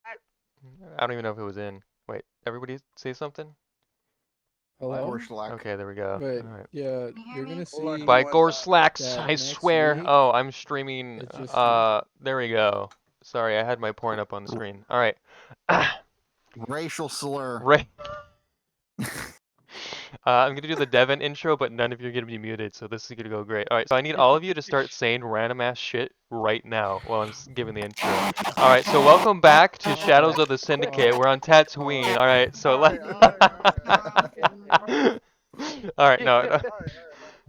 I don't even know if it was in. Wait, everybody say something? Hello? Gorschlack. Okay, there we go. Wait, Alright. yeah, Can you hear you're me? gonna Like see By what? Gorslacks, that I next swear. week. Oh, I'm streaming. It's just There we go. Sorry, I had my porn up on the screen. Alright. Racial slur. Right. I'm gonna do the Devon intro, but none of you are gonna be muted, so this is gonna go great. Alright, so I need all of you to start saying random ass shit right now while I'm giving the intro. Alright, so welcome back to Shadows of the Syndicate. We're on Tatooine. Alright, so let. Alright, no.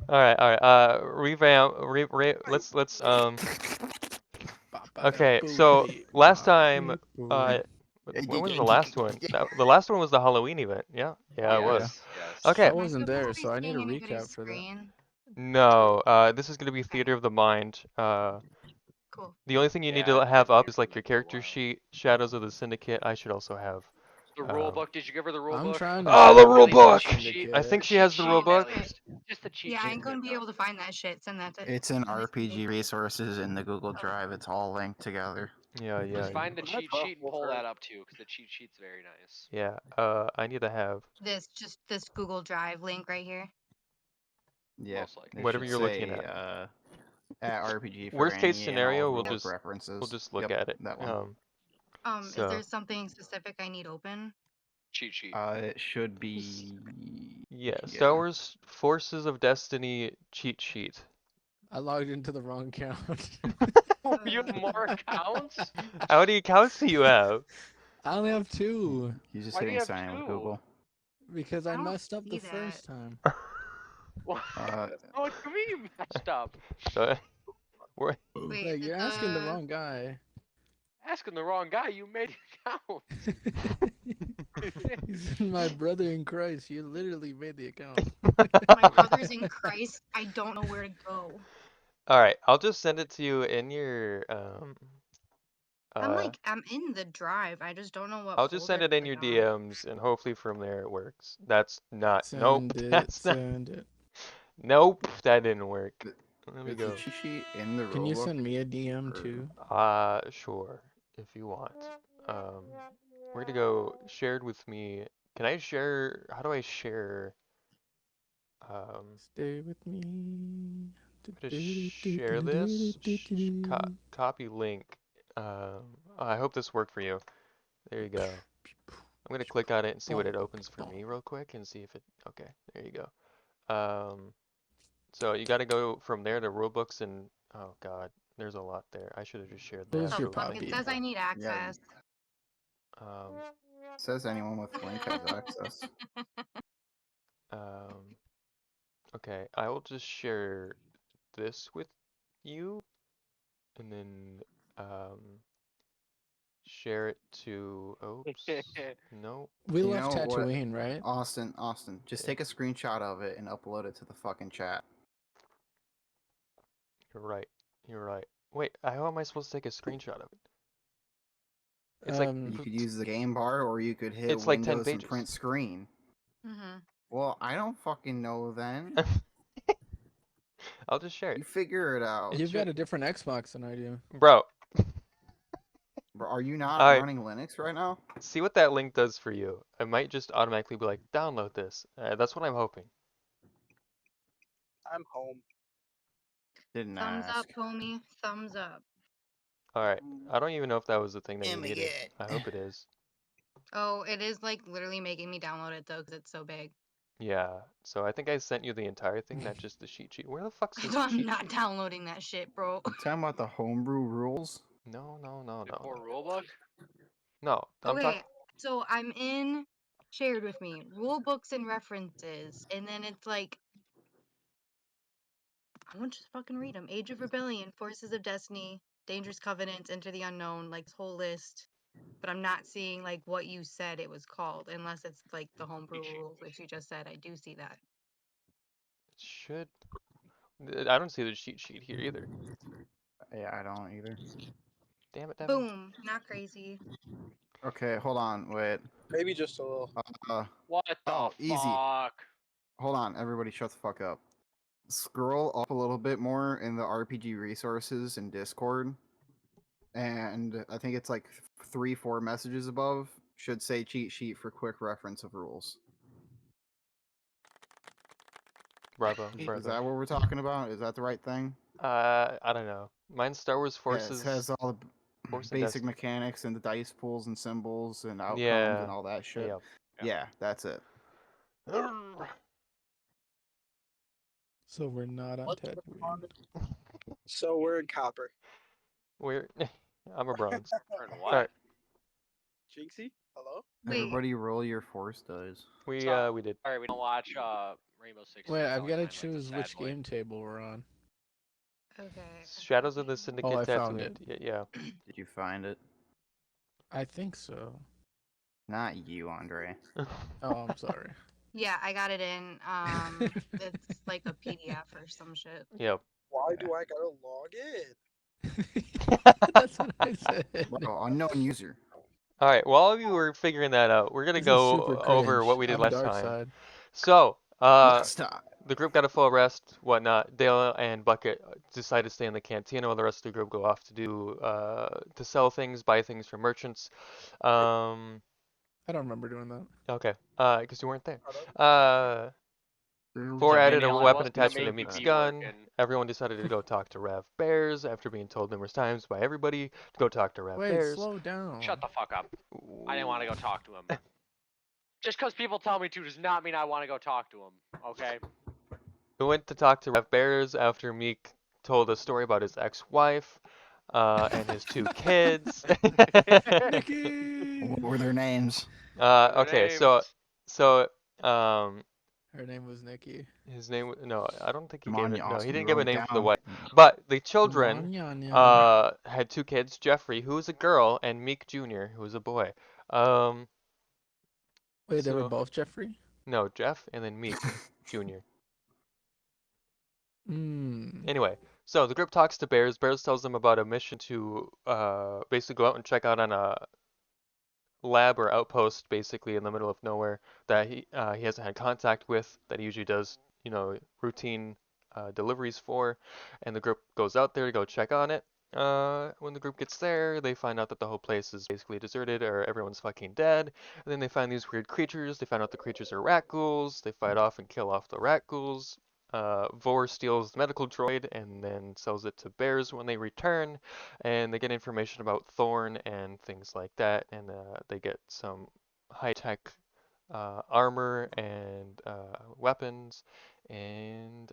Alright. Let's. Okay, so last time, when was the last one? No, the last one was the Halloween event. Yeah, yeah, it was. Yes. Okay. I Am I wasn't supposed there, to be so I need a seeing anybody's recap for that. screen? No, this is gonna be Theater of the Mind. Cool. The only thing you need to have up is like your character sheet, Shadows of the Syndicate. I should also have. The rule book. Did you give her the rule I'm book? trying to Oh, the shadow rule At least the book! cheat sheet. I Syndicate. think she has the rule book. At least. Just the cheat Yeah, I sheet. ain't gonna be able to find that shit. Send that to. It's in send it to me. RPG resources in the Google Drive. It's all linked together. Yeah. Just find the cheat sheet and pull that up too, because the cheat sheet's very nice. Yeah. I need to have This Google Drive link right here. Yeah. Most likely. It whatever should you're looking say, at. at RPG for Worst case any and all scenario, we'll rulebook just references. look Yep, at it. that one. Is So there something specific I need open? Cheat sheet. It should be. yeah, Star Wars Forces of Destiny cheat sheet. I logged into the wrong account. You have more accounts? How many accounts do you have? I only have 2 He's just Why do you hitting have sign in with 2? Google. because I I don't messed up see the that. first time. What? Uh, What do you mean you messed up? So, we're, Wait, Like, is you're it asking the wrong guy. Asking the wrong guy. You made an account. He's my brother in Christ. You literally made the account. My brother's in Christ. I don't know where to go. Alright, I'll just send it to you in your I'm in the drive. I just don't know what I'll just send folder it in to your put on. DMs and hopefully from there it works. That's not nope. Send it. That's not Send it. nope, that didn't work. Let me is go. the cheat sheet in the Can you rulebook? send me a DM too? Sure, if you want. Where to go? Shared with me. Can I share? How do I share? Stay with me. I'm gonna share this. Copy link. I hope this worked for you. There you go. I'm gonna click on it and see what it opens for me real quick and see if it. Okay, there you go. So you gotta go from there to rulebooks and oh god, there's a lot there. I should have just shared There's that your real Fuck, quick. it puppy. says I need access. Um, Says anyone with link has access. um, okay, I will just share this with you and then um share it to. Oops, no. We You left know what? Tatooine, right? Austin, just take a screenshot of it and upload it to the fucking chat. You're right. You're right. Wait, how am I supposed to take a screenshot of it? It's like You could use the game bar or you could hit it's like 10 Windows and pages. print screen. Well, I don't fucking know then. I'll just share You it. figure it out. You've got a different Xbox than I do. Bro, Bro, are you not alright. running Linux right now? See what that link does for you. I might just automatically be like, download this. That's what I'm hoping. I'm home. Didn't Thumbs ask. up, homie. Thumbs up. Alright. I don't even know if that was the thing that you Oh my needed. God. I hope it is. Oh, it is like literally making me download it though, because it's so big. Yeah. So I think I sent you the entire thing, not just the cheat sheet. Where the fuck's this I'm cheat not sheet? downloading that shit, bro. You talking about the homebrew rules? No. The core rulebook? No, I'm talking. Okay, so I'm in shared with me rule books and references, and then it's like I want to just fucking read them. Age of Rebellion, Forces of Destiny, Dangerous Covenants, Enter the Unknown, like this whole list. But I'm not seeing like what you said it was called, unless it's like the homebrew rules, which you just said. I do see that. Should. I don't see the cheat sheet here either. Yeah, I don't either. Damn it, Devin. Boom, not crazy. Okay, hold on, wait. Maybe just a little. What the fuck? easy. Hold on, everybody shut the fuck up. Scroll up a little bit more in the RPG resources in Discord. and I think it's like 3-4 messages above should say cheat sheet for quick reference of rules. Bravo, Is bravo. that what we're talking about? Is that the right thing? I don't know. Mine's Star Wars Yeah, it Forces. has all the Force of basic Destiny. mechanics and the dice pools and symbols and outcomes Yeah. and all that shit. Yep. Yeah, that's it. So we're not on What? Tatooine. So we're in copper. We're. I'm a bronze. Or in All what? right. Jinxie, hello? Wait, Everybody roll your force dice. We did. Sorry, we don't watch Rainbow Six. Wait, I've got to Valentine like the choose sad which boy. game table we're on. okay. Shadows of the Syndicate I found Tatooine. Yeah. Did you find it? I think so. Not you, Andre. Oh, I'm sorry. Yeah, I got it in. It's like a PDF or some shit. Yep. Why do I gotta log in? That's what I said. Well, unknown user. All right. While you were figuring that out, we're gonna This is go super over what cringe. we did I'm last dark time. side. So, Last time. the group got a full rest, whatnot. Dale and Bucket decided to stay in the cantina while the rest of the group go off to do to sell things, buy things from merchants. I don't remember doing that. Okay. Because you weren't there. Hold Four Yeah, added a Danielle, I weapon wasn't attachment to making Meek's me gun. working. Everyone decided to go talk to Rav Bears after being told numerous times by everybody to go talk to Rav Wait, Bears. slow down. Shut the fuck up. I didn't want to go talk to him. Just because people tell me to does not mean I want to go talk to him. Okay. We went to talk to Rav Bears after Meek told a story about his ex-wife and his 2 kids. Nikki! What were their names? Okay, so Her name was Nikki. his name, no, I don't think he Come gave on, it. you No, he awesome. didn't You give a wrote it name for the down. wife. But the children Vanya. had 2 kids, Jeffrey, who was a girl, and Meek Jr., who was a boy. Wait, they were So both Jeffrey? no, Jeff and then Meek Jr. Hmm. Anyway, so the group talks to Bears. Bears tells them about a mission to basically go out and check out on a lab or outpost basically in the middle of nowhere that he hasn't had contact with, that he usually does, routine deliveries for, and the group goes out there to go check on it. When the group gets there, they find out that the whole place is basically deserted or everyone's fucking dead. And then they find these weird creatures. They find out the creatures are rat ghouls. They fight off and kill off the rat ghouls. Vor steals the medical droid and then sells it to Bears when they return, and they get information about Thorn and things like that, and they get some high-tech armor and weapons, and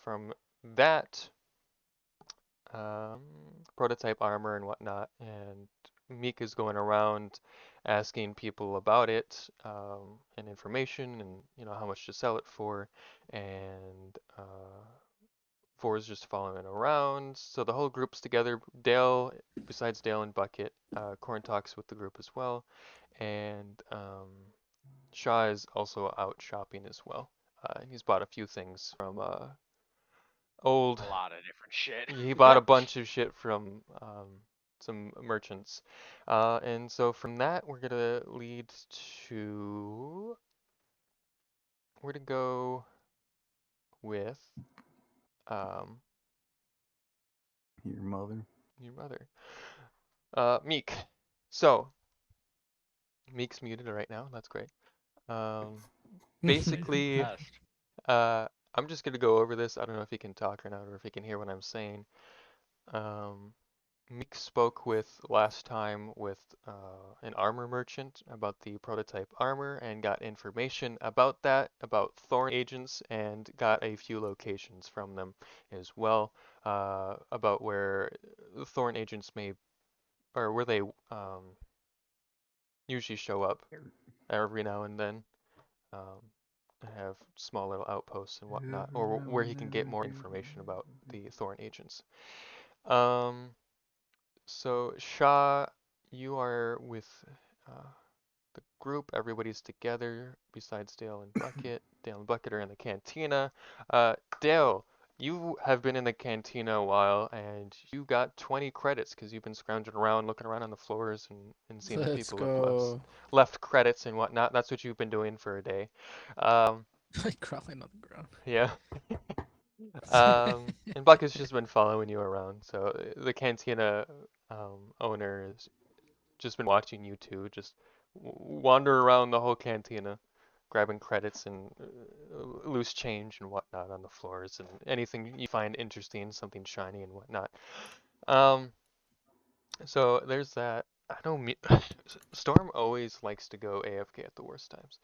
from that prototype armor and whatnot, and Meek is going around asking people about it and information and how much to sell it for, and Four is just following around. So the whole group's together. Dale, besides Dale and Bucket, Corn talks with the group as well, and Shaw is also out shopping as well. He's bought a few things from old. A lot of different shit. He bought a bunch of shit from some merchants, and so from that we're gonna lead to. We're gonna go with Your mother. your mother. Meek. So, Meek's muted right now. That's great. Basically, Best. I'm just gonna go over this. I don't know if he can talk or not, or if he can hear what I'm saying. Meek spoke last time with an armor merchant about the prototype armor and got information about that, about Thorn agents, and got a few locations from them as well, about where Thorn agents may, or where they usually show up every now and then, and have small little outposts and whatnot, or where he can get more information about the Thorn agents. So Shaw, you are with the group. Everybody's together besides Dale and Bucket. Dale and Bucket are in the cantina. Dale, you have been in the cantina a while, and you got 20 credits because you've been scrounging around, looking around on the floors, and seeing if Let's people have go. left credits and whatnot. That's what you've been doing for a day. Like crawling on the ground. Yeah. And Bucket's just been following you around. So the cantina owner has just been watching you two just wander around the whole cantina, grabbing credits and loose change and whatnot on the floors and anything you find interesting, something shiny and whatnot. So there's that. I know Storm always likes to go AFK at the worst times.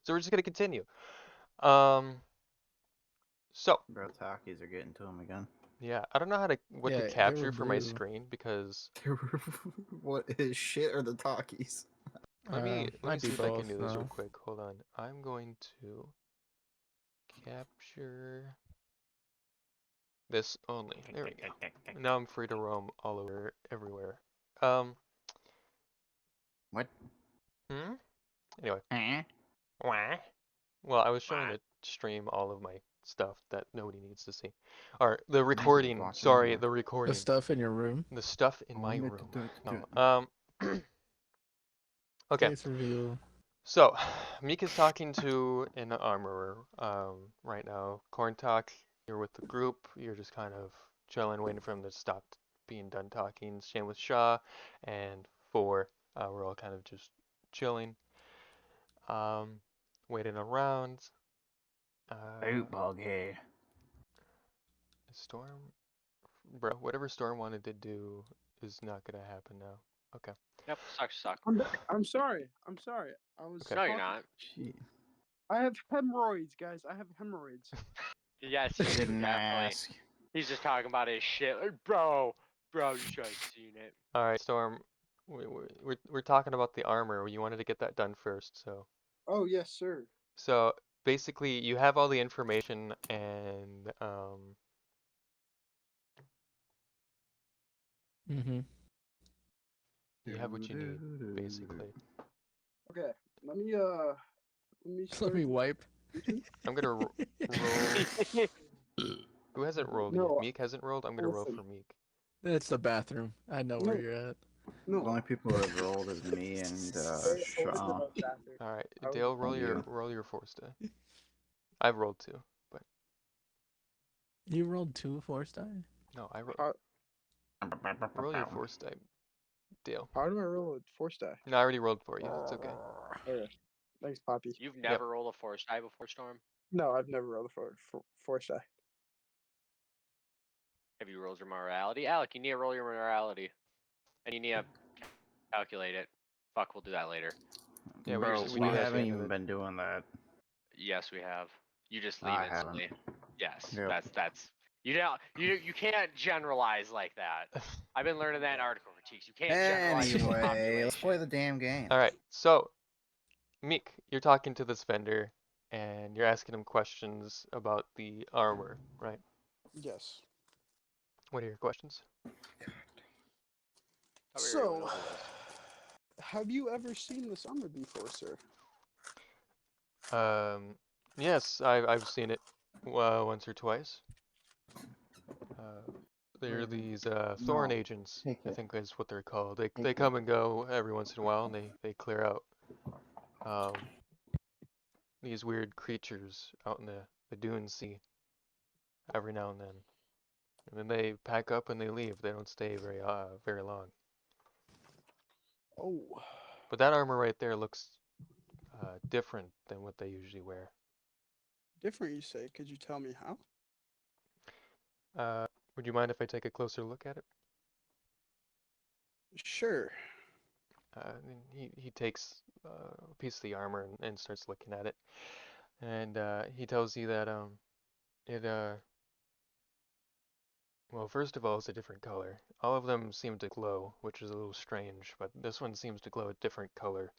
So we're just gonna continue. So Bro, talkies are getting to him again. yeah, I don't know what to Yeah, they were capture for my blue. screen because What is shit or the talkies? let me Might see be if I can both, do this real though. quick. Hold on. I'm going to capture this only. There we go. Now I'm free to roam all over everywhere. Um, What? Anyway. Eh? Wah. Well, I was showing the stream all of my stuff that nobody needs to see. Or the recording, watching sorry, anyway. the The recording. stuff in your room. The stuff in my room. No. Okay. Face reveal. So, Meek is talking to an armorer right now. Corn Talk, you're with the group. You're just kind of chilling, waiting for him to stop being done talking. Same with Shaw and Four. We're all kind of just chilling, waiting around. Bog here. Storm, bro, whatever Storm wanted to do is not gonna happen now. Okay. Yep, suck. I'm sorry. I'm sorry. I was. Okay. No, you're talking- not. Shit. I have hemorrhoids, guys. I have hemorrhoids. Yes, you do, Didn't definitely. ask. He's just talking about his shit. Like, bro, you should have seen it. All right, Storm, we're talking about the armor. You wanted to get that done first, so. Oh yes, sir. So basically, you have all the information, and Mm-hmm. you have what you need, basically. Okay. Let me Let start me wipe. I'm gonna roll. Who hasn't rolled yet? No, Meek hasn't rolled. I'm gonna roll listen. for Meek. It's the bathroom. I know where No. you're at. The No. only people that have rolled is me and Shaw. All right, I was Dale, about roll your force die. I've rolled two, but You rolled 2 force die? no, roll your force die, Dale. How do I roll a force die? No, I already rolled for you. It's okay. Okay. Thanks, Poppy. You've never rolled a force die before, Storm? No, I've never rolled a force die. Have you rolled your morality? Alec, you need to roll your morality. And you need to calculate it. Fuck, we'll do that later. Yeah, we Bro, usually we do that at the haven't end of even it. been doing that. Yes, we have. You just leave I haven't. instantly. Yes, Yep. that's you know you can't generalize like that. I've been learning that in article critiques. You can't generalize your Anyway, let's play population. the damn game. All right, so Meek, you're talking to this vendor, and you're asking him questions about the armor, right? Yes. What are your questions? Thought we were going So, over this. have you ever seen this armor before, sir? Yes, I've seen it once or twice. They're these thorn No, agents, take I it. think is what they're called. They Take come and go every once in a while, and they clear out. These weird creatures out in the dune sea every now and then. And then they pack up and they leave. They don't stay very long. Oh. But that armor right there looks different than what they usually wear. Different, you say? Could you tell me how? Would you mind if I take a closer look at it? Sure. And he takes a piece of the armor and starts looking at it, and he tells you that it well, first of all, it's a different color. All of them seem to glow, which is a little strange, but this one seems to glow a different color,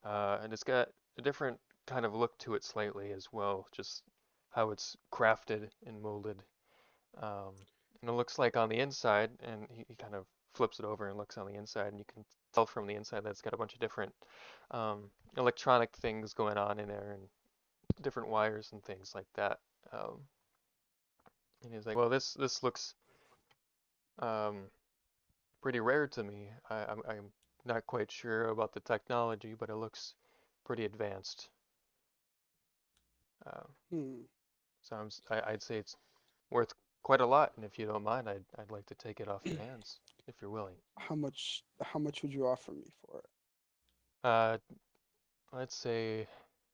and it's got a different kind of look to it slightly as well, just how it's crafted and molded. And it looks like on the inside, and he kind of flips it over and looks on the inside, and you can tell from the inside that it's got a bunch of different electronic things going on in there, and different wires and things like that. And he's like, "Well, this looks pretty rare to me. I'm not quite sure about the technology, but it looks pretty advanced. Hmm. So I'd say it's worth quite a lot, and if you don't mind, I'd like to take it off your hands, if you're willing. How much would you offer me for it? Uh, let's say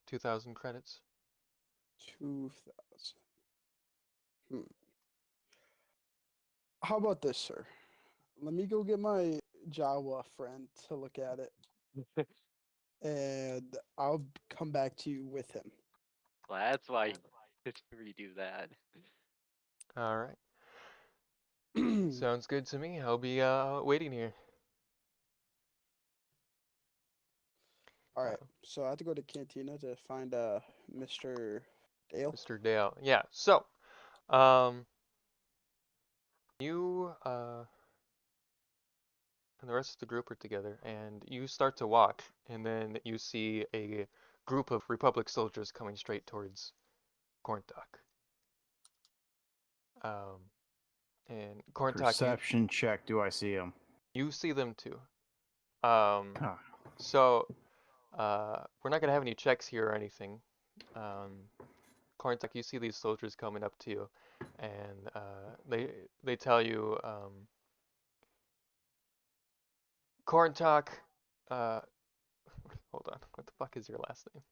2,000 credits. 2,000. How about this, sir? Let me go get my Jawa friend to look at it, and I'll come back to you with him. Well, that's why you redo that. All right. Sounds good to me. I'll be waiting here. All right, so I have to go to Cantina to find Mr. Dale. Mr. Dale. Yeah. So, you and the rest of the group are together, and you start to walk, and then you see a group of Republic soldiers coming straight towards Corntuck. And Corntuck, Perception check. Do I see him? you see them too. Ah, So, we're not gonna have any checks here or anything. Corntuck, you see these soldiers coming up to you, and they tell you, Corntuck, hold on, what the fuck is your last name?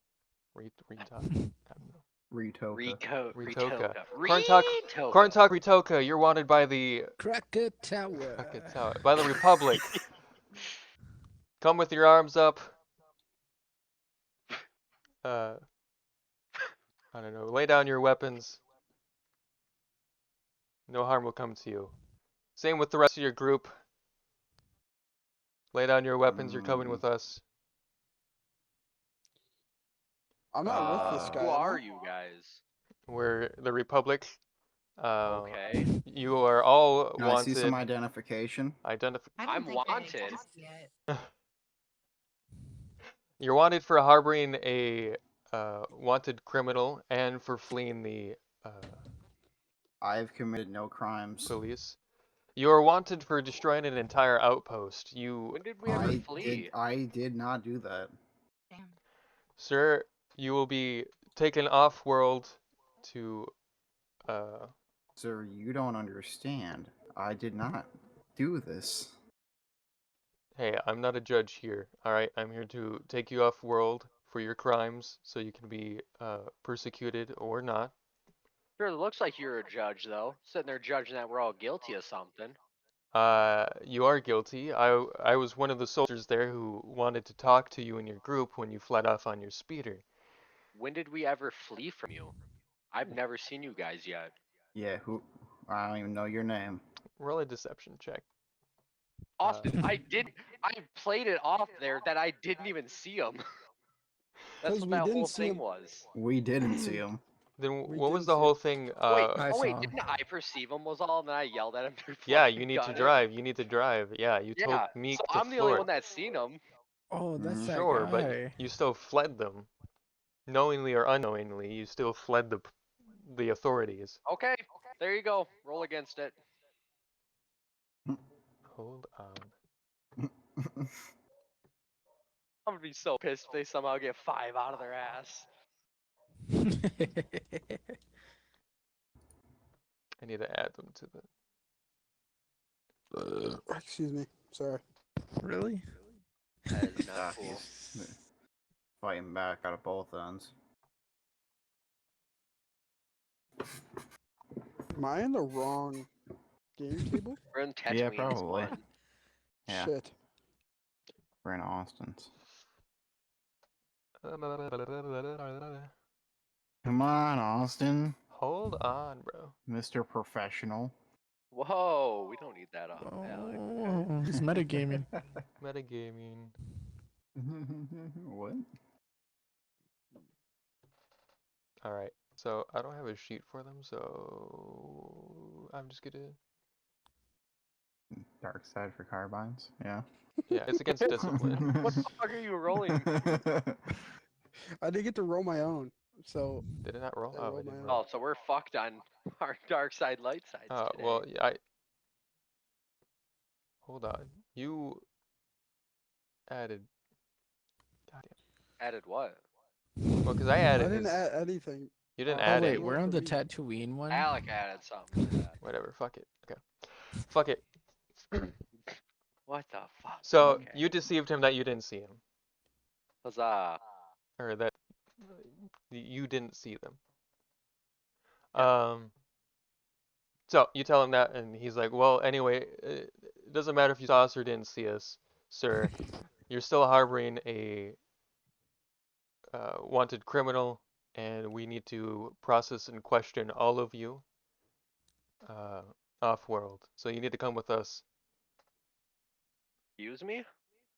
Retalk? I don't know. Retoka. Ritoka. Ritoka. Corntuck Ritoka, you're wanted by the Krakatoa. by the Republic. Come with your arms up. I don't know. Lay down your weapons. No harm will come to you. Same with the rest of your group. Lay down your weapons. You're coming with us. I'm not with this guy. Who am are I? you guys? We're the Republic. Okay. You are all Can I wanted. see some identification? I don't I'm think they wanted. exist yet. You're wanted for harboring a wanted criminal and for fleeing the I've committed no crimes. police. You are wanted for destroying an entire outpost. When did we ever flee? I did not do that. Damn. Sir, you will be taken off-world to Sir, you don't understand. I did not do this. Hey, I'm not a judge here, alright? I'm here to take you off-world for your crimes so you can be persecuted or not. Sure, it looks like you're a judge, though. Sitting there judging that we're all guilty of something. You are guilty. I was one of the soldiers there who wanted to talk to you and your group when you fled off on your speeder. When did we ever flee from you? I've never seen you guys yet. Yeah, who? I don't even know your name. Roll a deception check. Austin, I played it off there that I didn't even see him. That's 'Cause what we that didn't whole see thing him. was. We didn't see him. Then We what was didn't the see whole it. thing? I Wait, saw him. didn't I perceive him was all, and then I yelled at him to Yeah, fucking you need to gun it? drive. You need to drive. Yeah, you told Yeah, me so to I'm the floor only it. one that's seen him. Oh, that's Mhm. that Sure, but guy. you still fled them. Knowingly or unknowingly, you still fled the authorities. Okay, there you go. Roll against it. Hold on. I'm gonna be so pissed if they somehow get 5 out of their ass. I need to add them to the. Excuse me. Sorry. Really? That is Ah, not cool. he's fighting back out of both ends. Am I in the wrong game table? We're in Tatooine. Yeah, It's probably. fun. Yeah. Shit. We're in Austin's. Come on, Austin. Hold on, bro. Mr. Professional. Whoa, we don't need that off, Alec. Oh, he's metagaming. Metagaming. What? Alright, so I don't have a sheet for them, so I'm just gonna. Dark side for carbines. Yeah. Yeah, it's against discipline. What the fuck are you rolling? I didn't get to roll my own, so Did it not roll? I Oh, rolled it didn't my roll. Oh, so we're fucked on our dark side, light sides Oh, today. well, yeah, hold on. You added. Goddamn. Added what? Well, because I I added didn't his. add anything. You didn't Oh add wait, anything. we're on the Tatooine one. Alec added something to that. Whatever. Fuck it. Okay. Fuck it. What the fuck? So Okay. you deceived him that you didn't see him, Huzzah. or that you didn't see them. Yep. So you tell him that, and he's like, "Well, anyway, it doesn't matter if you saw us or didn't see us, sir. You're still harboring a wanted criminal, and we need to process and question all of you uh, off-world. So you need to come with us." Excuse me?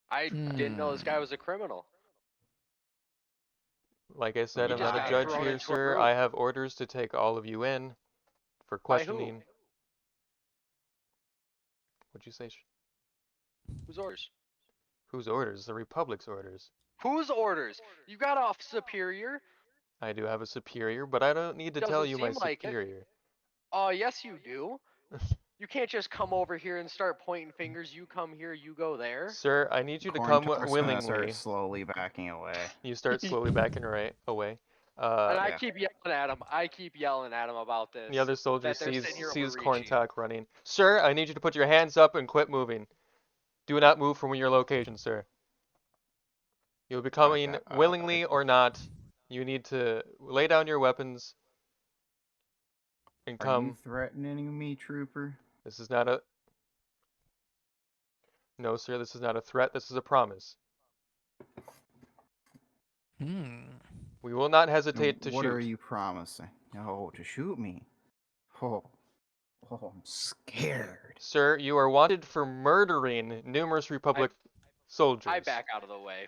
I didn't know this guy was a criminal. Like I said, He I'm just not a got judge thrown here, into a sir. room. I have orders to take all of you in for By who? questioning. What'd you say? Whose orders? Whose orders? The Republic's orders. Whose orders? You got off superior? I do have a superior, but I don't need to tell Doesn't you my seem like it. superior. Oh, yes you do. You can't just come over here and start pointing fingers. You come here, you go there. Sir, I need you to Corn come Talk's gonna willingly. start slowly backing away. You start slowly backing away. And I Yeah. keep yelling at him. I keep yelling at him about this. The other soldier that they're sitting here sees Corn overreaching. Talk running. Sir, I need you to put your hands up and quit moving. Do not move from your location, sir. You'll be coming that, willingly or not. You need to lay down your weapons and Are come. you threatening me, trooper? This is not a... No, sir, this is not a threat. This is a promise. We will not hesitate to What shoot. are you promising? Oh, to shoot me? Oh, I'm scared. Sir, you are wanted for murdering numerous Republic soldiers. I back out of the way.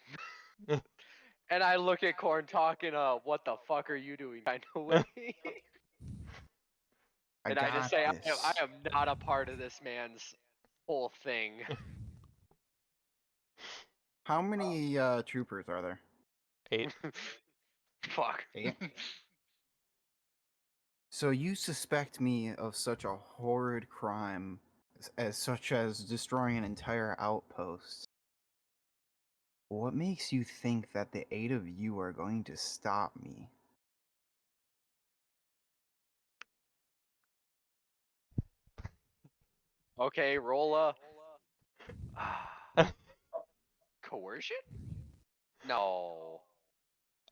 And I look at Corn Talk in a what the fuck are you doing kind of way. And I just say, I am not a part of this man's whole thing. How many troopers are there? 8. Fuck. 8? So you suspect me of such a horrid crime such as destroying an entire outpost. What makes you think that the 8 of you are going to stop me? Okay, roll a coercion? No.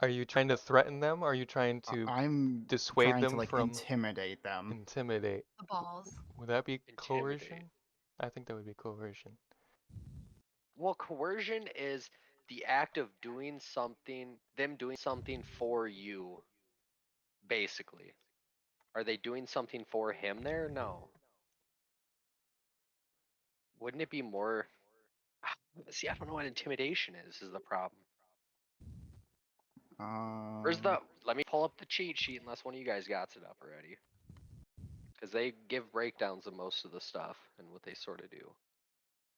Are you trying to threaten them? Or are you trying to I'm dissuade trying them to from intimidate them. intimidate? The balls. Would that be Intimidate. coercion? I think that would be coercion. Well, coercion is the act of doing something, them doing something for you, basically. Are they doing something for him there? No. Wouldn't it be more... See, I don't know what intimidation is the problem. Where's the... Let me pull up the cheat sheet unless one of you guys got it up already. Because they give breakdowns of most of the stuff and what they sort of do.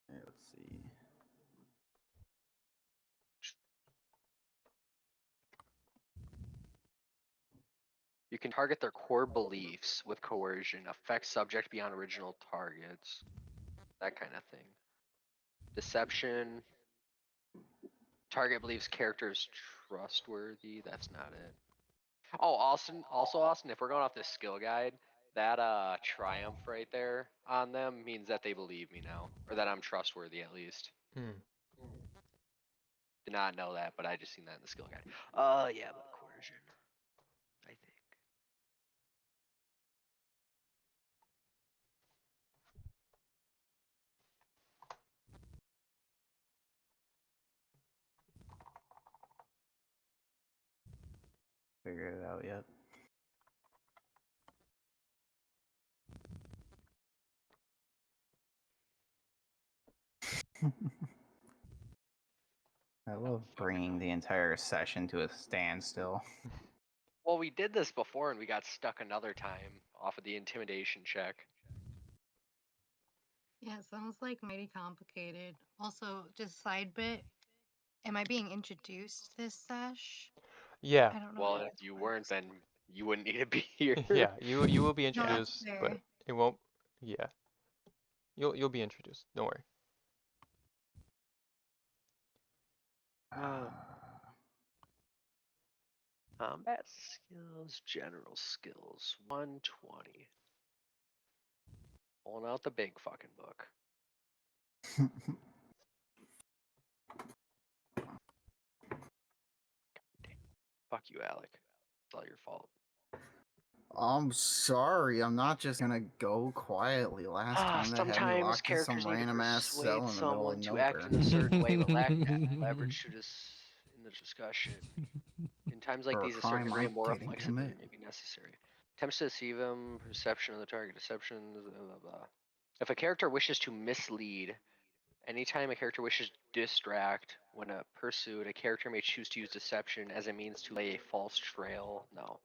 Let's see. You can target their core beliefs with coercion, affect subject beyond original targets, that kind of thing. Deception. Target believes character is trustworthy. That's not it. Oh, Austin. Also, Austin, if we're going off this skill guide, that triumph right there on them means that they believe me now, or that I'm trustworthy at least. Did not know that, but I just seen that in the skill guide. Yeah, but coercion, I think. Figured it out yet. I love bringing the entire session to a standstill. Well, we did this before and we got stuck another time off of the intimidation check. Yeah, it sounds like mighty complicated. Also, just side bit, am I being introduced this sesh? Yeah. I don't know. Well, how if this you works. weren't, then you wouldn't need to be here. Yeah, you will be No, that's introduced, but fair. it won't. Yeah, you'll be introduced. Don't worry. Combat skills, general skills, 120. Pulling out the big fucking book. Fuck you, Alec. It's all your fault. I'm sorry, I'm not just gonna go quietly. Last time they had me Sometimes locked in some characters need to random ass persuade cell in the middle of someone to act nowhere. in a certain way, but lack leverage to in the discussion. In times like For a these, a certain crime degree I of moral didn't flexibility commit. may be necessary. Attempts to deceive them, perception of the target, deception, blah, blah, blah. If a character wishes to mislead, anytime a character wishes to distract when pursued, a character may choose to use deception as a means to lay a false trail. No.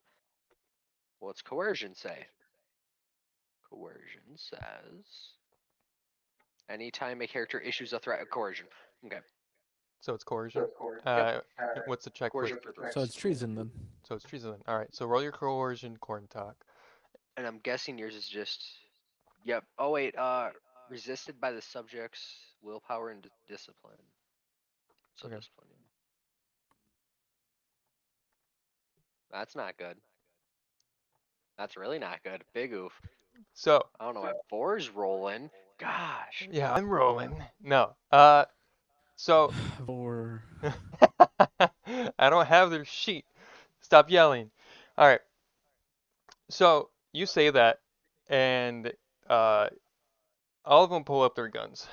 What's coercion say? Coercion says anytime a character issues a threat of coercion. Okay. So it's coercion. Yep. What's the check for? Coercion for threats. So it's treason then. So it's treason then. All right. So roll your coercion corn talk. And I'm guessing yours is just. Yep. Oh wait. Resisted by the subject's willpower and discipline. So Okay. discipline. Yeah. That's not good. That's really not good. Big oof. So I don't know why 4's rolling. Gosh. yeah, I'm rolling. No. So Or I don't have their sheet. Stop yelling. All right. So you say that, and uh, all of them pull up their guns.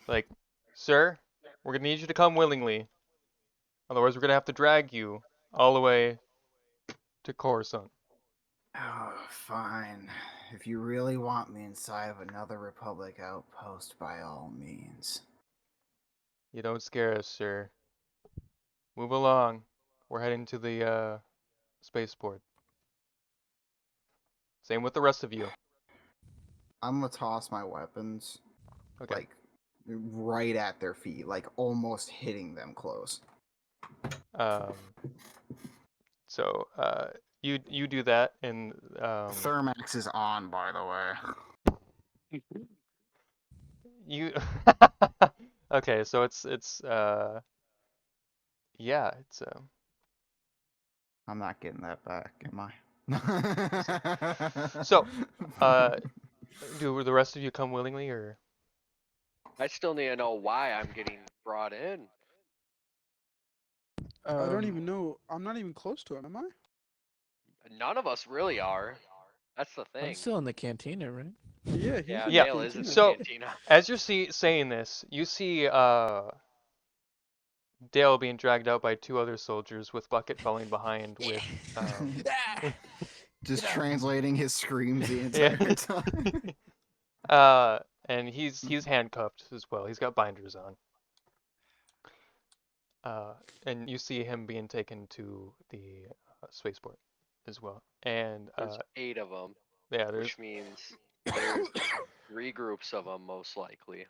Like, sir, we're gonna need you to come willingly. Otherwise, we're gonna have to drag you all the way to Coruscant. Oh, fine. If you really want me inside of another Republic outpost, by all means. You don't scare us, sir. Move along. We're heading to the spaceport. Same with the rest of you. I'm gonna toss my weapons, Okay. like, right at their feet, like almost hitting them close. Um. So you do that, and Thermax is on, by the way. you. Okay, so it's yeah, it's I'm not getting that back, am I? So, uh, do the rest of you come willingly, or I still need to know why I'm getting brought in. I don't even know. I'm not even close to him, am I? None of us really are. That's the I'm thing. still in the cantina, right? Yeah, he's Yeah, in Yeah, the Dale is in the so- cantina. cantina. as you're saying this, you see Dale being dragged out by two other soldiers with Bucket falling behind with Just translating his screams the Yeah. entire time. And he's handcuffed as well. He's got binders on. And you see him being taken to the spaceport as well. And There's 8 of them, yeah, there's which means there's 3 groups of them most likely.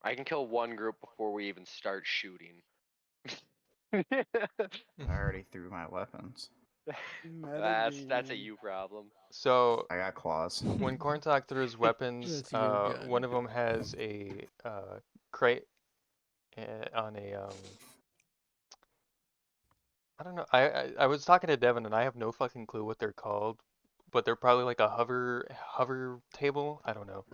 I can kill one group before we even start shooting. I already threw my weapons. That's a Metagaming. you problem. so I got claws. when Corntalk threw his weapons, That's your gun. one of them has a crate on a I don't know. I was talking to Devin and I have no fucking clue what they're called, but they're probably like a hover table. I don't know.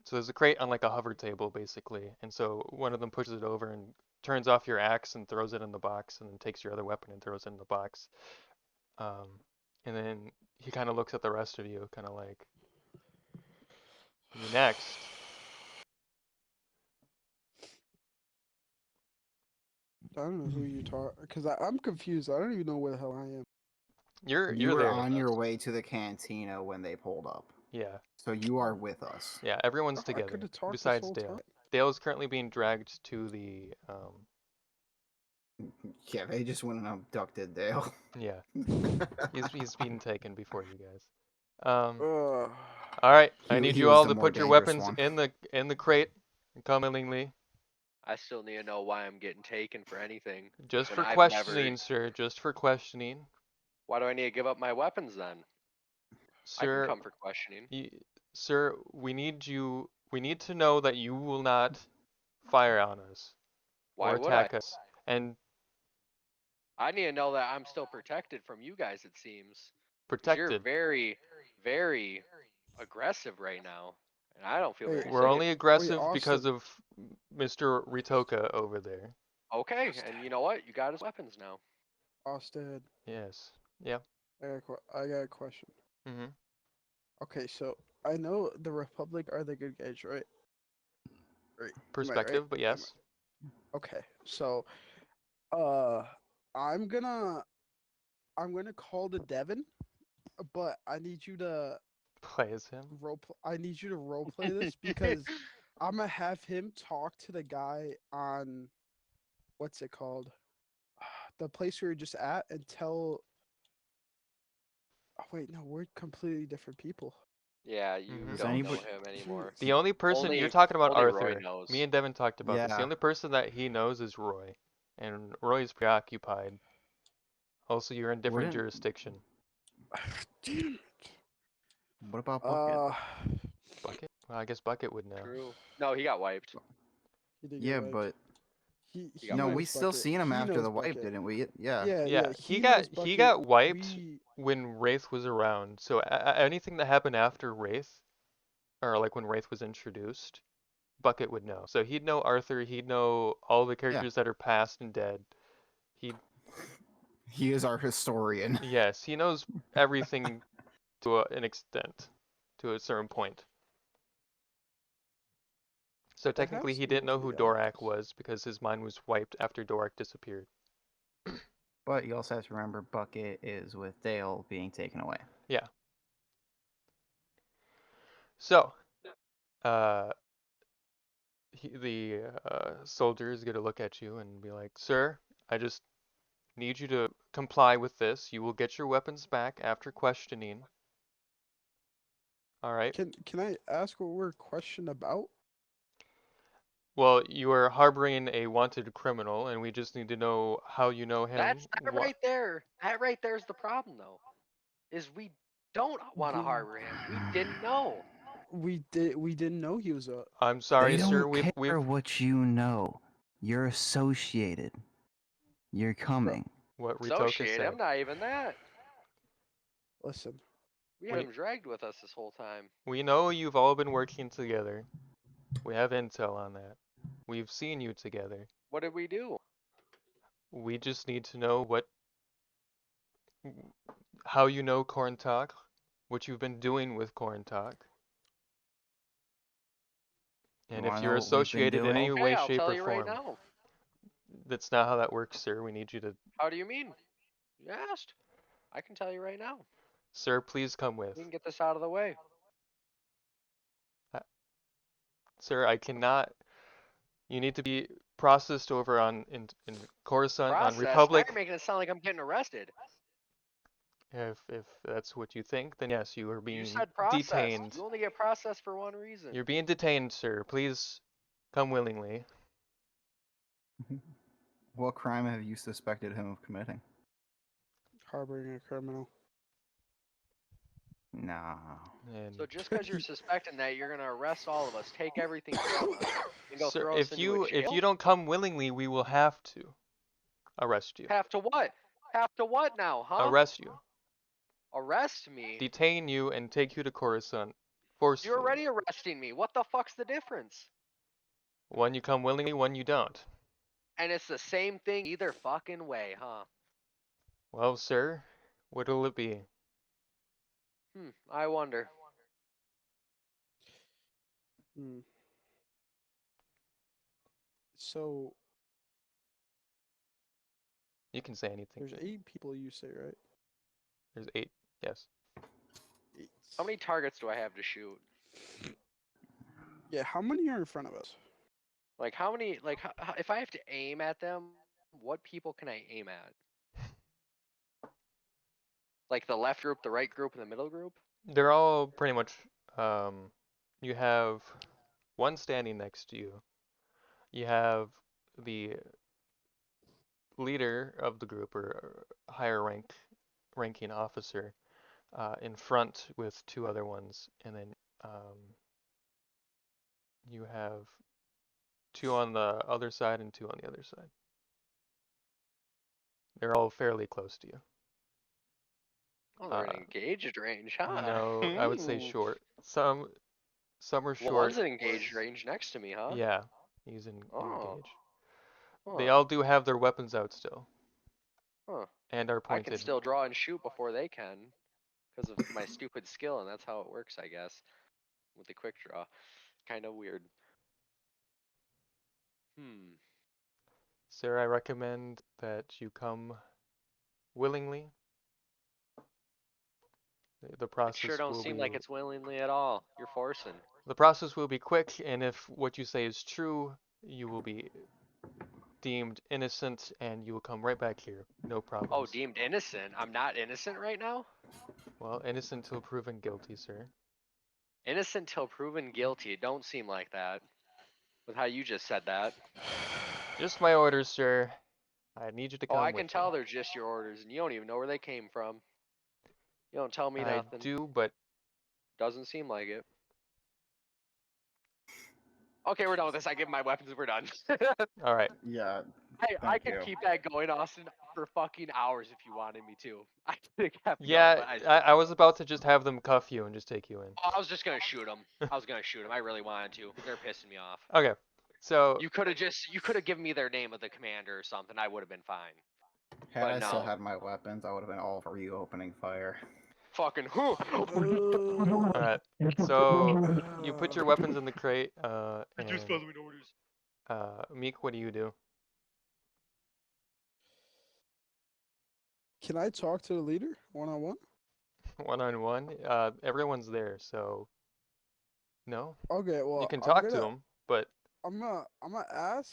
So there's a crate on like a hover table basically, and so one of them pushes it over and turns off your axe and throws it in the box, and then takes your other weapon and throws it in the box. Um, and then he kind of looks at the rest of you, kind of like, you next. I don't know who you talk because I'm confused. I don't even know where the hell I am. You're You were there. on your way to the cantina when they pulled up. Yeah, So you are with us. yeah. Everyone's I together could have talked this besides whole Dale. time. Dale is currently being dragged to the Yeah, they just went and abducted Dale. yeah. He's being taken before you guys. All Ugh. right. I need He you was all the to more put your dangerous weapons one. in the crate and come willingly. I still need to know why I'm getting taken for anything. Just when for I've questioning, never- sir. Just for questioning, Why do I need to give up my weapons then? I can sir. come for questioning. Sir, we need to know that you will not fire on us. Why or would I? attack us. And I need to know that I'm still protected from you guys, it seems. Because you're protected. very, very aggressive right now. And I don't feel Wait, very We're safe. only wait, aggressive because Austin. of Mr. Ritoka over there. Okay, and you know what? You got his weapons now. Austin, Yes. Yeah. I got a question. Mm-hmm. Okay, so I know the Republic are the good guys, right? Right. Am I right? Perspective, but yes. Okay, so uh, I'm gonna call the Devon, but I need you to Play as him. I need you to role play this because I'm gonna have him talk to the guy on what's it called, the place we were just at, and tell. Oh wait, no, we're completely different people. Yeah, you Mhm. Does don't know anybody? him anymore. The only person you're Only, talking about only Roy Arthur. knows. Me and Devin talked about this. The Yeah. only person that he knows is Roy, and Roy's preoccupied. Also, you're in different Wouldn't? jurisdiction. Damn What about it. Bucket? Bucket? Well, I guess Bucket would know. True. No, he got wiped. He did get Yeah, wiped. but He He got no, wiped. we knows still Bucket. seen him He after knows the wipe, Bucket. didn't we? Yeah. Yeah, Yeah, he knows Bucket. he got wiped We when Wraith was around. So anything that happened after Wraith, or like when Wraith was introduced, Bucket would know. So he'd know Arthur. He'd know all the characters that are past and dead. He He is our historian. Yes, he knows everything to an extent, to a certain point. So it technically has he to be didn't able to know be who done, Dorak yes. was because his mind was wiped after Dorak disappeared. But you also have to remember Bucket is with Dale being taken away. Yeah. So, uh, the soldier is going to look at you and be like, "Sir, I just need you to comply with this. You will get your weapons back after questioning. All right? Can I ask what we're questioned about? Well, you are harboring a wanted criminal, and we just need to know how you know him. That right there. That right there's the problem, though. Is we don't want to We, harbor him. We didn't know. we didn't know he was a I'm They sorry, criminal. sir. don't We've care what you know. You're associated. You're coming. what Ritoka Associate. said. I'm not even that. Listen, We had We him dragged with us this whole time. we know you've all been working together. We have intel on that. We've seen you together. What did we do? We just need to know how you know Corn Talk, what you've been doing with Corn Talk, You and want if to know you're what we've been associated in doing? any Okay, way, I'll shape, tell or you right form. now. That's not how that works, sir. We need you to, How do you mean? You asked. I can tell you right now. sir, please come with. We can get this out of the way. Uh, Sir, I cannot. You need to be processed over in Coruscant on Process. Now Republic. you're making it sound like I'm getting arrested. If that's what you think, then yes, you are You being said processed. detained. You only get processed for one reason. You're being detained, sir. Please come willingly. What crime have you suspected him of committing? harboring a criminal. Nah. And So just because you're suspecting that, you're gonna arrest all of us, take everything from us, and go sir, throw us into a if jail? you don't come willingly, we will have to arrest you. Have to what? Have to what now, huh? Arrest you. Arrest me? Detain you and take you to Coruscant You're forcefully. already arresting me. What the fuck's the difference? One you come willingly, one you don't. And it's the same thing either fucking way, huh? Well, sir, what'll it be? I wonder. Hmm. So You can say anything. there's 8 people, you say, right? There's 8. Yes. 8. How many targets do I have to shoot? Yeah, how many are in front of us? Like how many? Like if I have to aim at them, what people can I aim at? Like the left group, the right group, and the middle group? They're all pretty much. You have one standing next to you. You have the leader of the group or higher ranking officer in front with 2 other ones, and then you have 2 on the other side and 2 on the other side. They're all fairly close to you. Oh, they're in Uh, engaged range, huh? no, I would say short. Some are Well, short. one's in engaged range next to me, huh? Yeah, he's in Oh, engage. They huh, all do have their weapons out still huh. and are I can pointed. still draw and shoot before they can because of my stupid skill, and that's how it works, I guess, with the quick draw. Kind of weird. Hmm. Sir, I recommend that you come willingly. The It sure process don't will seem be like it's willingly at all. You're forcing. quick, and if what you say is true, you will be deemed innocent, and you will come right back here. No Oh, problems. deemed innocent. I'm not innocent right now? Well, innocent till proven guilty, sir. Innocent till proven guilty. It don't seem like that. With how you just said that. Just my orders, sir. I need you to Oh, I come can with me. tell they're just your orders, and you don't even know where they came from. You don't tell me I nothing. do, but Doesn't seem like it. Okay, we're done with this. I give my weapons and we're done. all right. Yeah, Hey, I thank could you. keep that going, Austin, for fucking hours if you wanted me to. I could have kept going, Yeah, but I I was about to just have them cuff you and just take you in. oh, I was just gonna shoot him. I was gonna shoot him. I really wanted to. They're pissing me off. Okay, so You could have given me their name of the commander or something. I would have been fine. Had But I still no. had my weapons, I would have been all for you opening fire. Fucking all right. So you put your weapons in the crate, and Meek, what do you do? Can I talk to the leader one on one? One on one. Everyone's there, so no. Okay, You well, can talk to him, but I'm gonna ask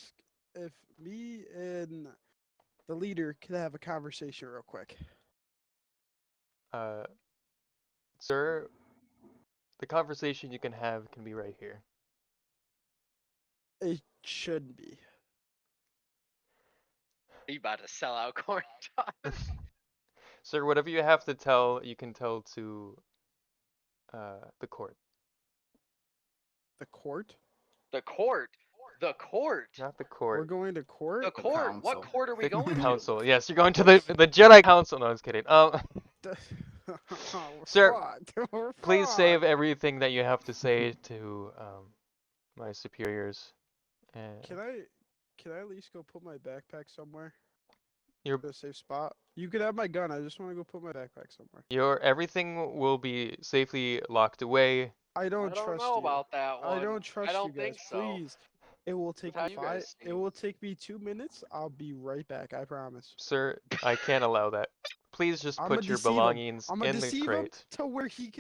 if me and the leader can have a conversation real quick. uh, sir, the conversation you can have can be right here. It shouldn't be. you about to sell out corn dog. Sir, whatever you have to tell, you can tell to the court. The court? The court. The court. Not the We're court. going to court? The The court. What council. court are we going to? Council. Yes, you're going to the Jedi Council. No, I was kidding. We're Sir, fucked. We're please save fucked. everything that you have to say to my superiors. And Can I at least go put my backpack somewhere? your A safe spot. You could have my gun. I just want to go put my backpack somewhere. your everything will be safely locked away. I don't I don't trust know you. about that one. I don't I trust you don't think guys. so. Please. It will take how me you guys It seem. will take me 2 minutes. I'll be right back. I promise. Sir, I can't allow that. Please just I'm gonna put your deceive him. belongings I'm gonna in the deceive him crate. to where he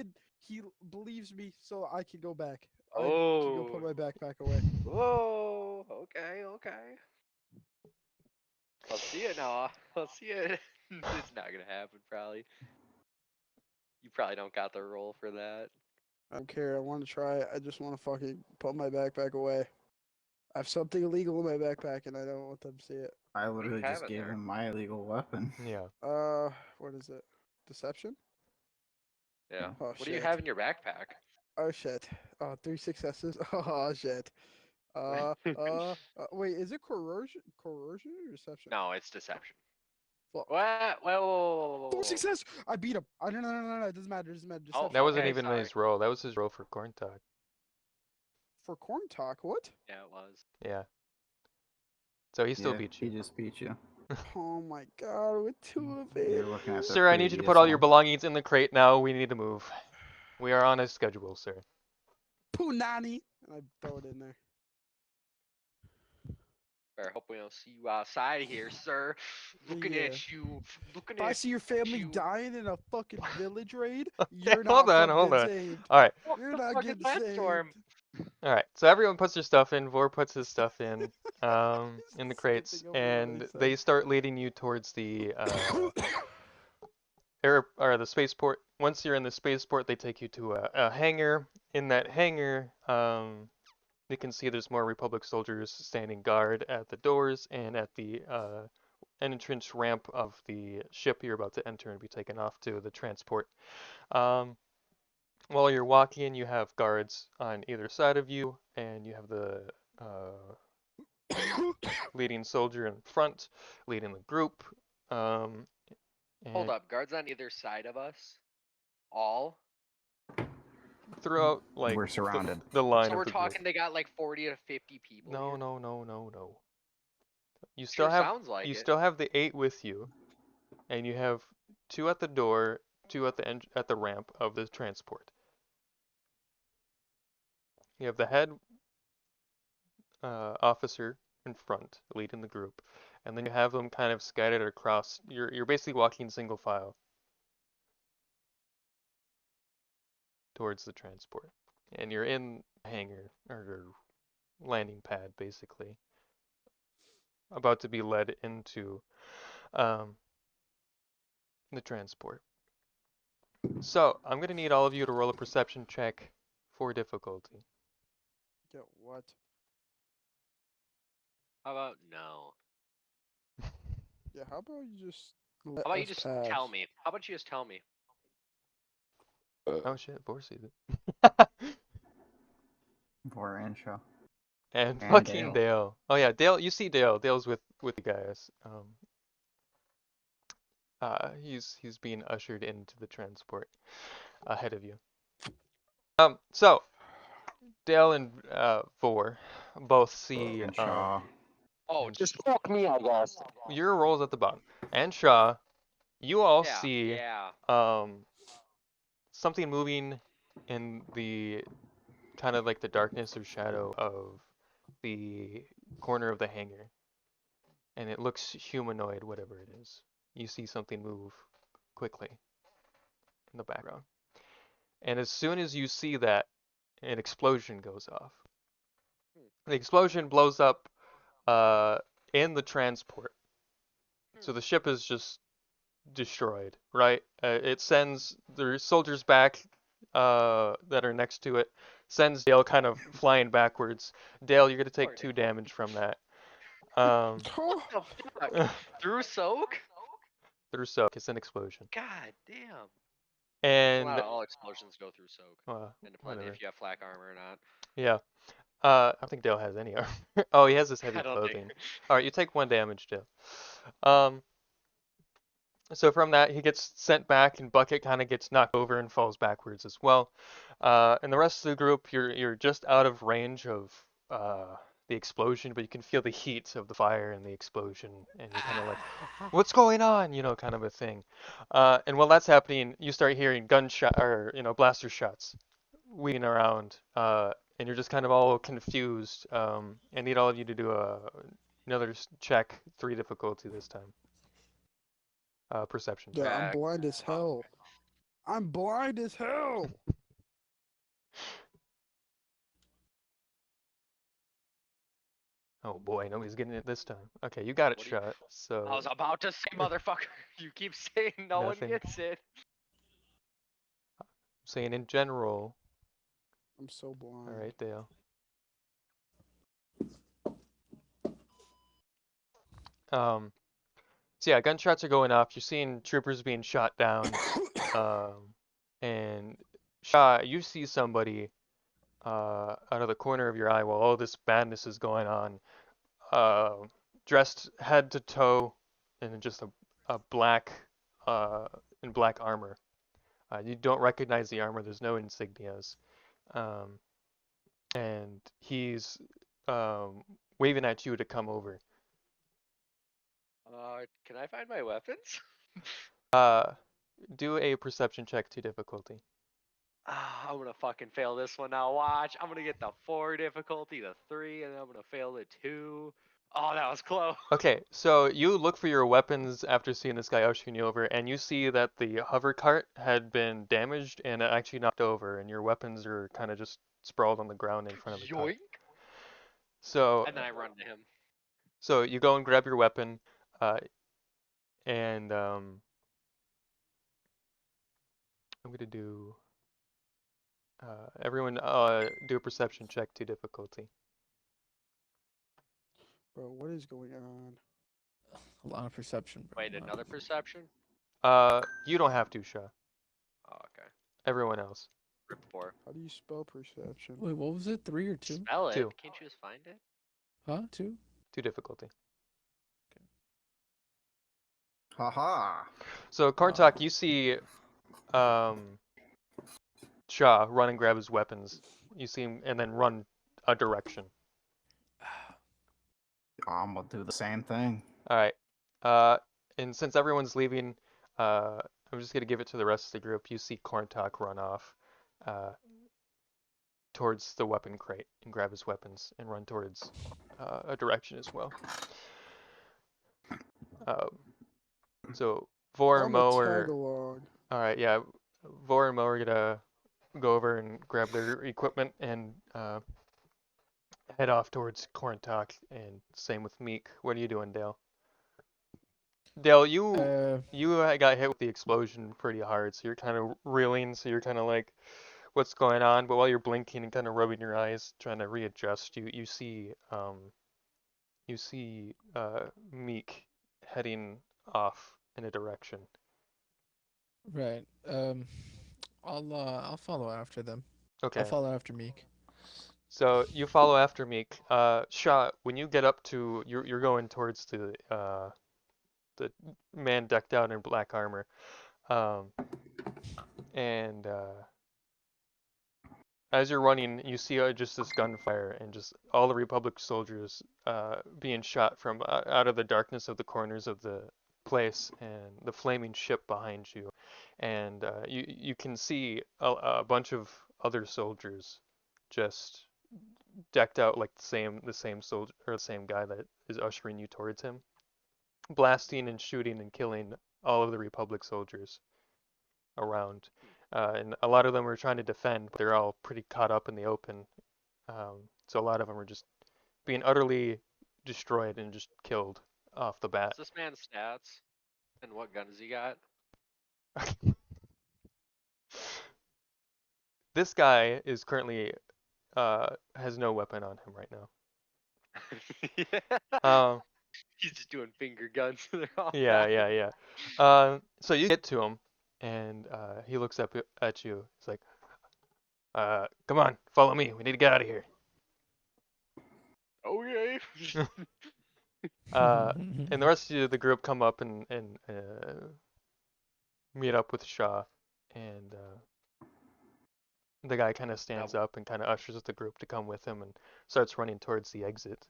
believes me, so I can go back. I can go put Oh. my backpack away. Whoa. Okay. Okay. Let's see it now. Let's see it. It's not gonna happen, probably. You probably don't got the roll for that. I don't care. I want to try it. I just want to fucking put my backpack away. I have something illegal in my backpack, and I don't want them to see it. I literally have just it gave there? him my illegal weapon. Yeah. What is it? Deception? Yeah. Oh What do you shit. have in your backpack? Oh shit. Oh, 3 successes. Oh shit. Wait, is it coercion or deception? No, it's deception. Fuck. What? Whoa. 4 success. I beat him. I no. It doesn't matter. It doesn't matter. Oh, Deception. That wasn't okay, even sorry. his role. That was his role for corn talk. For corn talk. What? Yeah, it was. Yeah. So he still Yeah, beat he you. just beat you. Oh my god, with 2 of You're it. looking at the Sir, I need you to put previous all your one. belongings in the crate now. We need to move. We are on a schedule, sir. Punani. And I throw it in there. Better hope we don't see you outside here, sir. Looking Yeah. at you. Looking If I at see your family you. dying in a fucking village raid, Okay, you're hold not on, hold fucking on. saved. All right, What You're the not fuck is getting that saved. storm? all right. So everyone puts their stuff in. Vor puts his stuff in the crates, Skipping over what and he said. they start leading you towards the air or the spaceport. Once you're in the spaceport, they take you to a hangar. In that hangar, you can see there's more Republic soldiers standing guard at the doors and at the entrance ramp of the ship you're about to enter and be taken off to the transport. Um, while you're walking, you have guards on either side of you, and you have the leading soldier in front, leading the group. Hold And up, guards on either side of us. All. throughout like We're surrounded. the line So of we're the group. talking they got like 40 to 50 people No, here. no, no, no, no. You Sure sounds like you it. still have the 8 with you, and you have 2 at the door, 2 at the ramp of the transport. You have the head officer in front, leading the group, and then you have them kind of scattered across. You're basically walking single file towards the transport, and you're in a hangar or landing pad, basically, about to be led into um, the transport. So I'm gonna need all of you to roll a perception check for difficulty. Get what? How about no? Yeah, how about you just let How about you us just pass? tell me? How about you just tell me? Oh shit, Boar sees it. For Anshaw. And And fucking Dale. Dale. Oh yeah, Dale. You see Dale. Dale's with you guys. He's being ushered into the transport ahead of you. So Dale and Vor both see And Shaw. Oh, and just fuck me, I guess. your roll's at the bottom. And Shaw, you all Yeah, see yeah. something moving in the kind of like the darkness or shadow of the corner of the hangar. And it looks humanoid, whatever it is. You see something move quickly in the background. And as soon as you see that, an explosion goes off. The explosion blows up in the transport. So the ship is just destroyed, right? It sends the soldiers back that are next to it, sends Dale kind of flying backwards. Dale, you're going to take 2 damage from that. What the fuck? Through soak? Through soak. It's an explosion. God damn. And Not all explosions go through soak. And depending whatever. if you have flak armor or not. Yeah. I don't think Dale has any armor. Oh, he has this heavy I don't think. clothing. All right, you take 1 damage, Dale. So from that, he gets sent back, and Bucket kind of gets knocked over and falls backwards as well. And the rest of the group, you're just out of range of the explosion, but you can feel the heat of the fire and the explosion, and you're kind of like, "What's going on?" You know, kind of a thing. And while that's happening, you start hearing gunshot or blaster shots weaving around, and you're just kind of all confused. I need all of you to do another check, 3 difficulty this time. Perception check. Yeah, I'm Back. blind as hell. I'm blind as hell. Oh boy, nobody's getting it this time. Okay, you got it What do you- shot. So I was about to say, motherfucker. You keep saying no Nothing. one gets it. saying in general. I'm so blind. All right, Dale. So yeah, gunshots are going off. You're seeing troopers being shot down. And Shaw, you see somebody out of the corner of your eye while all this madness is going on, dressed head to toe in just a black in black armor. You don't recognize the armor. There's no insignias. And he's waving at you to come over. Can I find my weapons? Do a perception check to difficulty. I'm gonna fucking fail this one now. Watch. I'm gonna get the 4 difficulty, the 3, and then I'm gonna fail the 2. Oh, that was close. Okay, so you look for your weapons after seeing this guy ushering you over, and you see that the hover cart had been damaged and actually knocked over, and your weapons are kind of just sprawled on the ground in front of the cart. Yoink. So, And then I run to him. so you go and grab your weapon, and I'm gonna do everyone do a perception check to difficulty. Bro, what is going on? A lot of perception. Bro. Wait, another perception? You don't have to, Shaw. Oh, okay. Everyone else. Rip 4. How do you spell perception? Wait, what was it? 3 or 2? Spell it. Two. Can't you just find it? Huh? 2? 2 difficulty. Haha. So Karntak, you see um, Shaw run and grab his weapons. You see him and then run a direction. I'm gonna do the same thing. All right. And since everyone's leaving, I'm just gonna give it to the rest of the group. You see Karntak run off towards the weapon crate and grab his weapons and run towards a direction as well. So Vor and I'm a Mo tag are along. all right. Yeah, Vor and Mo are gonna go over and grab their equipment and head off towards Karntak. And same with Meek. What are you doing, Dale? Dale, you got hit with the explosion pretty hard, so you're kind of reeling. So you're kind of like, what's going on? But while you're blinking and kind of rubbing your eyes, trying to readjust, you see Meek heading off in a direction. Right. I'll follow after them. I'll Okay. follow after Meek. So you follow after Meek. Shot, when you get up to you're going towards the man decked out in black armor. Um, and as you're running, you see just this gunfire and just all the Republic soldiers being shot from out of the darkness of the corners of the place, and the flaming ship behind you. And you can see a bunch of other soldiers just decked out like the same soldier or the same guy that is ushering you towards him, blasting and shooting and killing all of the Republic soldiers around. And a lot of them are trying to defend, but they're all pretty caught up in the open. So a lot of them are just being utterly destroyed and just killed off the bat. What's this man's stats? And what guns he got? This guy is currently has no weapon on him right now. Yeah. Um, He's just doing finger guns. They're all yeah, dying. yeah, yeah. So you get to him, and he looks up at you. He's like, "Come on, follow me. We need to get out of here." Okay. And the rest of the group come up and meet up with Shaw, and the guy kind of stands up and kind of ushers the group to come with him and starts running towards the exit.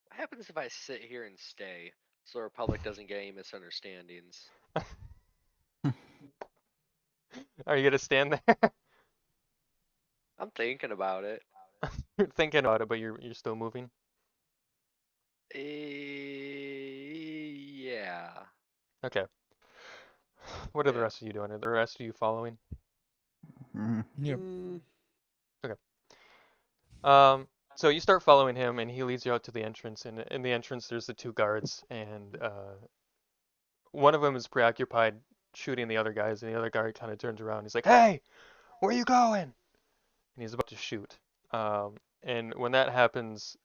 What happens if I sit here and stay so the Republic doesn't get any misunderstandings? Are you gonna stand there? I'm thinking about it. You're thinking about it, but you're still moving. Yeah. Okay. What are the Yeah. rest of you doing? Are the rest of you following? Mhm. Yep. Okay. So you start following him, and he leads you out to the entrance. And in the entrance, there's the 2 guards, and one of them is preoccupied shooting the other guys, and the other guard kind of turns around. He's like, "Hey, where are you going?" And he's about to shoot. And when that happens,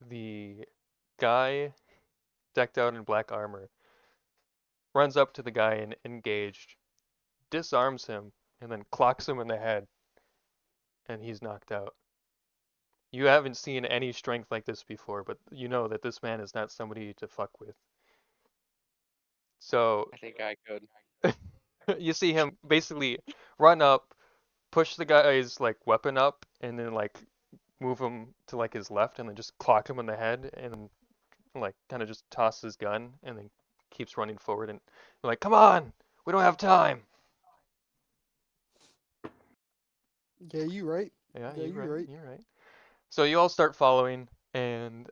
the guy decked out in black armor runs up to the guy and engaged, disarms him, and then clocks him in the head, and he's knocked out. You haven't seen any strength like this before, but you know that this man is not somebody to fuck with. So I think I could. you see him basically run up, push the guy's like weapon up, and then like move him to like his left, and then just clock him in the head, and like kind of just toss his gun, and then keeps running forward. And you're like, "Come on, we don't have time." Yeah, you right. Yeah, Yeah, you're you right. right. You're right. So you all start following, and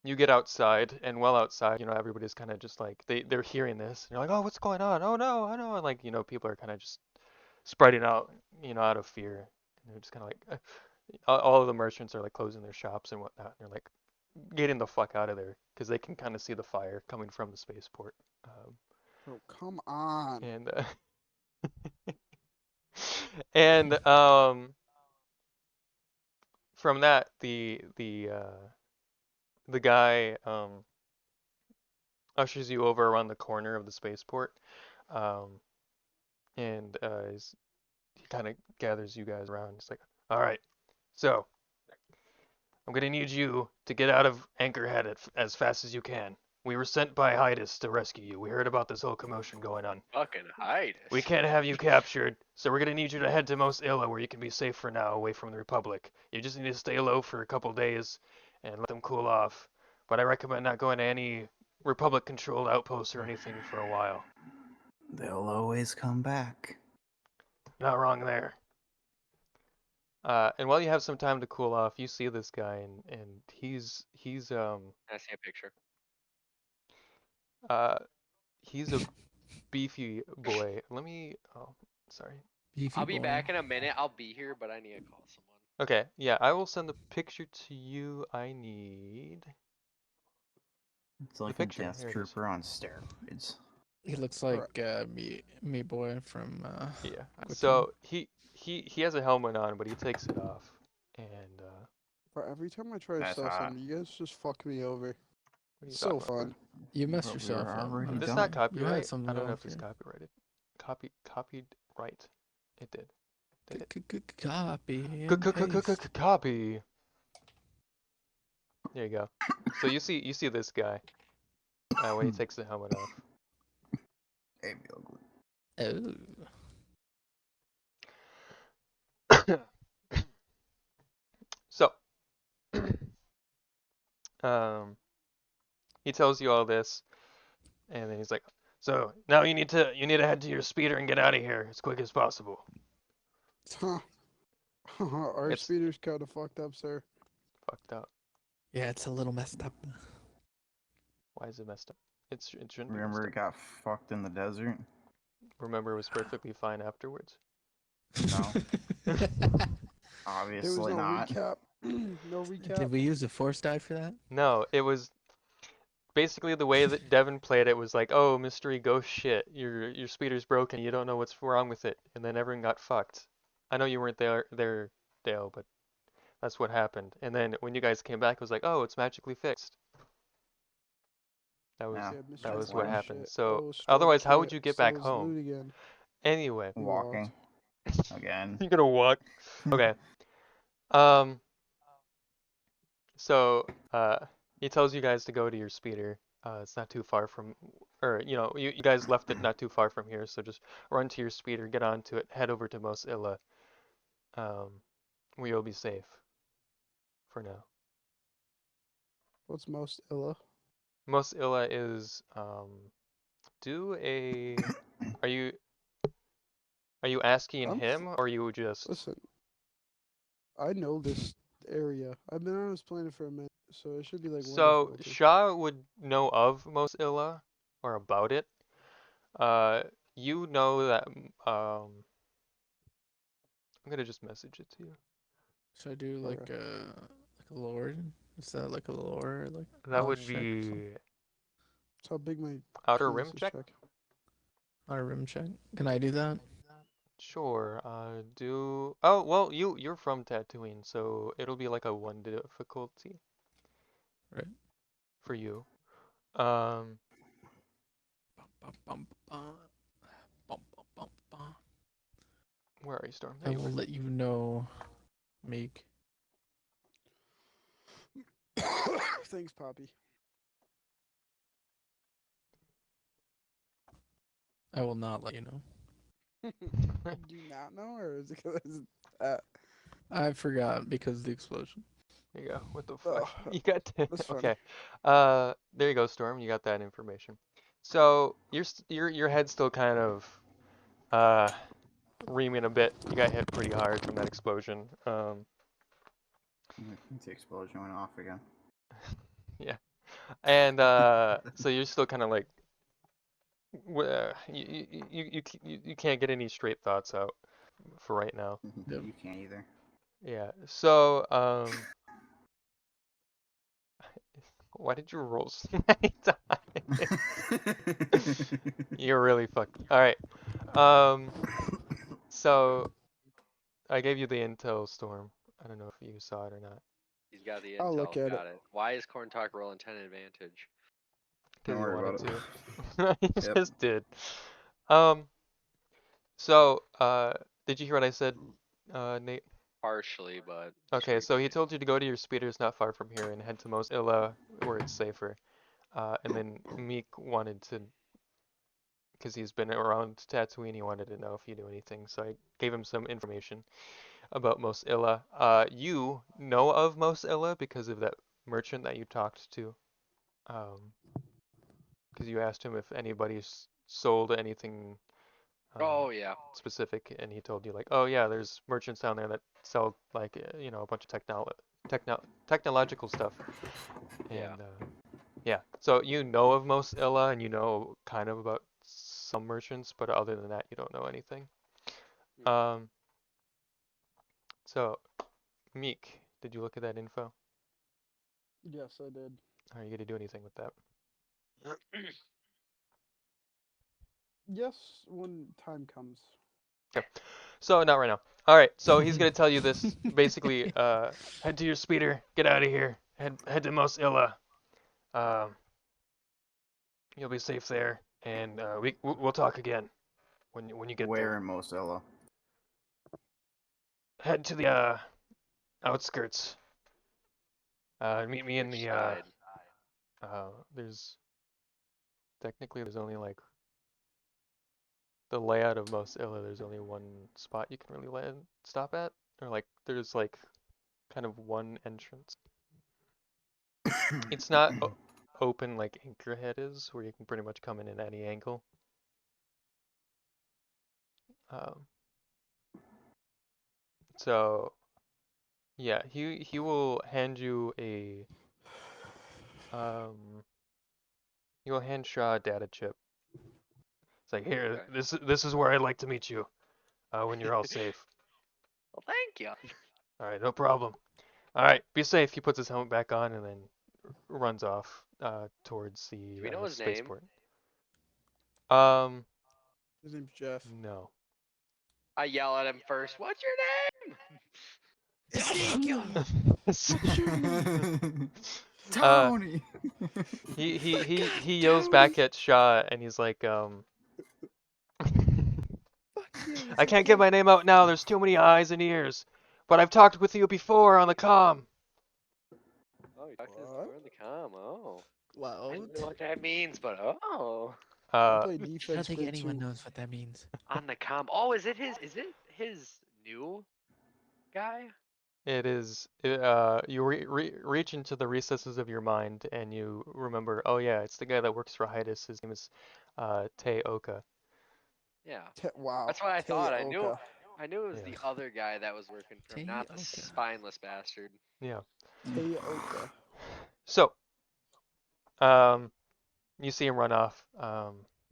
you get outside, and while outside, everybody's kind of just like they're hearing this, and you're like, "Oh, what's going on? Oh no, I know." And like, people are kind of just spreading out, out of fear, and they're just kind of like, all of the merchants are like closing their shops and whatnot, and they're like getting the fuck out of there because they can kind of see the fire coming from the spaceport. Bro, come on. And and from that, the guy ushers you over around the corner of the spaceport, um, and he kind of gathers you guys around. He's like, "All right, So, I'm gonna need you to get out of Anchorhead as fast as you can. We were sent by Hydus to rescue you. We heard about this whole commotion going on. Fucking hide We us. can't have you captured, so we're gonna need you to head to Mos Illa where you can be safe for now, away from the Republic. You just need to stay low for a couple days and let them cool off. But I recommend not going to any Republic-controlled outposts or anything for a while. They'll always come back. Not wrong there. And while you have some time to cool off, you see this guy, and he's I see a picture. uh he's a beefy boy. Let me. Oh, sorry. Beefy I'll be boy. back in a minute. I'll be here, but I need to call someone. Okay, yeah, I will send the picture to you. I need It's like a picture. death Here it is. trooper on steroids. He looks like me boy from Yeah. Quick So he has a helmet on, but he takes it off, and Bro, every time I try to That's sell hot. something, you guys just fuck me over. what are you So talking about, bro? fun. You messed But we yourself were up. already This done. not You copyright. had something I don't know go if it's for you. copyrighted. Copied right. It did. Did it? Copy and paste. Copy. There you go. So you see this guy when he takes the helmet off. Hey, be ugly. Oh. So, he tells you all this, and then he's like, "So now you need to head to your speeder and get out of here as quick as possible." Huh. Our It's speeder's kind of fucked up, sir. fucked up. Yeah, it's a little messed up. Why is it messed up? It shouldn't be Remember, it messed up. got fucked in the desert? Remember, it was perfectly fine afterwards. No, There was obviously no not. recap. No recap. Did we use a force die for that? No, it was basically the way that Devin played it was like, "Oh, mystery ghost shit. Your speeder's broken. You don't know what's wrong with it," and then everyone got fucked. I know you weren't there, Dale, but that's what happened. And then when you guys came back, it was like, "Oh, it's magically fixed." That was Yeah, Yeah, that mystery was that's what lame. ghost happened. shit. So Oh, straight otherwise, how would can't you get sell back his home? loot again. Anyway, He walked. Walking. Again. you're gonna walk. Okay. Um. So he tells you guys to go to your speeder. It's not too far from, or you guys left it not too far from here. So just run to your speeder, get onto it, head over to Mos Illa, where you'll be safe for now. What's most illa? Mos Illa is do a. Are you asking I'm him or you just? Listen. I know this area. I've been on this planet for a minute, so it should be like one So difficulty. Shaw would know of Mos Illa or about it. You know that I'm gonna just message it to you. Should I do Okay. like a lore? Is that like a lore like That would knowledge check or something? be That's how big my outer penis rim is, check. check. Our rim check. Can I do that? Sure. Do. Oh well, you're from Tatooine, so it'll be like a 1 difficulty Right. for you. Um. Bum, bum, bum, bum, bum, bum, bum. Where are you, Storm? I There you will are. let you know, Meek. Thanks, Poppy. I will not let you know. Do you not know, or is it because I forgot because of the explosion. There you go. What the fuck? Oh, You got that's funny. okay. There you go, Storm. You got that information. So your head's still kind of reaming a bit. You got hit pretty hard from that explosion. The explosion went off again. Yeah. And so you're still kind of like you can't get any straight thoughts out for right now. Yep. You can't either. Yeah. So why did you roll so many times? You're really fucked. All right. So I gave you the intel, Storm. I don't know if you saw it or not. He's got the I'll intel. look at Got it. Why is Corn Talk rolling 10 advantage? Don't Because he worry wanted about it. to. He Yep. just did. Um. So did you hear what I said, Nate? Partially, but. Okay, so he told you to go to your speeders not far from here and head to Mos Illa where it's safer. And then Meek wanted to, because he's been around Tatooine, he wanted to know if you knew anything. So I gave him some information about Mos Illa. You know of Mos Illa because of that merchant that you talked to. Because you asked him if anybody's sold anything Oh yeah. specific, and he told you like, oh yeah, there's merchants down there that sell like a bunch of technological stuff, Yeah. and yeah. So you know of Mos Illa, and you know kind of about some merchants, but other than that, you don't know anything. Um, so Meek, did you look at that info? Yes, I did. Are you gonna do anything with that? Yes, when time comes. Okay. So not right now. All right. So he's gonna tell you this basically. Head to your speeder. Get out of here. Head to Mos Illa. Um, you'll be safe there, and we'll talk again when you get Where there. in Mosella? Head to the outskirts. Meet me in Which the side? there's there's only like the layout of Mos Illa. There's only one spot you can really stop at, or like there's like kind of one entrance. It's not open like Anchorhead is, where you can pretty much come in at any angle. Um, so yeah, he will hand you a um he will hand Shaw a data chip. It's like, here, Okay. this is where I'd like to meet you when you're all safe. Well, thank you. All right, no problem. All right, be safe. He puts his helmet back on and then runs off towards Do the we know his name? spaceport. Um, His name's Jeff. no. I yell at him first. What's your name? Ezekiel! What's your name? Tony. He yells back at Shaw and he's like, I can't get my name out now. There's too many eyes and ears. But I've talked with you before on the comm. Oh, you talked to What? the com. Oh. I Loud. don't know what that means, but oh. I Uh, play I don't defense think grade anyone 2. knows what that means. On the com. Oh, is it his new guy? it is. You reach into the recesses of your mind and you remember. Oh yeah, it's the guy that works for Hydus. His name is Te Oka. Yeah. Wow. That's what I thought. Teoka. I knew it was Yeah. the other guy that was working for him, not the Teoka. spineless bastard. Yeah. Teoka. So, you see him run off.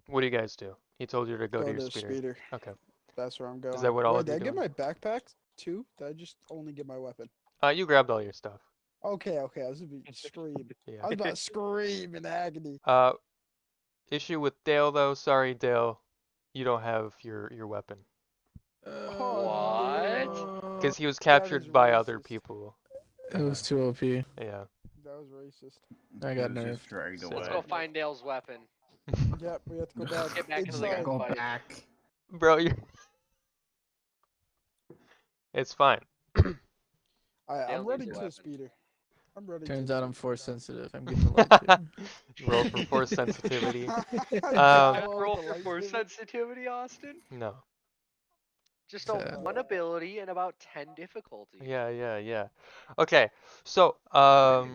What do you guys do? He told you to go to Go your to speeder. speeder. Okay. That's where I'm going. Is that what all Wait, of did you I get doing? my backpack too? Did I just only get my weapon? You grabbed all your stuff. Okay. I was about to scream. I Yeah. was about to scream in agony. Issue with Dale though. Sorry, Dale. You don't have your weapon. Oh, What? no. Because he was That is captured by other racist. people. It was too OP. Yeah. That was racist. I He got was nerfed. just dragged So- away. Let's go find Dale's weapon. Yep, we have to go Let's back. get back into the inside. Go gunfight. back. Bro, it's fine. Dale I'm needs running a to weapon. the speeder. I'm running Turns to out the I'm force sensitive. I'm getting the lightsaber. Roll for force sensitivity. Roll for force sensitivity, Austin. No. Just a Fair. 1 ability and about 10 difficulty. Yeah. Okay. So, all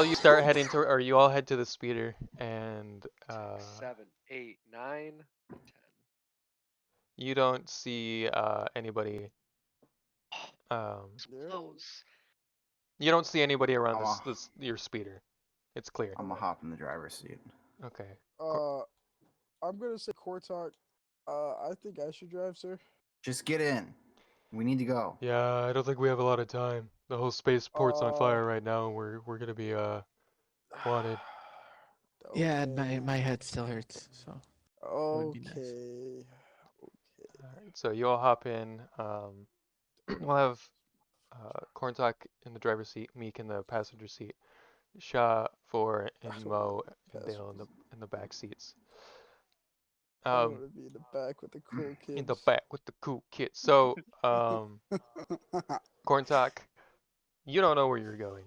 you start heading to, or you all head to the speeder, and 6, 7, 8, 9, 10. you don't see anybody. Yeah. Close. You don't see anybody around Ah. your speeder. It's clear. I'm gonna hop in the driver's seat. Okay. I'm gonna say Cortalk. I think I should drive, sir. Just get in. We need to go. Yeah, I don't think we have a lot of time. The whole spaceport's on fire right now. We're gonna be wanted. Yeah, and my head still hurts. So would be nice. Okay. Alright, so you all hop in. We'll have Corntalk in the driver's seat, Meek in the passenger seat, Sha, 4, and Mo and Dale in the back seats. I Um, want to be in the back with the cool in the kids. back with the cool kids. So, Corn Talk, you don't know where you're going.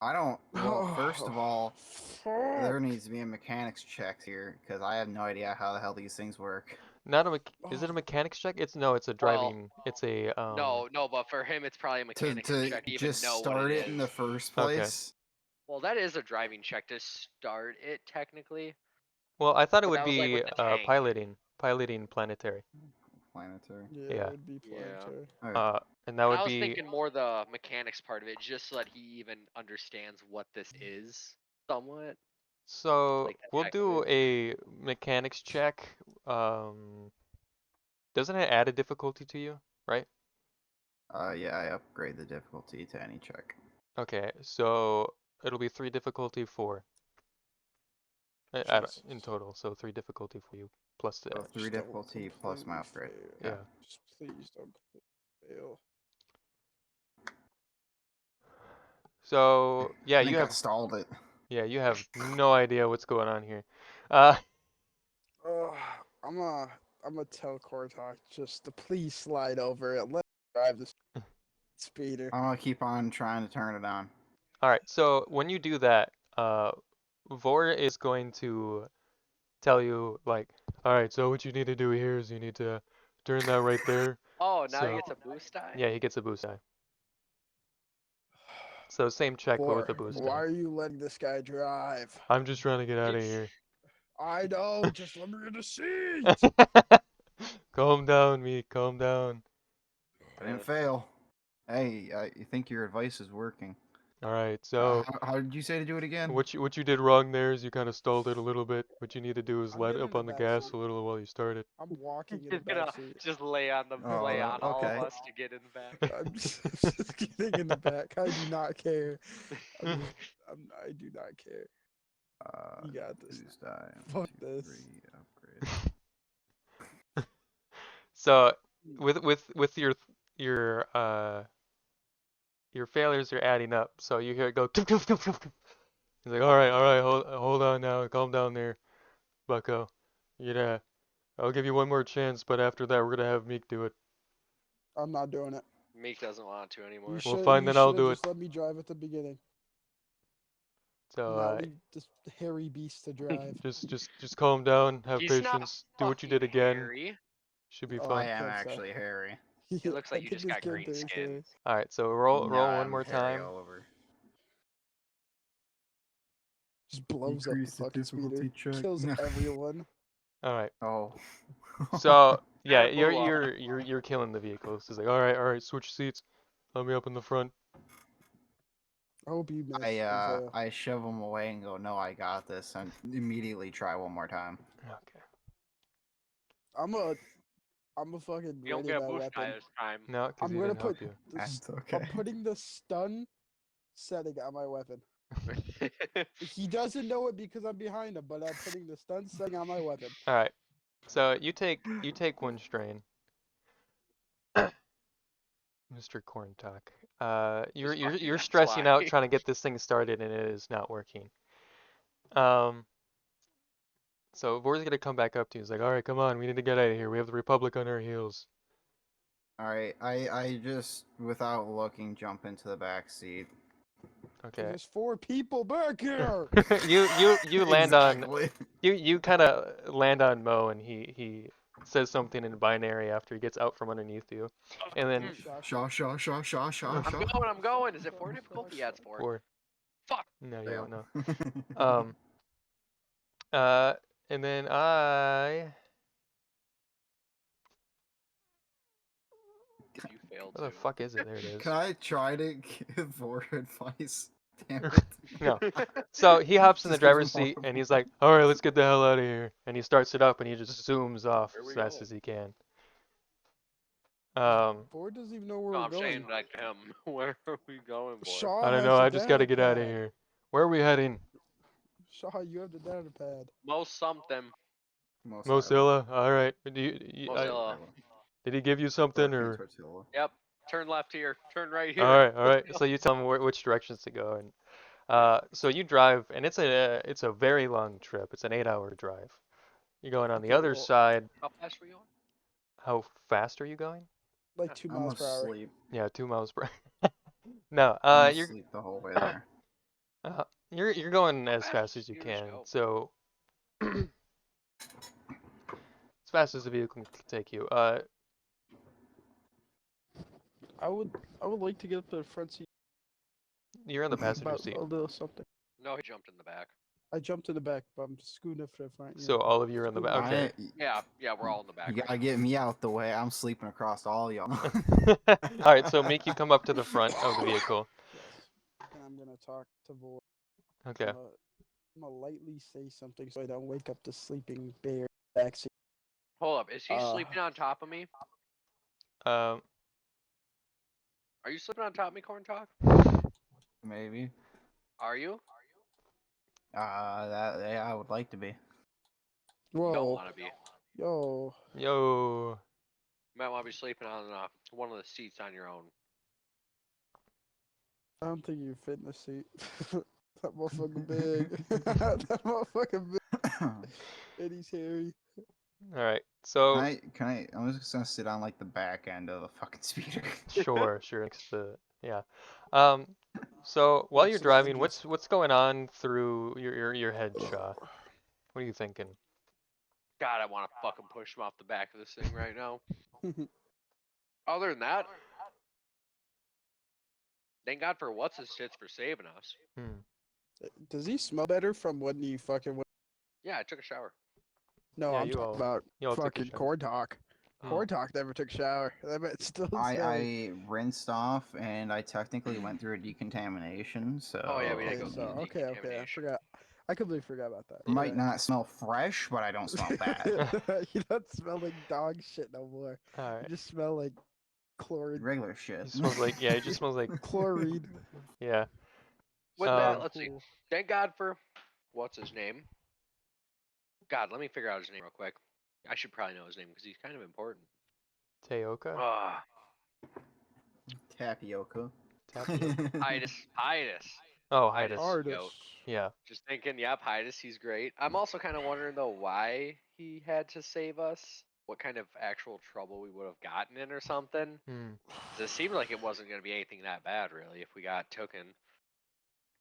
I don't. Well, first Oh, of all, there fuck. needs to be a mechanics check here because I have no idea how the hell these things work. Not a is it a Oh, mechanics check? It's no, it's a Well, driving. It's a no, but for him, it's probably a To mechanics to check to even just know what start it it in the is. first Okay. place. Well, that is a driving check to start it technically, Well, I thought it but would that was like be with the tank. piloting planetary. Planetary. yeah, Yeah. it'd be Yeah. planetary. Okay. And that And would I was be thinking more the mechanics part of it, just so that he even understands what this is somewhat, so like the we'll heck of do it. a mechanics check. Doesn't it add a difficulty to you, right? Yeah, I upgrade the difficulty to any check. Okay, so it'll be 3 difficulty 4 Jesus. in total. So 3 difficulty for you plus the So 3 Just don't difficulty plus my completely upgrade. fail. Yeah. yeah. Just please don't fail. So yeah, I you think I have stalled it. you have no idea what's going on here. Uh, Oh, I'm gonna tell Cortok just to please slide over it. Let me drive this speeder. I'm gonna keep on trying to turn it on. all right. So when you do that, Vor is going to tell you like, all right. So what you need to do here is you need to turn that right there. Oh, now he So gets a boost die? yeah, he gets a boost die. So same check, but with Boy, a boost why die. are you letting this guy drive? I'm just trying to get out of here. I know, just let me in the seat. Calm down, me. Calm down. I didn't fail. Hey, you think your advice is working? All right. So How did you say to do it again? what you did wrong there is you kind of stalled it a little bit. What you need to do is I'm let getting up in the on the back gas seat. a little while you start it. I'm walking in the He's gonna back seat. just lay on Oh, all of okay. us to get in the back. I'm just getting in the back. I do not care. I do not care. You got this. Boost die. Fuck 1, 2, this. 3, upgrade. So with your failures are adding up. So you hear it go. He's like, all right, hold on now, calm down there, Bucko. Yeah, I'll give you one more chance, but after that we're gonna have Meek do it. I'm not doing it. Meek doesn't want to anymore. Well, fine, You then I'll should have do it. just let me drive at the beginning. So Not leave this hairy beast to drive. just calm down, have He's not patience, do what you fucking did again. hairy. Should be Oh, I fun. am that's actually hairy. It looks I like you think just this got green character is skin. hairy. All right, so No, roll one I'm more hairy time. all over. Just blows up Decrease the the fucking speeder. difficulty check. Kills No. everyone. All right. Oh. So yeah, Kinda blew up. you're killing the vehicles. He's like, all right, switch seats. Let me up in the front. I hope you miss and fail. I shove them away and go, no, I got this, and immediately try one more time. Okay. I'm a fucking You don't ready get a my boost die weapon. this time. No, because I'm he gonna didn't help put you. That's I'm okay. putting the stun setting on my weapon. He doesn't know it because I'm behind him, but I'm putting the stun setting on my weapon. All right. So you take one strain, Mr. Corn Talk. You're That's stressing why. out trying to get this thing started and it is not working. Um. So Vor's gonna come back up to you. He's like, all right, come on, we need to get out of here. We have the Republic on our heels. Alright, I just, without looking, jump into the back seat. Okay. There's 4 people back here. You land on Exactly. you kind of land on Mo and he says something in binary after he gets out from underneath you, and then Shaw. I'm going. Is it 4 difficulty? Yeah, it's 4. 4. Fuck. No, you Fail. won't know. Uh, and then If you fail where the to. fuck is it? There it is. Can I try to give Vor advice? Damn it. No. So he hops in the Just gives driver's him seat and he's horrible- like, all right, let's get the hell out of here. And he starts it up and he just zooms off Here as we fast go. as he can. Ford doesn't even know where No, we're I'm going. saying like him. Where are we going, boy? Shaw I don't has know, the I just gotta data get out of pad. here. Where are we heading? Shaw, you have the data pad. Most something. Mozilla. All right. Mozilla. Did he give you something or? Yep. Turn left here. Turn right here. All right. Let's So you tell him which directions to go, and so you drive, and it's a very long trip. It's an 8-hour drive. You're going on the Okay, other well, side. How fast were you going? How fast are you going? like 2 I'm miles per hour. asleep. Yeah, 2 miles per. No, I'm you're asleep the whole way there. you're going How as fast fast does as you scooters can. go? So as fast as the vehicle can take you. I would like to get up to the front seat You're in the passenger about seat. a little something. No, he jumped in the back. I jumped in the back, but I'm scooting up to the front. So all of you are in the scooting back. up. Okay. Yeah, we're all in the back. You Right gotta now. get me out the way. I'm sleeping across all y'all. All right. So make you come up to the front of the vehicle. Yes. And I'm gonna talk to Vor. Okay. I'm gonna lightly say something so I don't wake up the sleeping bear backseat. Hold up, is he sleeping on top of me? Um. Are you sleeping on top of me, Corn Talk? Maybe. Are you? Yeah, I would like to be. You don't Whoa, want to be. yo, Yo. You might want to be sleeping on one of the seats on your own. I don't think you fit in the seat. That motherfucker big. That motherfucker big. And he's hairy. All right. So I'm just gonna sit on like the back end of the fucking speeder. sure. Next to yeah. Um. So while you're Next to the driving, engines. what's going on through your head, Shaw? What are you thinking? God, I want to fucking push him off the back of this thing right now. Other than that, thank God for what's his tits for saving us. Hmm. Does he smell better from when he fucking went? Yeah, I took a shower. No, Yeah, I'm talking about you all took a fucking shower. Corn Talk. Hmm. Corn Talk never took a shower. That man still smelling. I rinsed off and I technically went through a decontamination, so Oh, yeah, we did Okay, go so through the okay, I decontamination. forgot. I completely forgot about that. it might You're not smell fresh, but I don't smell bad. right. You don't smell like dog shit no more. All You right. just smell like chlorine. Regular shit. It smells like yeah. It just smells like Chlorine. yeah. With that, Um. let's see. Thank God for what's his name. God, let me figure out his name real quick. I should probably know his name because he's kind of important. Teoka. Ah, Tapioca. Tapioca. Hiatus. Oh, Hiatus. Hiatus. Artist. Yo. Yeah. Just thinking, yep, Hiatus, he's great. I'm also kind of wondering though why he had to save us. What kind of actual trouble we would have gotten in or something. Hmm. 'Cause it seemed like it wasn't going to be anything that bad really if we got taken.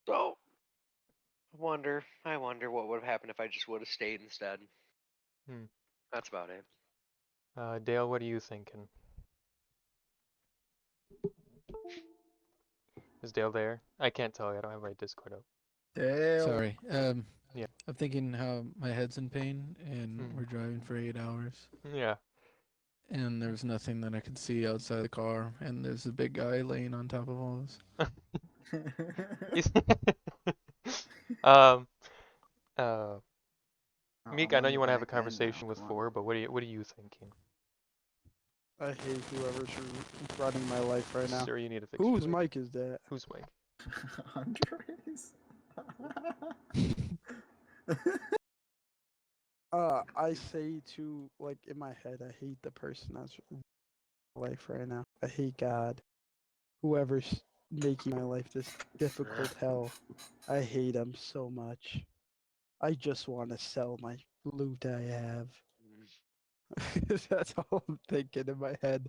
So, I wonder what would have happened if I just would have stayed instead. Hmm. That's about it. Dale, what are you thinking? Is Dale there? I can't tell. I don't have my Discord up. Dale. Sorry. Yeah. I'm thinking how my head's in pain and Hmm. we're driving for 8 hours Yeah. and there's nothing that I can see outside the car and there's a big guy laying on top of all this. He's- um. Oh, Meek, I'm I know on you the want to have a back end now, conversation with come on. Four, but what are you thinking? I hate whoever's running my life right now. Sir, you need to fix Whose your mic. mic is that? Whose mic? Andres. I say to like in my head, I hate the person that's running my life right now. I hate God. Whoever's making my life this difficult hell. I hate him so much. I just want to sell my loot I have. That's all I'm thinking in my head.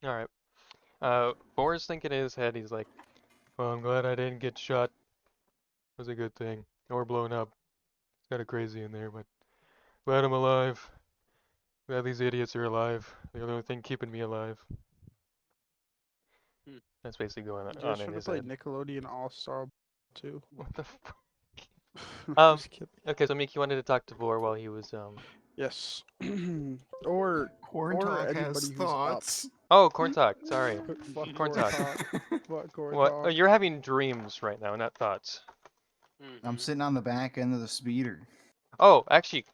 All right. Four's thinking in his head. He's like, "Well, I'm glad I didn't get shot. It was a good thing, or blown up. It's kind of crazy in there, but glad I'm alive. Glad these idiots are alive. They're the only thing keeping me alive." Hmm. That's basically going You on guys in should have his played head. Nickelodeon All Star too. What the fuck? Just kidding. Okay, so Meek, you wanted to talk to Vor while he was Yes. or Corn or Talk anybody has who's thoughts. Oh, Corn Talk. Sorry. up. Fuck Corn Corn Talk. Talk. Fuck Corn What? Talk. You're having dreams right now, not thoughts. I'm sitting on the back end of the speeder. Oh, actually,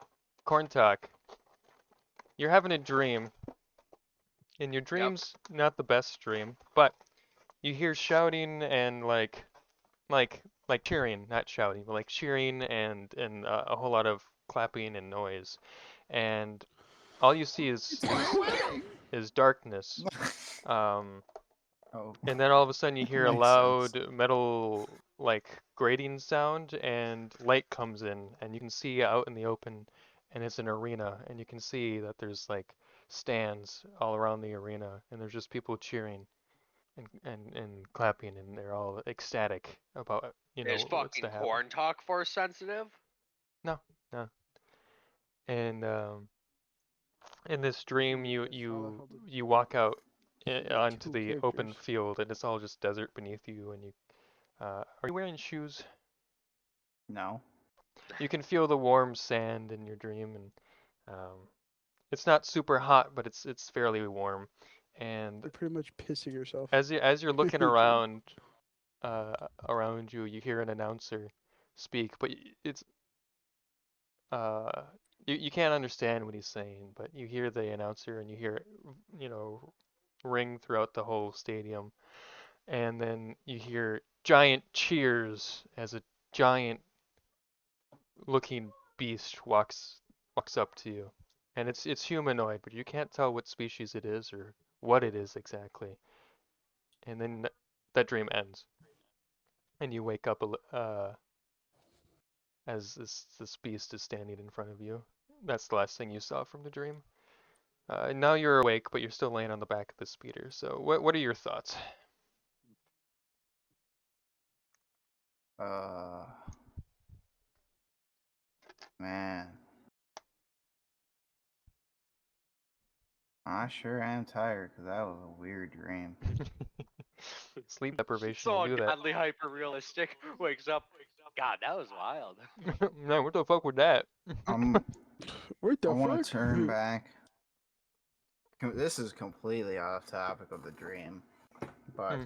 Corn Talk. You're having a dream. In your dreams, not the best dream, but you hear shouting and like cheering, not shouting, but like cheering and a whole lot of clapping and noise, and all you see is darkness. Um, Oh, and then all of a sudden you hear a makes sense. loud metal like grating sound, and light comes in, and you can see out in the open, and it's an arena, and you can see that there's like stands all around the arena, and there's just people cheering and clapping, and they're all ecstatic about Is what's fucking to happen. corn talk force sensitive? No, no. And in this dream, Oh my you gosh, how the you hell did you walk out you make onto two the open characters? field, and it's all just desert beneath you, and you are you wearing shoes? No. You can feel the warm sand in your dream, and it's not super hot, but it's fairly warm. And You're pretty much pissing yourself as you're in looking your dream. uh, around you, you hear an announcer speak, but it's uh, you can't understand what he's saying, but you hear the announcer and you hear it, ring throughout the whole stadium, and then you hear giant cheers as a giant looking beast walks up to you, and it's humanoid, but you can't tell what species it is or what it is exactly. And then that dream ends, and you wake up as this beast is standing in front of you. That's the last thing you saw from the dream. Now you're awake, but you're still laying on the back of the speeder. So what are your thoughts? Uh, man, I sure am tired because that was a weird dream. Sleep deprivation will So do that. ungodly hyper realistic. Wakes up. God, that was wild. Man, what the fuck was that? Um, What I the want fuck? to turn back. This is completely off topic of the dream, but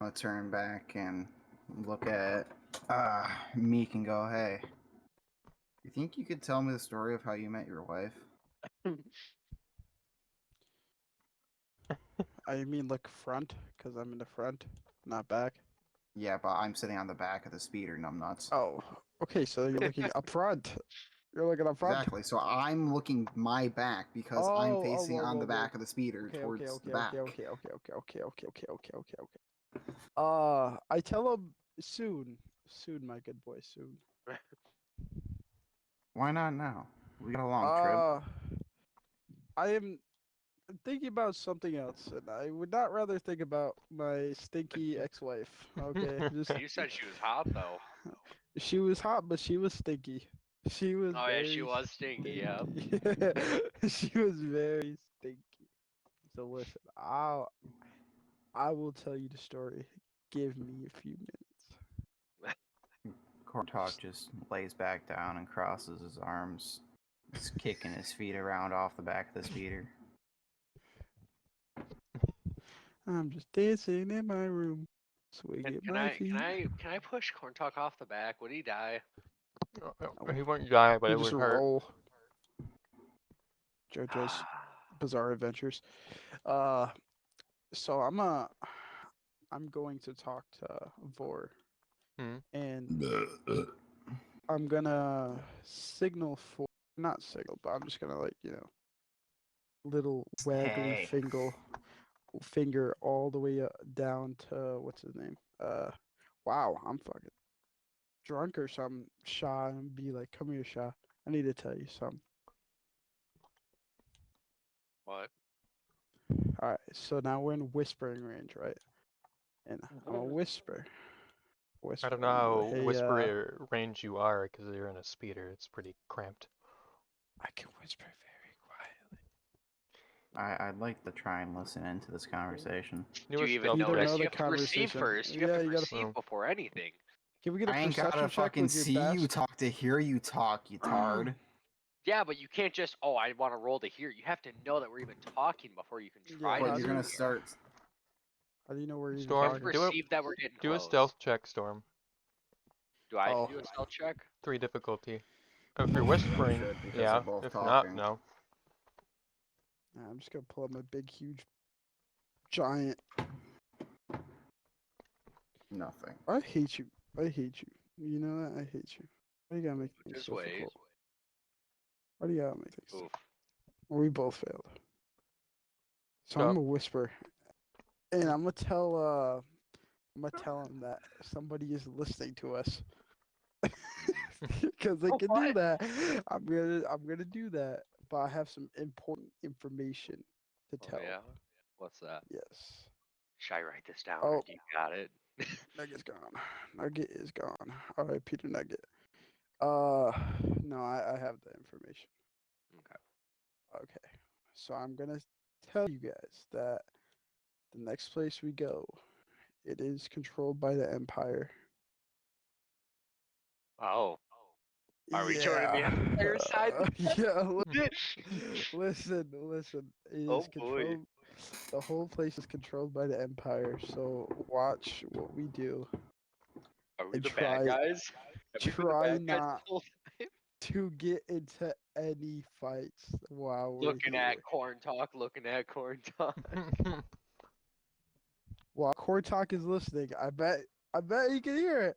I'll turn back and look at Meek and go, "Hey, you think you could tell me the story of how you met your wife?" I mean, like front, because I'm in the front, not back. Yeah, but I'm sitting on the back of the speeder, numbnuts. Oh, okay. So you're looking up front. You're looking up front. Exactly. So I'm looking my back because I'm Oh, facing whoa, on whoa, the whoa. back of the speeder Okay, okay, towards the okay, back. okay, okay, okay, okay, okay, okay, okay, okay, okay, okay. I tell him soon, soon, my good boy, soon. Why not now? We got a long trip. Uh, I am thinking about something else, and I would not rather think about my stinky ex-wife. Okay, just You said she was hot though. she was hot, but she was stinky. She was Oh yeah, she very was stinky. Yeah. stinky. She was very stinky. So listen, I will tell you the story. Give me a few minutes. Corn Talk just lays back down and crosses his arms. He's kicking his feet around off the back of the speeder. I'm just dancing in my room, swinging Can my I can feet. I can I push corn talk off the back? Would he die? He wouldn't die, but You it just would hurt. roll. JoJo's Bizarre Adventures. Uh, so I'm going to talk to Vor, Hmm. and I'm gonna signal for not signal, but I'm just gonna like little waggly Hey. finger all the way down to what's his name? Wow, I'm fucking drunk or something. Sha, and be like, come here, Sha. I need to tell you something. What? All right, so now we're in whispering range, right? And I'm a whisper. I don't Whisper. know I'm gonna be how like, hey, whisper range you are because you're in a speeder. It's pretty cramped. I can whisper very quietly. I'd like to try and listen into this conversation. Do Do a you even stealth You don't check. notice? know You the have to perceive conversation. first. You have Yeah, to you gotta. perceive Oh. before anything. Can we get a I ain't perception gotta check fucking with your see you best? talk to hear you talk, you tard. Yeah, but you can't just, oh, I want to roll to hear. You have to know that we're even talking before you can try Yeah, to But how you're do hear. gonna you start. how do you know we're even You have Storm, to talking? perceive that we're getting do a close. stealth check, Storm. Do I have Oh, to do a stealth check? 3 difficulty. If you're You whispering, should because you're yeah. both If not, talking. no. I'm just gonna pull up my big, huge, giant. Nothing. I hate you. I hate you. You know that? I hate you. Why do you gotta make things Just wait. difficult? Why do you gotta make things Oof. difficult? We both failed. So I'm Stop. a whisper. And I'm gonna tell him that somebody is listening to us. Because they can do What? that. I'm gonna do that. But I have some important information to Oh tell. yeah. What's that? Yes. Should I write this down or Oh, do you got it? Nugget's gone. Nugget is gone. All right, Peter Nugget. No, I have the information. Okay. Okay. So I'm gonna tell you guys that the next place we go, it is controlled by the Empire. Oh. Are we joining the Empire side? Yeah. Listen. It Oh is boy. controlled. The whole place is controlled by the Empire. So watch what we do Are we and the bad guys? Have we been the try bad guys not this whole time? to get into any fights while we're Looking here. at corn talk, looking at corn talk. While Kortok is listening, I bet he can hear it.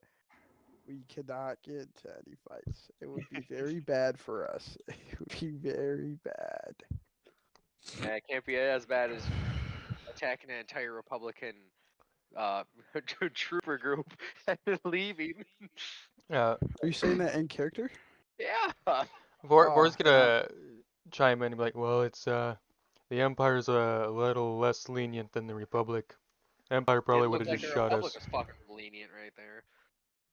We cannot get into any fights. It would be very bad for us. It would be very bad. Yeah, it can't be as bad as attacking an entire Republican uh trooper group and then leaving. Yeah, Are you saying that in character? Yeah. Vor's And I'm gonna chime in and be like, well, it's the Empire's a little less lenient than the Republic. Empire It probably would looked have like just the shot Republic us. was fucking lenient right there.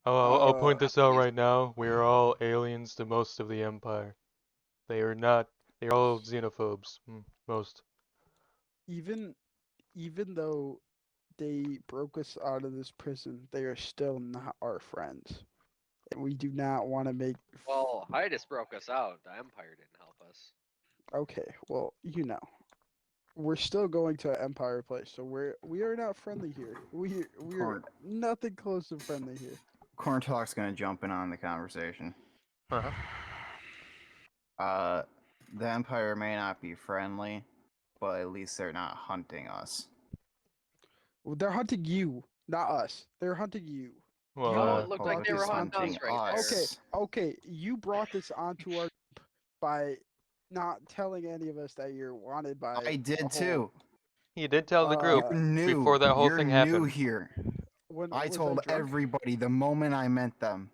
I'll point uh this out Please. right now. We are all aliens to most of the Empire. They are not. They're all xenophobes. Most. even even though they broke us out of this prison, they are still not our friends. And we do not want to make Well, Hydus broke us out. The Empire didn't help us. okay, well, we're still going to an Empire place, so we are not friendly here. We are Corn nothing close to friendly here. Corn Talk's gonna jump in on the conversation. Uh-huh. The Empire may not be friendly, but at least they're not hunting us. Well, they're hunting you, not us. They're hunting you. Well, You Oh, it looked like brought they Republic were is this hunting onto us hunting right there. Okay, us. okay. You brought this onto our group by not telling any of us that you're wanted by I a did whole. too. he did tell the You're group Uh, new. before that whole You're thing new happened. here. when I was told drunk? everybody the moment I met them.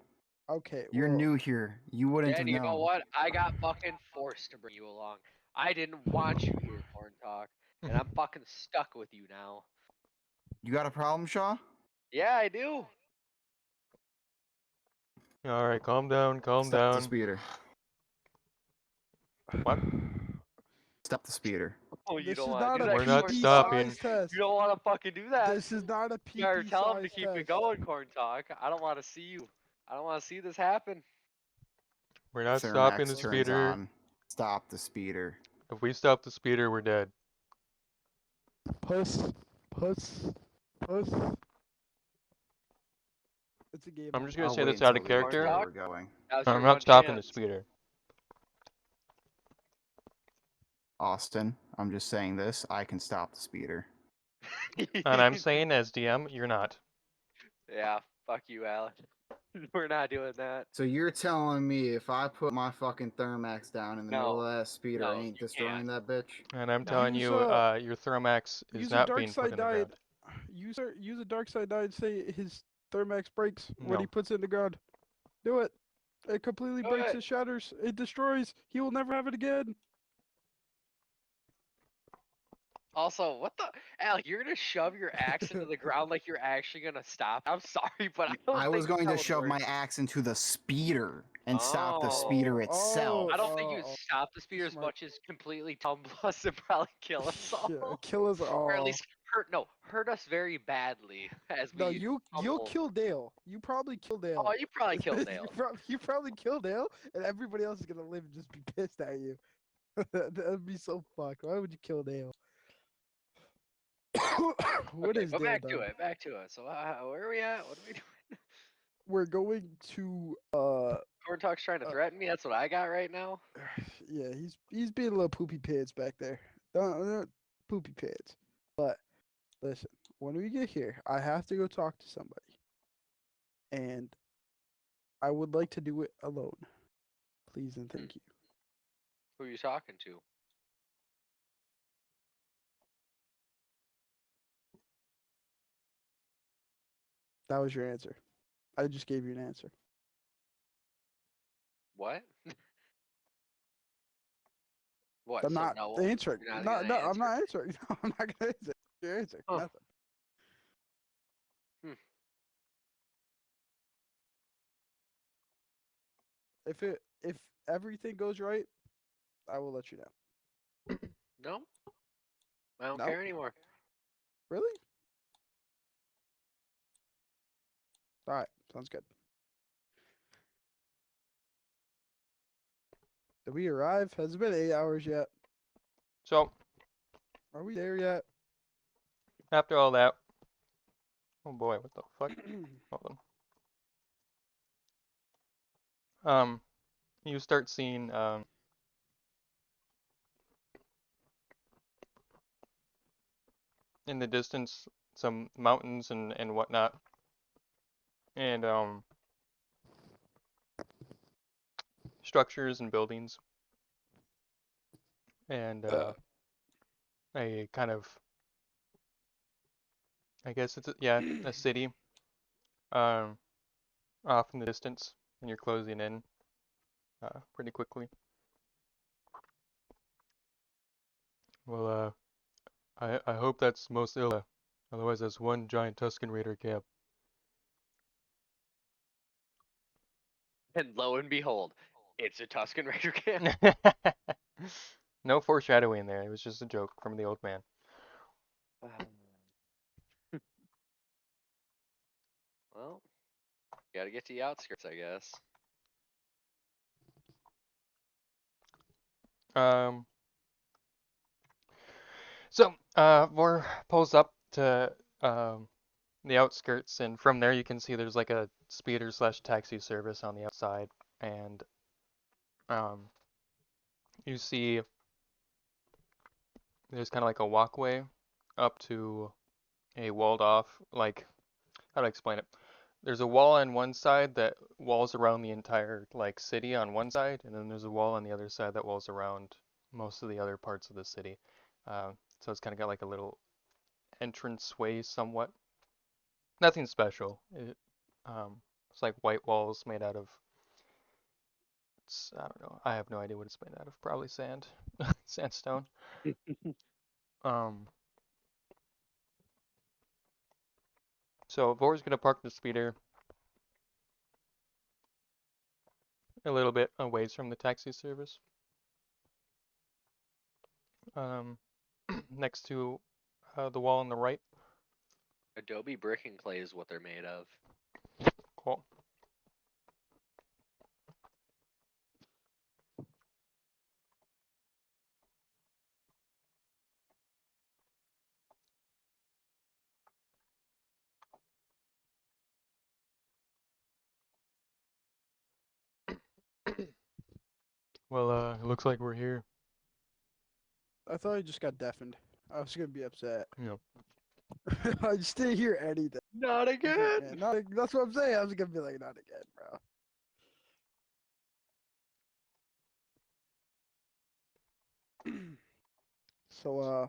Okay, You're well, new here. You wouldn't have And you know known. what? I got fucking forced to bring you along. I didn't want you here, Corn Talk, and I'm fucking stuck with you now. You got a problem, Shaw? Yeah, I do. All right, calm down, calm Stop the down. speeder. What? Stop the speeder. Oh, you this don't is want to not do a that, We're not Corn PP Talk. stopping. size test. You don't want to fucking do that. This is not a You better PP tell him to size keep it test. going, Corn Talk. I don't want to see you. I don't want to see this happen. We're not stopping Thermax the turns speeder. on. Stop the speeder. If we stop the speeder, we're dead. Puss. It's a game. I'm just gonna I'll say wait this out until of we reach character. where we're going. Now's I'm your not one stopping the chance. speeder. Austin, I'm just saying this. I can stop the speeder. And I'm saying as DM, you're not. Yeah, fuck you, Alan. We're not doing that. So you're telling me if I put my fucking Thermax down in the middle No. of that speeder, No, I ain't you destroying that bitch? And I'm No. telling Use you, your Thermax is use a not dark being put side in the diet. ground. Use a dark side diet. Say his Thermax breaks when No. he puts it in the ground. Do it. It completely Do breaks. it. It shatters. It destroys. He will never have it again. Also, what the Alec, you're gonna shove your axe into the ground like you're actually gonna stop. I'm sorry, but I don't I think was going that to would shove work. my axe into the speeder and stop the Oh. speeder itself. I don't think you'd stop the speeder as Smart. much as completely tumble us and probably kill us all. Yeah, kill us all. Or at least hurt us very badly as we No, you'll tumble. kill Dale. You probably kill Dale. Oh, you probably killed Dale. you probably kill Dale, and everybody else is gonna live and just be pissed at you. That'd be so fucked. Why would you kill Dale? What Okay, is but Dale back to done? it, back to it. So where are we at? What are we doing? We're going to Corn Talk's trying to threaten me. That's what I got right now. yeah, he's being a little poopy pants back there. Don't poopy pants. But listen, when we get here, I have to go talk to somebody, and I would like to do it alone. Please and thank you. Who are you talking to? That was your answer. I just gave you an answer. What? What? I'm So not no, answering. you're not No, gonna no, I'm answer. not answering. No, I'm not gonna answer. Your answer. Oh. Nothing. Hmm. If everything goes right, I will let you know. No, I don't No? care anymore. Really? All right. Sounds good. Did we arrive? Has it been 8 hours yet? So Are we there yet? after all that, oh boy, what the fuck? Hold on. You start seeing in the distance some mountains and whatnot, and structures and buildings, and a kind of, I guess it's a city um off in the distance, and you're closing in pretty quickly. Well, I hope that's most ill. Otherwise, that's one giant Tuscan Raider camp. And lo and behold, it's a Tuscan Raider camp. No foreshadowing there. It was just a joke from the old man. Well, gotta get to the outskirts, I guess. Um. So, Vor pulls up to the outskirts, and from there you can see there's like a speeder slash taxi service on the outside, and um, you see there's kind of like a walkway up to a walled off, like, how to explain it? There's a wall on one side that walls around the entire like city on one side, and then there's a wall on the other side that walls around most of the other parts of the city. So it's kind of got like a little entrance way somewhat. Nothing special. It's like white walls made out of, I don't know. I have no idea what it's made out of. Probably sand, sandstone. Um, so Vor's gonna park the speeder a little bit away from the taxi service. Um, next to the wall on the right. Adobe brick and clay is what they're made of. Cool. Well, it looks like we're here. I thought I just got deafened. I was gonna be upset. Yeah. I just didn't hear anything. Not I was like, again. man, that's what I'm saying. I was gonna be like, not again, bro. So,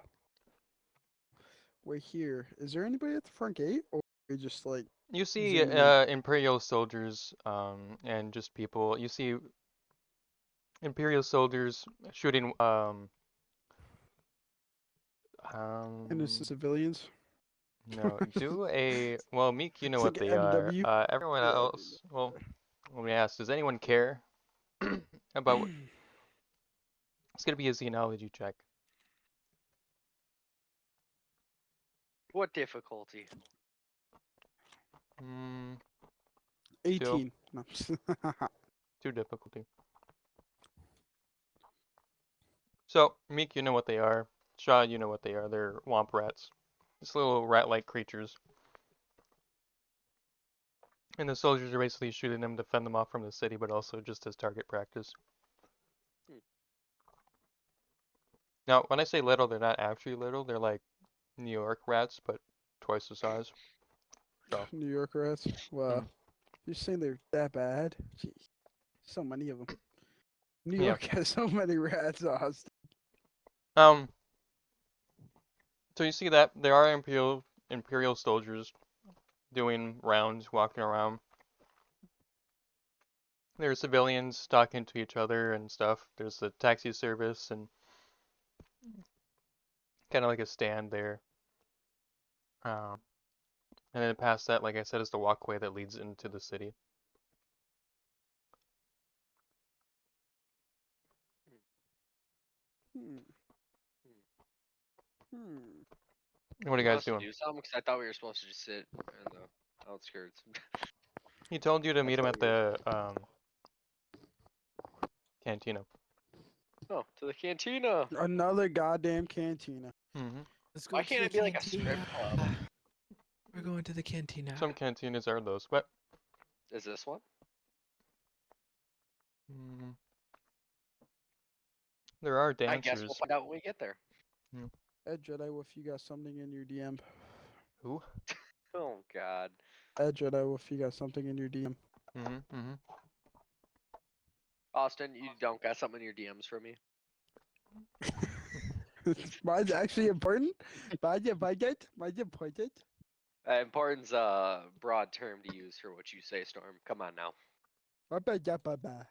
we're here. Is there anybody at the front gate, or are we just like You see zooming in? Imperial soldiers and just people. You see Imperial soldiers shooting Innocent civilians? no, do a, well, Meek, you know It's what like they are. MW. Everyone Yeah. else, well, let me ask, does anyone care about what, it's gonna be a xenology check. What difficulty? Mm, 18. No. two difficulty. So, Meek, you know what they are. Shaw, you know what they are. They're womp rats. Just little rat-like creatures. And the soldiers are basically shooting them to fend them off from the city, but also just as target practice. Hmm. Now, when I say little, they're not actually little. They're like New York rats, but twice the size. So, New York rats. Wow. Mm. You're saying they're that bad? Jeez. So many of them. New yeah. York has so many rats. Austin. Um, so you see that there are Imperial soldiers doing rounds, walking around. There are civilians talking to each other and stuff. There's the taxi service and kind of like a stand there. Um, and then past that, like I said, is the walkway that leads into the city. Hmm. Hmm. What are you You want guys us to doing? do something? Because I thought we were supposed to just sit in the outskirts. He told you to I meet him thought at we were. the cantina. Oh, to the cantina. Another goddamn cantina. Hmm Let's go Why to can't the it be like a strip cantina. club? We're going to the cantina. Some cantinas are those, but Is this one? mm, there are I guess we'll dancers. find out when we get there. Ed Jedi, if you got something in your DM. Who? Oh God. Ed Jedi, if you got something in your DM. Mm-hmm. Austin, you don't got something in your DMs for me? Mine's actually important. Mine's important. Mine's important. Important's a broad term to use for what you say, Storm. Come on now. Ba-ba-da-ba-ba.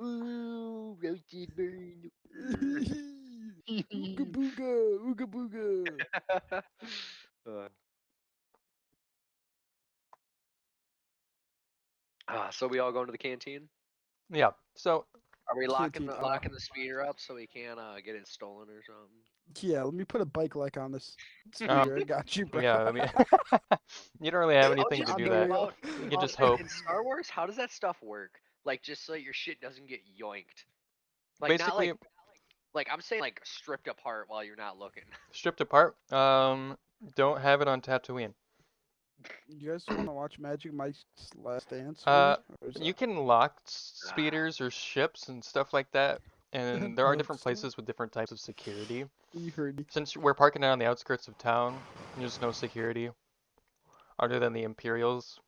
Ooh, roasted bird. Ooga booga, ooga booga. Uh, so we all going to the canteen? Yeah. So Are we locking Canteen. locking the speeder up so we can't get it stolen or something? Yeah, let me put a bike like on this um, speeder. I got you, bro. yeah. I mean, you don't really have I was anything to just On do the thinking that. wheel. about You can just in, hope. in Star Wars, how does that stuff work? Like just so your shit doesn't get yoinked. Like not Basically, like I'm saying like stripped apart while you're not looking. stripped apart. Don't have it on Tatooine. You guys want to watch Magic Mike's Last Dance with Uh, me? Or is you that can lock speeders or ships and stuff like that, and there are dope different stuff? places with different types of security. You heard me. Since we're parking it on the outskirts of town, there's no security other than the Imperials,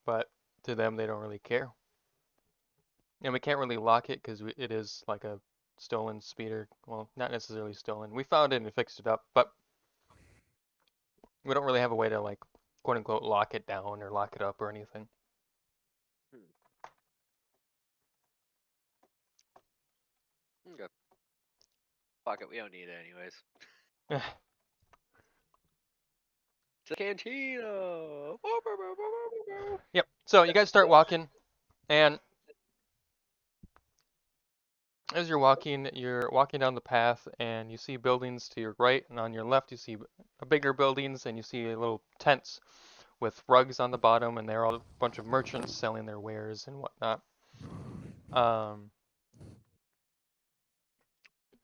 but to them they don't really care. And we can't really lock it because it is like a stolen speeder. Well, not necessarily stolen. We found it and fixed it up, but we don't really have a way to like quote unquote lock it down or lock it up or anything. Okay. Fuck it, we don't need it anyways. To the cantina. Yep. So you guys start walking, and as you're walking down the path, and you see buildings to your right, and on your left you see bigger buildings, and you see little tents with rugs on the bottom, and they're all a bunch of merchants selling their wares and whatnot. Um,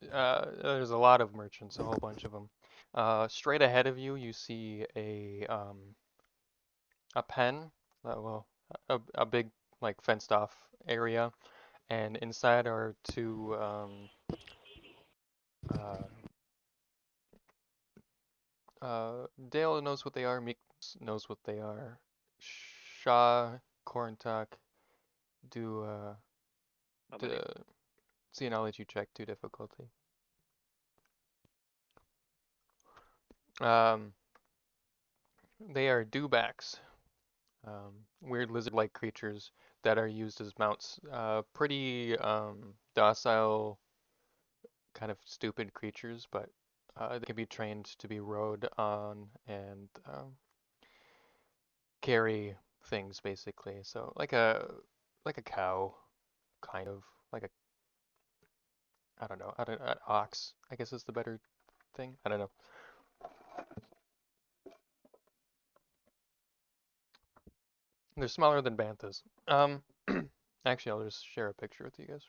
there's a lot of merchants, a whole bunch of them. Straight ahead of you, you see a pen, well, a big like fenced off area, and inside are two uh, Dale knows what they are. Meek knows what they are. Shaw, Corntuck, do How many? the Xenology check to difficulty. Um, they are dewbacks, weird lizard-like creatures that are used as mounts. Pretty docile, kind of stupid creatures, but they can be trained to be rode on and carry things basically. So like a cow, kind of like a I don't know, an ox, I guess is the better thing. I don't know. They're smaller than banthas. Actually, I'll just share a picture with you guys.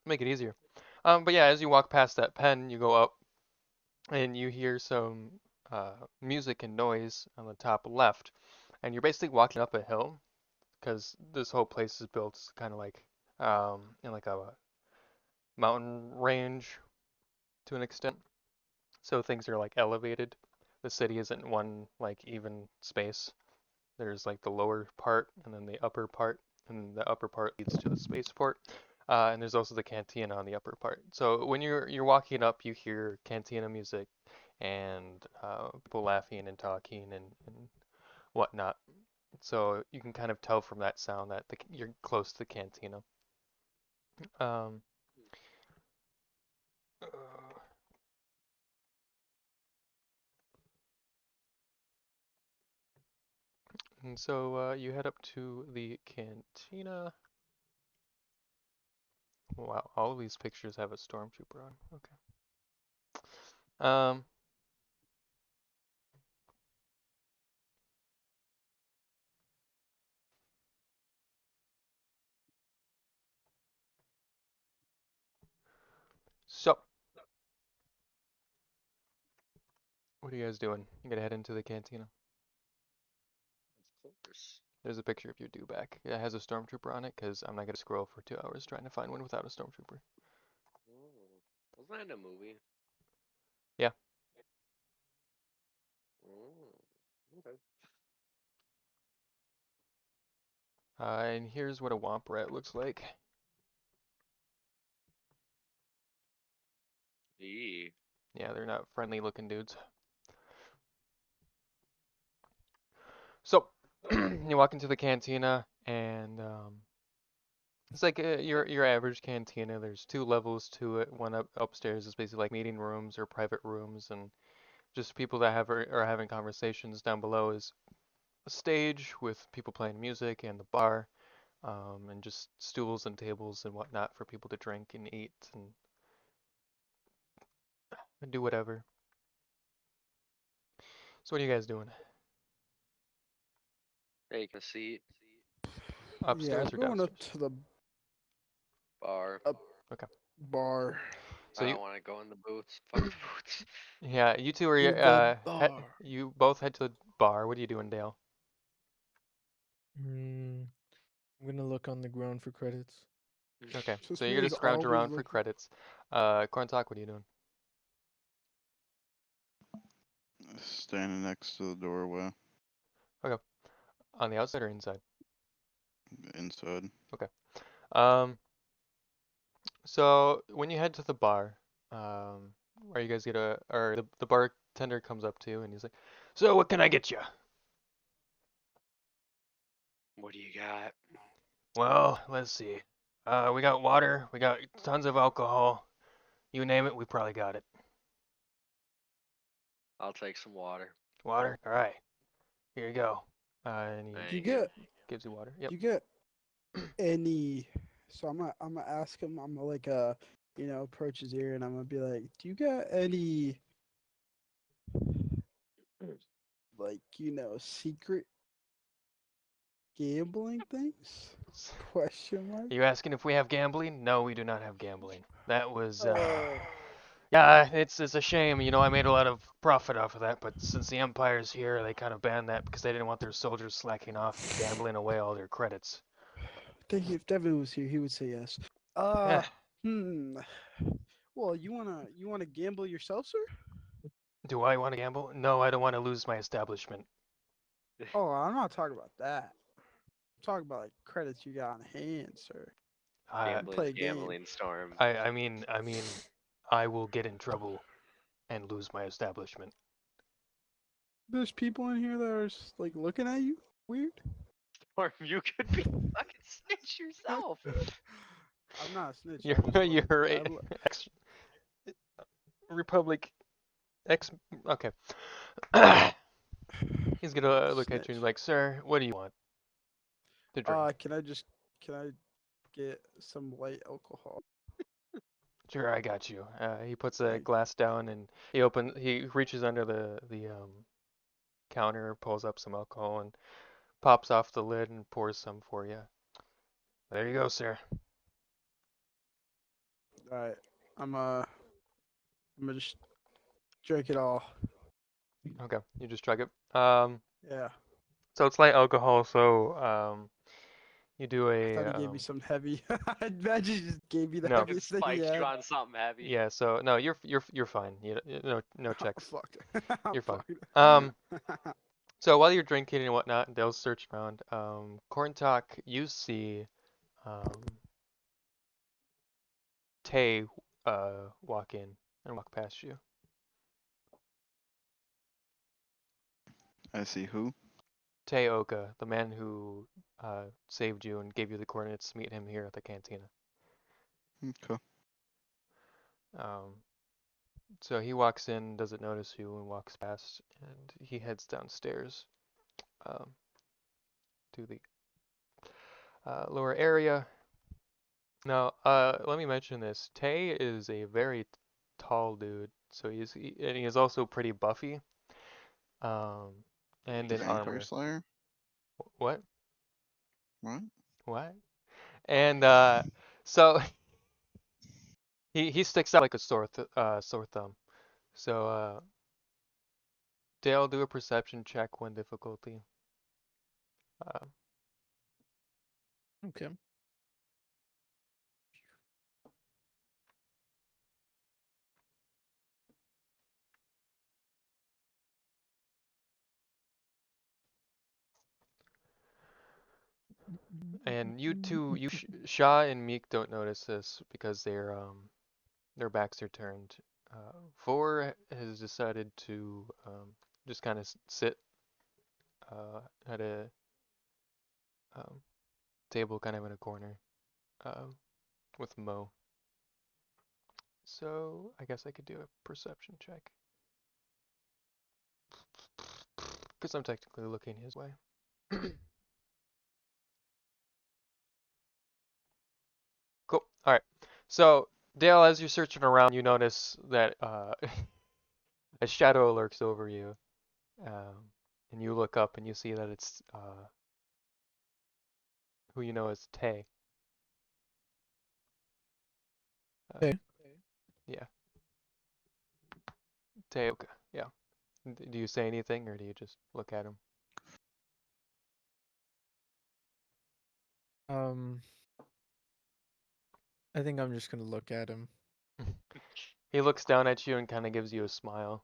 Make it easier. But yeah, as you walk past that pen, you go up and you hear some music and noise on the top left, and you're basically walking up a hill because this whole place is built kind of like in like a mountain range to an extent. So things are like elevated. The city isn't one like even space. There's like the lower part and then the upper part, and the upper part leads to the spaceport. And there's also the cantina on the upper part. So when you're walking up, you hear cantina music and people laughing and talking and whatnot. So you can kind of tell from that sound that you're close to the cantina. Um, uh, and so you head up to the cantina. Wow, all of these pictures have a stormtrooper on. Okay. So what are you guys doing? You gotta head into the cantina. Of course. There's a picture of your dewback. It has a stormtrooper on it because I'm not gonna scroll for 2 hours trying to find one without a stormtrooper. Oh, wasn't that in a movie? Yeah. Oh, okay. And here's what a womp rat looks like. Eee. Yeah, they're not friendly looking dudes. So you walk into the cantina and it's like your average cantina. There's 2 levels to it. One upstairs is basically like meeting rooms or private rooms, and just people that are having conversations. Down below is a stage with people playing music and the bar, and just stools and tables and whatnot for people to drink and eat and do whatever. So what are you guys doing? Take a seat. Yeah, I'm Upstairs or going up downstairs? to the Bar. Okay. bar. So I you, don't want to go in the boots. Fuck the boots. yeah, you two are To the bar. you both head to the bar. What are you doing, Dale? I'm gonna look on the ground for credits. Okay, so This you're gonna man's scrounge always around for looking. credits. Corn Talk, what are you doing? Standing next to the doorway, Okay, on the outside or inside? inside. Okay. Um, so when you head to the bar, are you guys gonna, or the bartender comes up to you and he's like, "So what can I get you?" What do you got? Well, let's see. We got water, we got tons of alcohol. You name it, we probably got it. I'll take some water. Water? All right. Here you go. And Do you Thank he you. get gives you water. do Yep. you get any? So I'm gonna ask him. I'm gonna like approach his ear and I'm gonna be like, do you got any like secret gambling things? Question mark. Are you asking if we have gambling? No, we do not have gambling. That was, Oh, yeah, it's a shame. You know, I made a lot of profit off of that, but since the Empire's here, they kind of banned that because they didn't want their soldiers slacking off and gambling away all their credits. think if Devin was here, he would say yes. Eh, Hmm. Well, you wanna gamble yourself, sir? do I want to gamble? No, I don't want to lose my establishment. Oh, I'm not talking about that. I'm talking about like credits you got on hand, sir. I, You play Gambling's a game. gambling, Storm. I mean, I will get in trouble and lose my establishment. There's people in here that are like looking at you weird. Storm, you could be fucking snitch yourself. I'm not a snitch. You're I just like you're I a ex Republic ex. Okay. He's gonna look at you and snitch. be like, "Sir, what do you want to drink?" Can I get some light alcohol? Sure, I got you. He puts a Thank glass down and he reaches under the counter, pulls up some alcohol and pops off the lid and pours some for you. There you go, sir. All right. I'm gonna just drink it all. Okay, you just chug it. Yeah. So it's light alcohol, so you do I a thought he gave me some heavy. I imagine he just gave me the no. heaviest thing he Spiked you had. on something heavy. Yeah, so no, you're fine. No Oh, checks. fuck. I'm You're fine. fucked. So while you're drinking and whatnot, they'll search around. Corn Talk, you see um Tay walk in and walk past you. I see who? Teoka, the man who saved you and gave you the coordinates. Meet him here at the cantina. Okay. So he walks in, doesn't notice you, and walks past, and he heads downstairs um, to the lower area. Now, let me mention this. Tay is a very tall dude, so and he is also pretty buffy, um, and in Vampire armor. Slayer? What? What? What? And so he sticks out like a sore thumb. So Dale, do a perception check, one difficulty. Uh, Okay. and you two, Shah and Meek don't notice this because their backs are turned. Four has decided to just kind of sit at a um, table, kind of in a corner, uh, with Mo. So I guess I could do a perception check because I'm technically looking his way. Cool. All right. So Dale, as you're searching around, you notice that a shadow lurks over you, and you look up and you see that it's who you know as Tay. Okay. Yeah, Tay. Okay. Yeah. Do you say anything or do you just look at him? Um, I think I'm just gonna look at him. He looks down at you and kind of gives you a smile,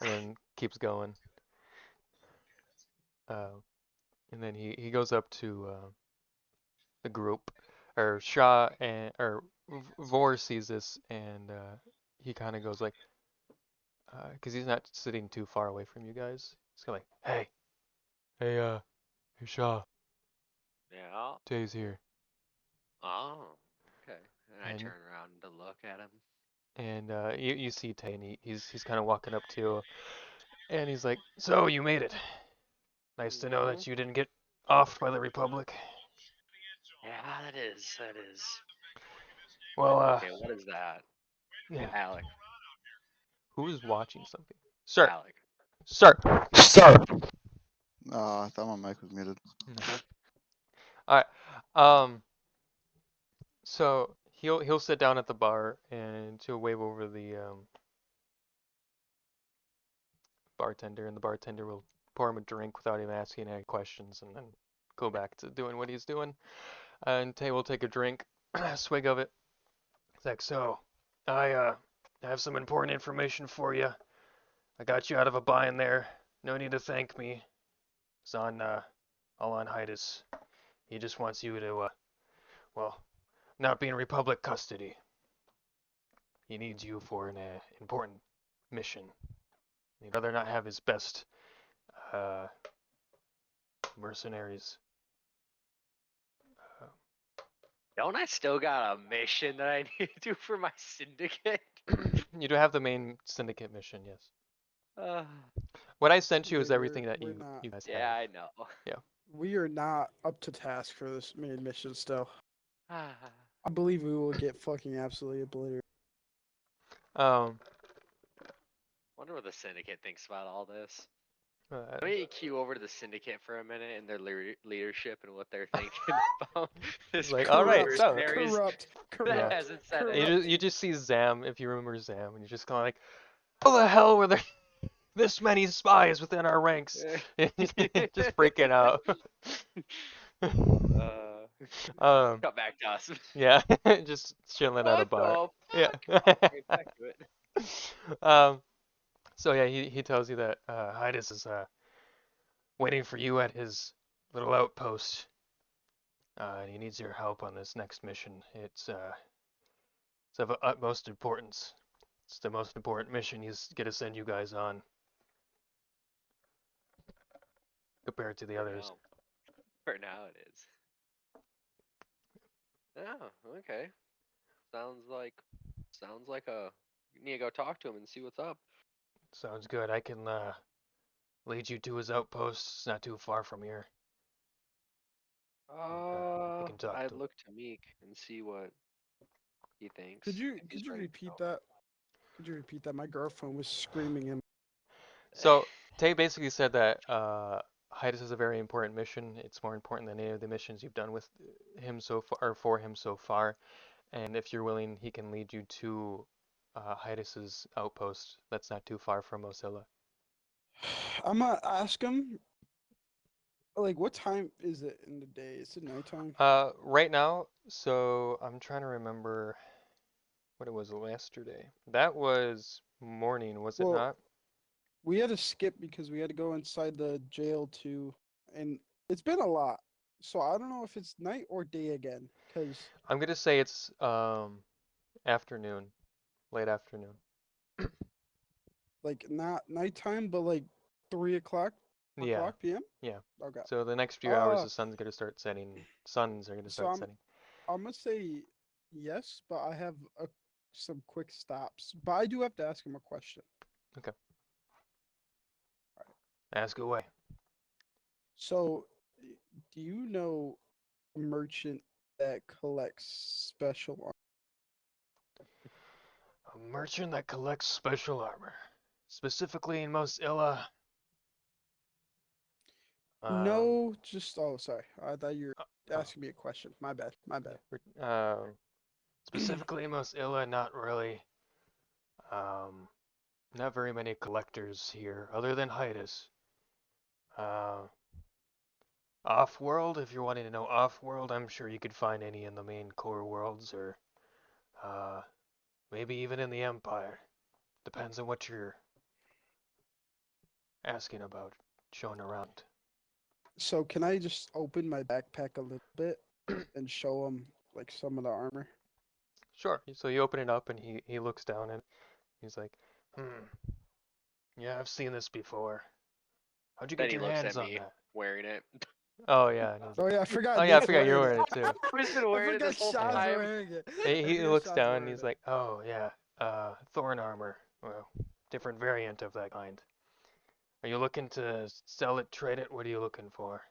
and then keeps going. Uh, and then he goes up to the group, or Shah and or Vor sees this, and he kind of goes like, because he's not sitting too far away from you guys. He's kind of like, hey Shah, Yeah. Tay's here, Oh. Okay. And I and turn around to look at him. you see Tay, and he's kind of walking up to you, and he's like, so you made it. Nice to know Mhm. that you didn't get offed by the Republic. Yeah, that is. That is. Well, Okay, what is that? yeah. Alec. Who is watching something? Sir, Alec. sir, sir. Oh, I thought my mic was muted. No. All right. So he'll sit down at the bar and he'll wave over the bartender, and the bartender will pour him a drink without him asking any questions, and then go back to doing what he's doing. And Tay will take a drink, a swig of it. It's like, so, I have some important information for you. I got you out of a bind there. No need to thank me. It's on all on Hydas. He just wants you to well, not be in Republic custody. He needs you for an important mission. He'd rather not have his best uh, mercenaries. Uh, Don't I still got a mission that I need to do for my syndicate? you do have the main syndicate mission, yes. Uh, What I sent you Yeah, is everything that we're not. you guys yeah, have. I know. Yeah. We are not up to task for this main mission still. Ah, I believe we will get fucking absolutely obliterated. Um. Wonder what the syndicate thinks about all this. Uh, Let me cue over to the syndicate for a minute and their leadership and what they're thinking about this like, group all of right, so mercenaries Corrupt. that Yeah. hasn't said Corrupt. you just see Zam, if you remember Zam, and you're just kind of like, how the hell were there this many spies within our ranks? anything. Just freaking out. uh, um. cut back to us. Yeah. Just chilling at a What bar. the Yeah. fuck? Oh, right back to it. So yeah, he tells you that Hydas is waiting for you at his little outpost. And he needs your help on this next mission. It's of utmost importance. It's the most important mission he's gonna send you guys on. compared to the For others. now. For now it is. Oh, okay. Sounds like a you need to go talk to him and see what's up. Sounds good. I can lead you to his outpost. It's not too far from here. You can talk I'd to him. look to Meek and see what he thinks. Could you if he's could you ready to repeat go. that? Could you repeat that? My girlfriend was screaming in. So Tay basically said that Hydus is a very important mission. It's more important than any of the missions you've done with him so far, or for him so far. And if you're willing, he can lead you to Hydus's outpost. That's not too far from Osilla. I'm gonna ask him. Like, what time is it in the day? Is it nighttime? Right now, so I'm trying to remember what it was yesterday. That was morning, was it Well, not? we had to skip because we had to go inside the jail too, and it's been a lot. So I don't know if it's night or day again, cause I'm gonna say it's afternoon, late afternoon. like not nighttime, but like 3 o'clock, Yeah, 4 o'clock p.m. yeah. Okay. So the next few hours, Uh, the sun's gonna start setting. Suns are gonna so start setting. I'm gonna say yes, but I have some quick stops. But I do have to ask him a question. Okay. Ask away. So, do you know a merchant that collects special A merchant that collects special armor, specifically in Most Illa. No, just sorry. I thought you were Oh, asking me a question. My bad. My bad. specifically in Most Illa, not really. Um, not very many collectors here, other than Hydus. Uh, Off-world, if you're wanting to know off-world, I'm sure you could find any in the main core worlds, or uh, maybe even in the Empire. Depends on what you're asking about, showing around. So can I just open my backpack a little bit and show him like some of the armor? Sure. So you open it up and he looks down and he's like, yeah, I've seen this before. How'd you Then get he your looks hands at on me that? wearing it. Oh yeah, and he's Oh like, yeah, I oh forgot yeah, I Nick's forgot you're wearing wearing it. it too. I've been I wearing it forgot this whole Sean's Yeah. time. wearing it. He I he forgot looks Sean's down and wearing he's it. like, oh yeah, thorn armor. Well, different variant of that kind. Are you looking to sell it, trade it? What are you looking for?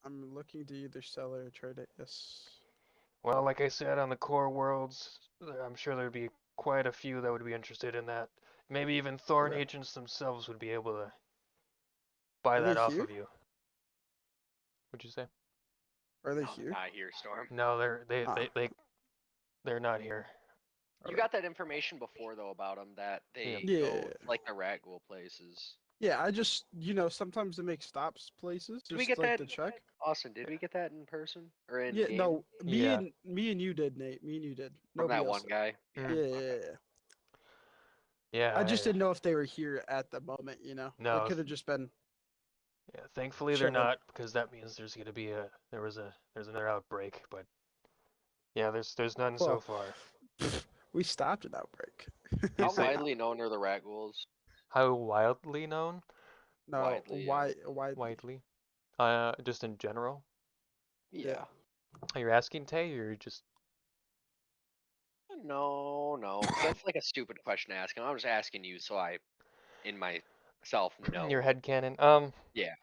I'm looking to either sell it or trade it. Yes. Well, like I said, on the core worlds, I'm sure there'd be quite a few that would be interested in that. Maybe even Thorn Okay. agents themselves would be able to buy Are they that off here? of you. What'd you say? Are they No, they're here? not here, Storm. No, Ah. they're not here. You Okay. got that information before though about them that Yeah. they Yeah. go to, like the rat ghoul places. Yeah, I just sometimes they make stops places Did we just get like that, to check. Austin? Did Yeah. we get that in person or in Yeah, game no, Yeah. me and you did, Nate. Me and you did. from Nobody that else one did. guy? Mm. Yeah, Okay. yeah, yeah. Yeah. I just didn't know if they were here at the moment. They No. could have just been Yeah. Thankfully they're chilling. not, because that means there's gonna be there's another outbreak. But yeah, there's none so Well, far. we stopped an outbreak. How He's like, widely known are the rat ghouls? how wildly known? No, Widely, yeah. widely. Widely. Just in general. Yeah. Are you asking Tay, or you're just? No, because that's like a stupid question to ask, and I'm just asking you so I, in myself, know. Your head canon. Yeah.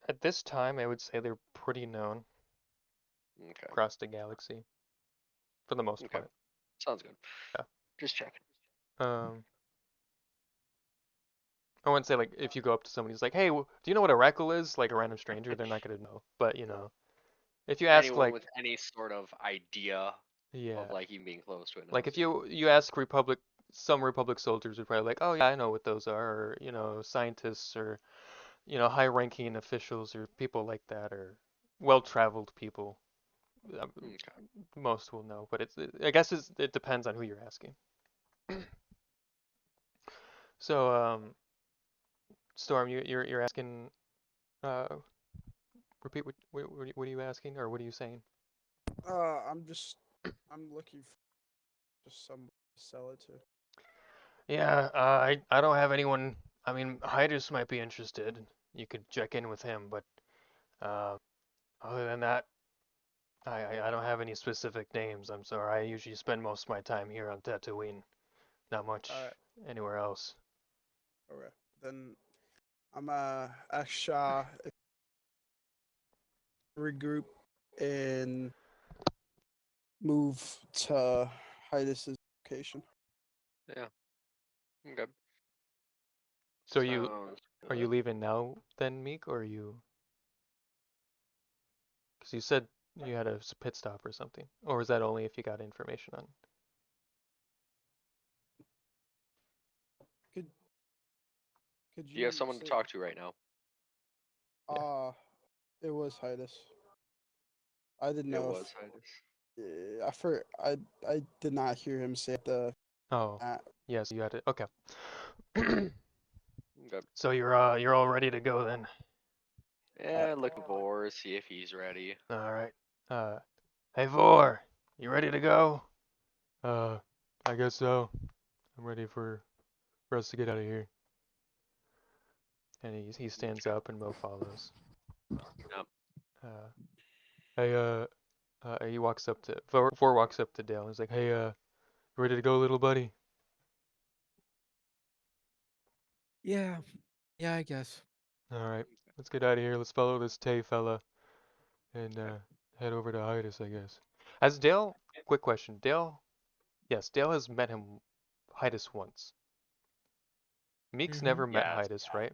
At this time, I would say they're pretty known Okay. across the galaxy, for the most Okay. part. Sounds good. Yeah. Just checking. Um, I wouldn't say like if you go up to somebody who's like, "Hey, do you know what a Reckle is?" Like a random stranger, they're not gonna know. But if you ask Anyone like, with any sort of idea yeah, of like even being close to it like knows. if you ask Republic, some Republic soldiers would probably like, "Oh yeah, I know what those are," or scientists, or high-ranking officials, or people like that, or well-traveled people. Um, Okay. Most will know, but I guess it depends on who you're asking. So, Storm, you're asking. Uh, Repeat what are you asking, or what are you saying? I'm looking for just someone to sell it to. Yeah, I don't have anyone I mean, Hydus might be interested. You could check in with him, but other than that, I don't have any specific names. I'm sorry. I usually spend most of my time here on Tatooine, not much All right. anywhere else. Okay. Then I'm ask Shaw if regroup and move to Hydus's location. Yeah. Okay. So Sounds are you good. leaving now then, Meek, or are you? Because you said you had a pit stop or something, or was that only if you got information on? Could could Do you have you someone to say talk to right now? Yeah. it was Hydus. I didn't It know was Hydus. I did not hear him say the Oh, at yes, you had it. Okay. Okay. So you're all ready to go then. Yeah, looking for, see if he's ready. All right. Uh, hey Vor, you ready to go? Uh, I guess so. I'm ready for us to get out of here. And he stands up and Mo follows. Yep. Uh, hey he walks up to Vor walks up to Dale. He's like, hey ready to go, little buddy? Yeah. Yeah, I guess. All right, let's get out of here. Let's follow this Tay fella and head over to Hydus, I guess. Has Dale? Quick question, Dale. Yes, Dale has met him Hydus once. Meek's Mm-hmm. never met Yes. Hydus, right?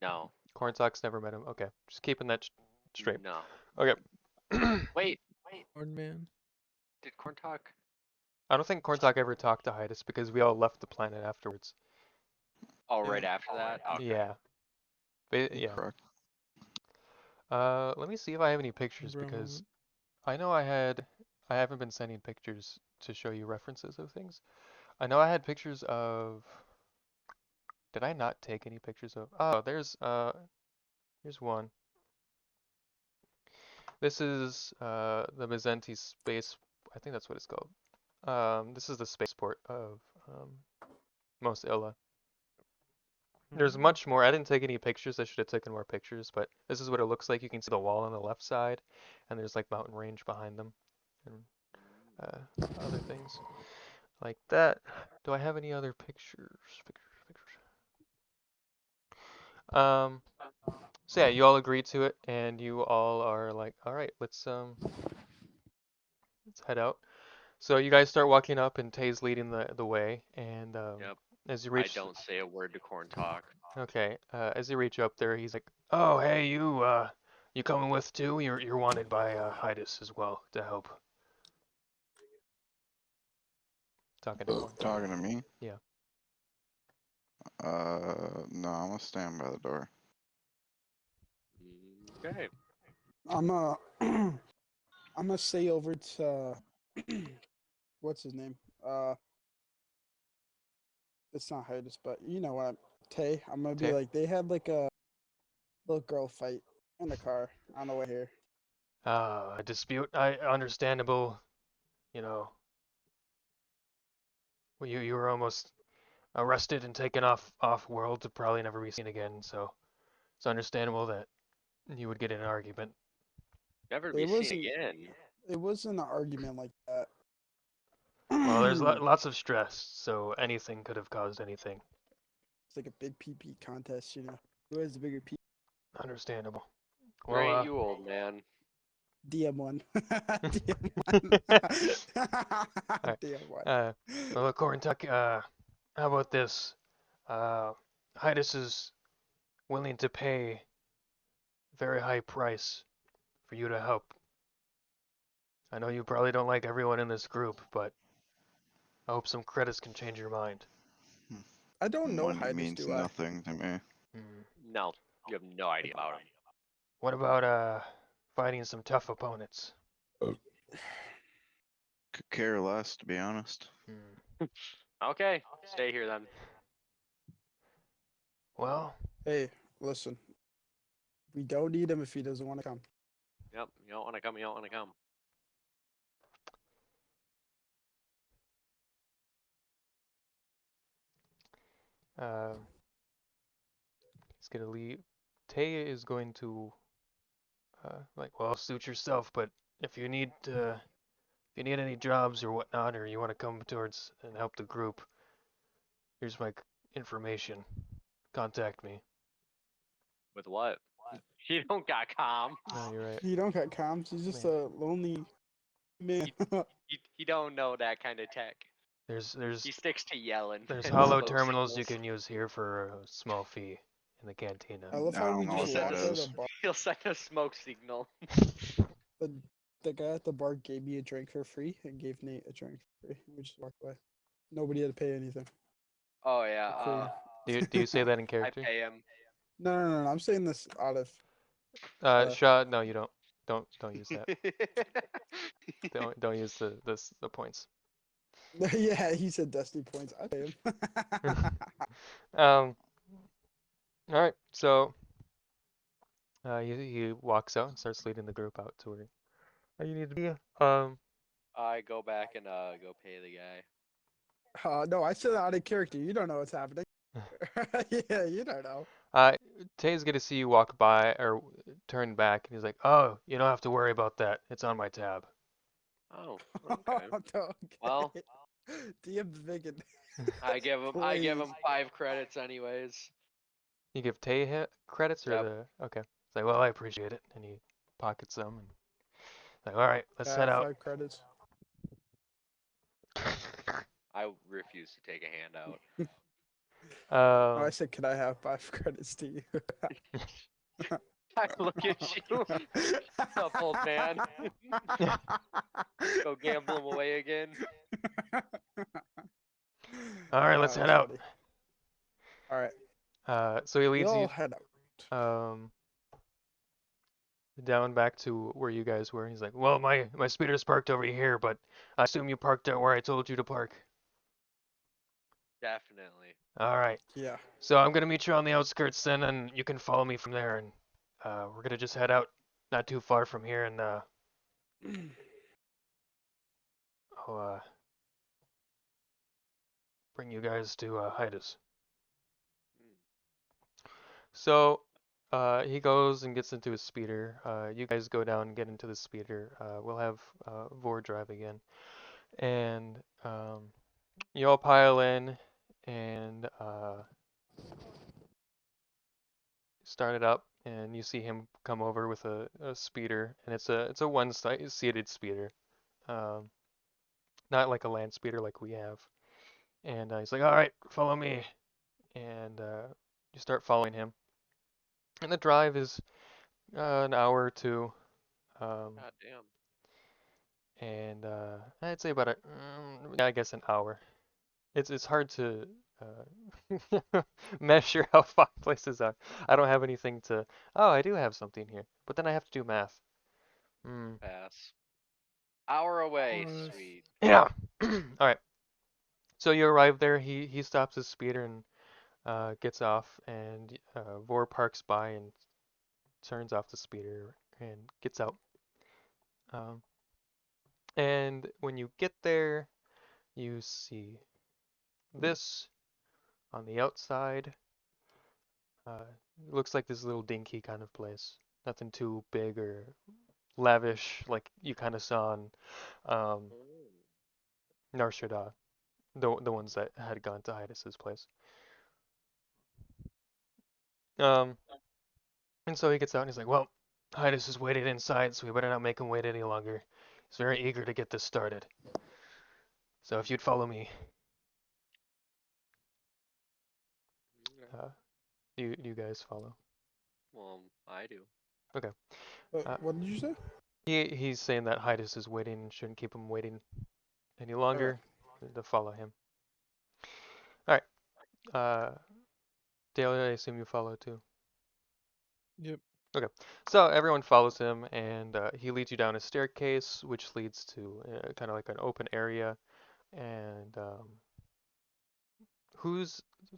No. Cornstalk's never met him. Okay, just keeping that straight. No. Okay. Wait. Corn man. Did Corn talk? I don't think Cornstalk ever talked to Hydus because we all left the planet afterwards. Oh, Yeah. right after that? Okay. Yeah. Yeah. Correct. Let me see if I have any pictures For a because moment. I know I haven't been sending pictures to show you references of things. I know I had pictures of, did I not take any pictures of, oh, here's one. This is the Mezenti space, I think that's what it's called. This is the spaceport of Mos Illa. There's much more. I didn't take any pictures. I should have taken more pictures, but this is what it looks like. You can see the wall on the left side, and there's like mountain range behind them, and other things like that. Do I have any other pictures? Um, so yeah, you all agreed to it, and you all are like, all right, let's head out. So you guys start walking up, and Tay's leading the way, and Yep. as you I reach, don't say a word to Corn talk. okay, as you reach up there, he's like, oh hey you coming with too? You're wanted by Hydus as well to help. Talking to Corn. Talking to me? Yeah. No, I'm gonna stand by the door. Okay. I'm I'm gonna say over to what's his name? It's not Hydus, but you know what? Tay. I'm gonna be Tay? like they had like a little girl fight in the car on the way here. A dispute. Understandable. You know, well, you were almost arrested and taken off world to probably never be seen again. So it's understandable that you would get in an argument. Never be It seen wasn't. again. It wasn't an argument like that. Well, there's lots of stress, so anything could have caused anything. It's like a big PP contest, you know. Who has the bigger PP? Understandable. Right, Well, you old man. DM1. Alright. DM1. Well, look, Corntuck, how about this? Hydus is willing to pay a very high price for you to help. I know you probably don't like everyone in this group, but I hope some credits can change your mind. I don't know Money Hydus, means do I? nothing to me. Hmm. No, you have no idea about him. What about fighting some tough opponents? Could care less, to be honest. Hmm. Okay, stay here then. Well, Hey, listen. We don't need him if he doesn't want to come. Yep, you don't want to come, you don't want to come. uh, gonna leave. Tay is going to like, well, suit yourself, but if you need any jobs or whatnot, or you want to come towards and help the group, here's my information. Contact me. With what? You don't got comms. No, you're right. He don't got comms. He's just Man. a lonely man. He don't know that kind of tech. There's He sticks to yelling there's and hollow smoke terminals you signals. can use here for a small fee in the cantina. I love I how don't we know just what that walked out of is. the bar. He'll send a smoke signal. The, the guy at the bar gave me a drink for free and gave Nate a drink for free. We just walked away. Nobody had to pay anything. Oh yeah. Do you say that in I character? pay him. No. I'm saying this out of. Shaw, no, you don't. Don't use that. Don't use the points. Yeah, he said Destiny points. I pay him. All right, so he walks out and starts leading the group out to where you need to be. I go back and go pay the guy. No, I said out of character. You don't know what's happening. Yeah, you don't know. Tay's gonna see you walk by or turn back, and he's like, "Oh, you don't have to worry about that. It's on my tab." Oh, okay. Okay. Well, DM's vegan. I give him Please. 5 credits anyways. You give Tay credits or Yep. the okay? It's like, well, I appreciate it, and he pockets them and like, all right, let's head out. 5 credits. I refuse to take a handout. No, I said, can I have 5 credits to you? I look at you. What's up, old man? Go gamble him away again. All right, let's head out. All right. So he leads We'll you head out. down back to where you guys were. He's like, well, my speeder's parked over here, but I assume you parked out where I told you to park. Definitely. All right. Yeah. So I'm gonna meet you on the outskirts then, and you can follow me from there, and we're gonna just head out, not too far from here, and I'll bring you guys to Hydas. So he goes and gets into his speeder. You guys go down and get into the speeder. We'll have Vor drive again, and you all pile in and start it up. And you see him come over with a speeder, and it's a one-seated speeder, not like a land speeder like we have. And he's like, "All right, follow me," and you start following him. And the drive is an hour or two. God damn. And I'd say about yeah, I guess an hour. It's hard to measure how far places are. I don't have anything to. Oh, I do have something here, but then I have to do math. Hmm. Pass. Hour away. Sweet. Yeah. All right. So you arrive there. He stops his speeder and gets off, and Vor parks by and turns off the speeder and gets out. Um, and when you get there, you see this on the outside. Looks like this little dinky kind of place. Nothing too big or lavish like you kind of saw in Nar Shaddaa, the ones that had gone to Hydas' place. And so he gets out and he's like, well, Hydas is waiting inside, so we better not make him wait any longer. He's very eager to get this started. So if you'd follow me, you guys follow. Well, I do. Okay. What did you say? He's saying that Hydas is waiting and shouldn't keep him waiting any longer to follow him. All right. Dale, I assume you follow too. Yep. Okay. So everyone follows him, and he leads you down a staircase, which leads to kind of like an open area. And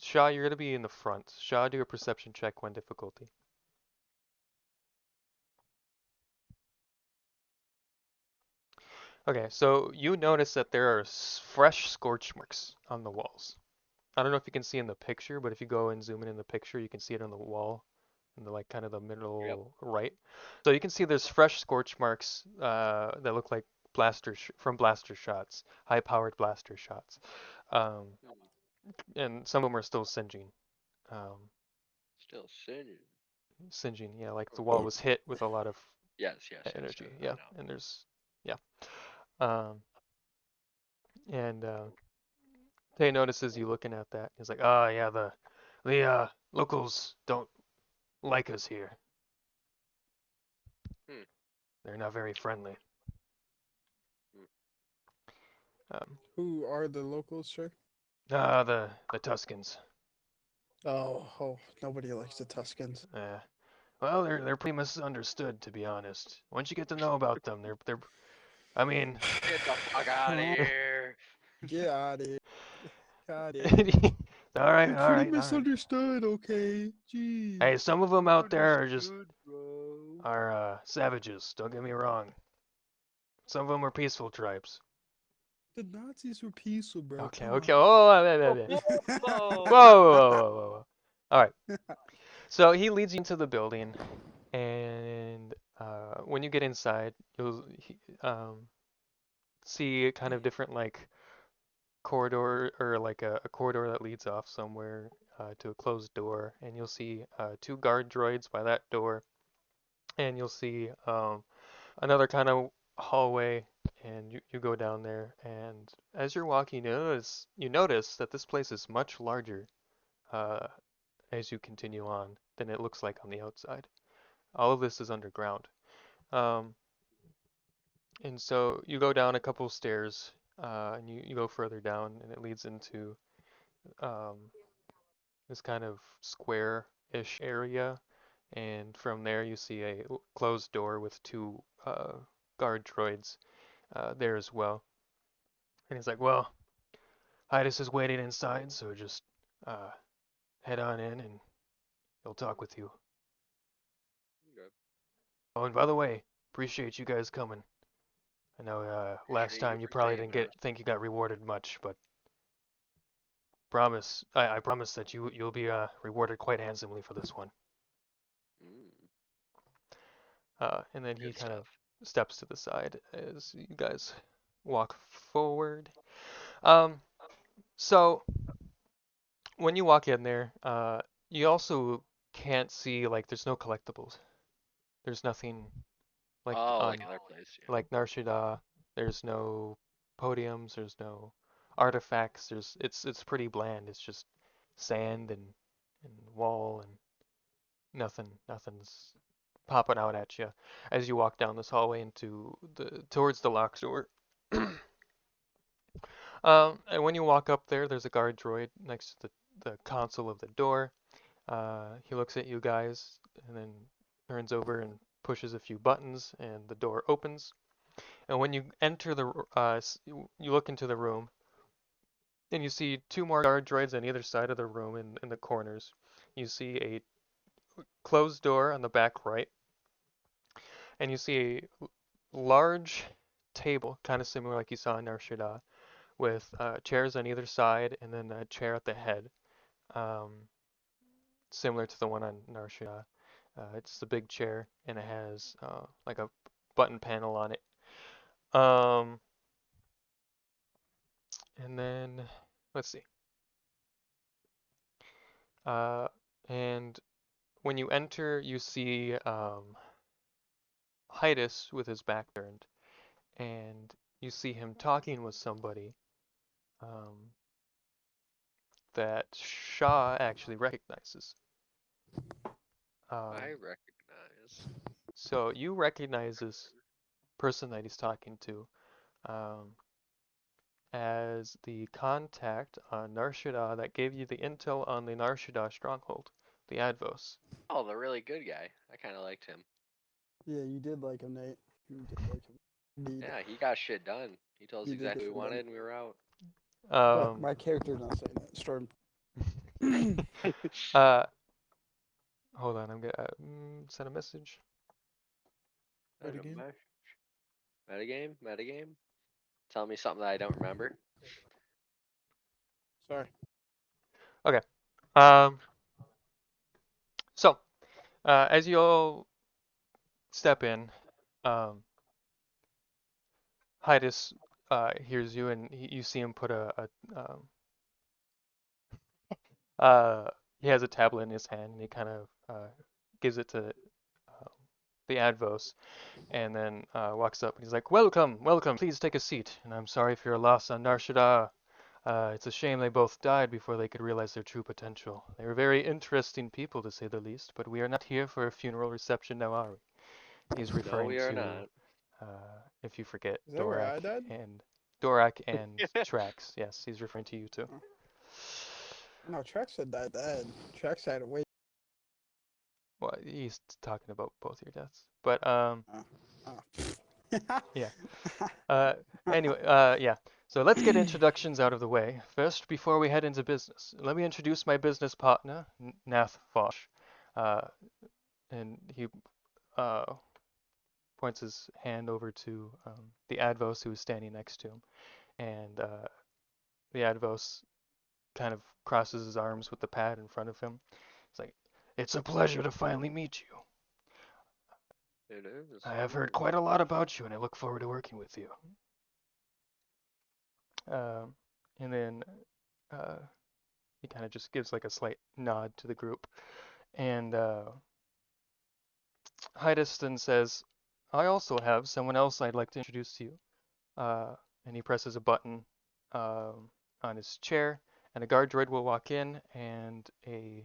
Shaw? You're gonna be in the front. Shaw, do a perception check, 1 difficulty. Okay, so you notice that there are fresh scorch marks on the walls. I don't know if you can see in the picture, but if you go and zoom in the picture, you can see it on the wall in the like kind of the middle right. So you can see there's fresh scorch marks that look like from blaster shots, high-powered blaster shots, um, and some of them are still singeing. Um, Still sinning. Singeing, yeah, like the wall was hit with a lot of Yes, yes, yes, energy, I yeah, know. and yeah, um, and Tay notices you looking at that. He's like, "Ah, yeah, the locals don't like us here. Hmm. They're not very friendly." Hmm. Um, Who are the locals, sir? the Tuscans. Oh, nobody likes the Tuscans. Well, they're pretty misunderstood, to be honest. Once you get to know about them, they're I mean, Get the fuck out of here. Get out of here. Got it. all right, They're all pretty right, all right. misunderstood, okay? Jeez. Hey, some of them out there are just Understood, bro. savages. Don't get me wrong. Some of them are peaceful tribes. The Nazis were peaceful, bro. Okay, Come okay. on. Oh, whoa, whoa, whoa. All right. So he leads you into the building, and when you get inside, you'll see kind of different like corridor or like a corridor that leads off somewhere to a closed door, and you'll see two guard droids by that door, and you'll see another kind of hallway, and you go down there, and as you're walking, you notice that this place is much larger uh, as you continue on than it looks like on the outside. All of this is underground. Um, and so you go down a couple stairs, and you go further down, and it leads into um, this kind of square-ish area. And from there, you see a closed door with two guard droids there as well. And he's like, "Well, Hydas is waiting inside, so just uh, head on in, and he'll talk with you. Okay. Oh, and by the way, appreciate you guys coming. I know last Appreciate you time you for probably saving didn't us. think you got rewarded much, but I promise that you'll be rewarded quite handsomely for this one." Mm, And then he good kind of stuff. steps to the side as you guys walk forward. Um, so when you walk in there, you also can't see like there's no collectibles. There's nothing like Oh, like on another place, yeah. like Nar Shaddaa. There's no podiums. There's no artifacts. It's pretty bland. It's just sand and wall and nothing's popping out at you as you walk down this hallway into towards the locked door. And when you walk up there, there's a guard droid next to the console of the door. He looks at you guys and then turns over and pushes a few buttons, and the door opens. And when you enter you look into the room, and you see two more guard droids on either side of the room in the corners. You see a closed door on the back right, and you see a large table, kind of similar like you saw in Nar Shaddaa, with chairs on either side and then a chair at the head, um, similar to the one on Nar Shaddaa. It's the big chair, and it has like a button panel on it. Um, and then let's see. Uh, and when you enter, you see Hydas with his back turned, and you see him talking with somebody um, that Shaw actually recognizes. I Um, recognize. so you recognize this person that he's talking to um, as the contact on Nar Shaddaa that gave you the intel on the Nar Shaddaa stronghold, the Advos. Oh, the really good guy. I kind of liked him. Yeah, you did like him, Nate. You did like him. Indeed. Yeah, he got shit done. He told us You did exactly get what we shit done. wanted, and we were out. Well, Um, my character's not saying that. Storm. uh, hold on, I'm gonna send a message. What again? Metagame? Tell me something that I don't remember. Sorry. Okay. Um. So, as you all step in, um, Hydas hears you, and you see him put uh, he has a tablet in his hand, and he kind of gives it to the Advos, and then walks up, and he's like, "Welcome, welcome. Please take a seat. And I'm sorry for your loss on Nar Shaddaa. It's a shame they both died before they could realize their true potential. They were very interesting people, to say the least, but we are not here for a funeral reception now, are we?" He's No, referring we are to, not. if you forget, Is that where I died? Dorak and Trax. Yes, he's referring to you too. Oh. No, Trax had died then. Trax had to wait. Well, he's talking about both your deaths. But Oh. yeah. Anyway, yeah. So let's get introductions out of the way. First, before we head into business, let me introduce my business partner, Nath Fosh. Uh, and he uh, points his hand over to the Advos who is standing next to him. And the Advos kind of crosses his arms with the pad in front of him. It's like, "It's a pleasure to finally meet you. It is. I have heard quite a lot about you, and I look forward to working with you." And then uh, he kind of just gives like a slight nod to the group. And Hydeston says, "I also have someone else I'd like to introduce to you." And he presses a button on his chair, and a guard droid will walk in, and a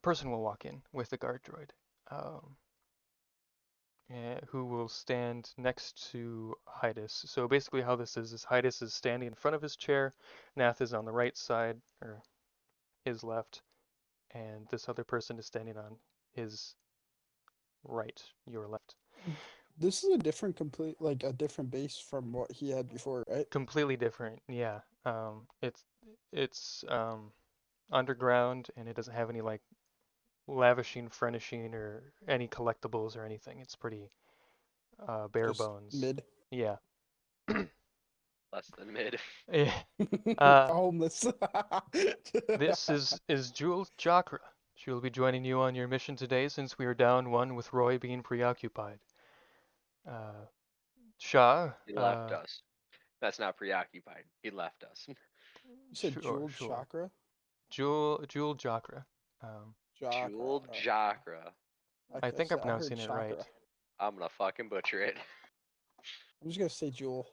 person will walk in with the guard droid, who will stand next to Hydas. So basically, how this is Hydas is standing in front of his chair, Nath is on the right side, or his left, and this other person is standing on his right, your left. This is a different like a different base from what he had before, right? Completely different, yeah. It's underground, and it doesn't have any like lavishing, furnishing, or any collectibles or anything. It's pretty bare Just bones. mid. Yeah. Less than mid. Yeah. Uh, Homeless. this is Jewel Chakra. She will be joining you on your mission today since we are down one with Roy being preoccupied. Uh, Shah, He left us. That's not preoccupied. He left us. You said sure, jeweled sure. chakra? Jewel Chakra. Um, Chakra. Jeweled Chakra. I think I'm I heard pronouncing it right. chakra. I'm gonna fucking butcher it. I'm just gonna say jewel.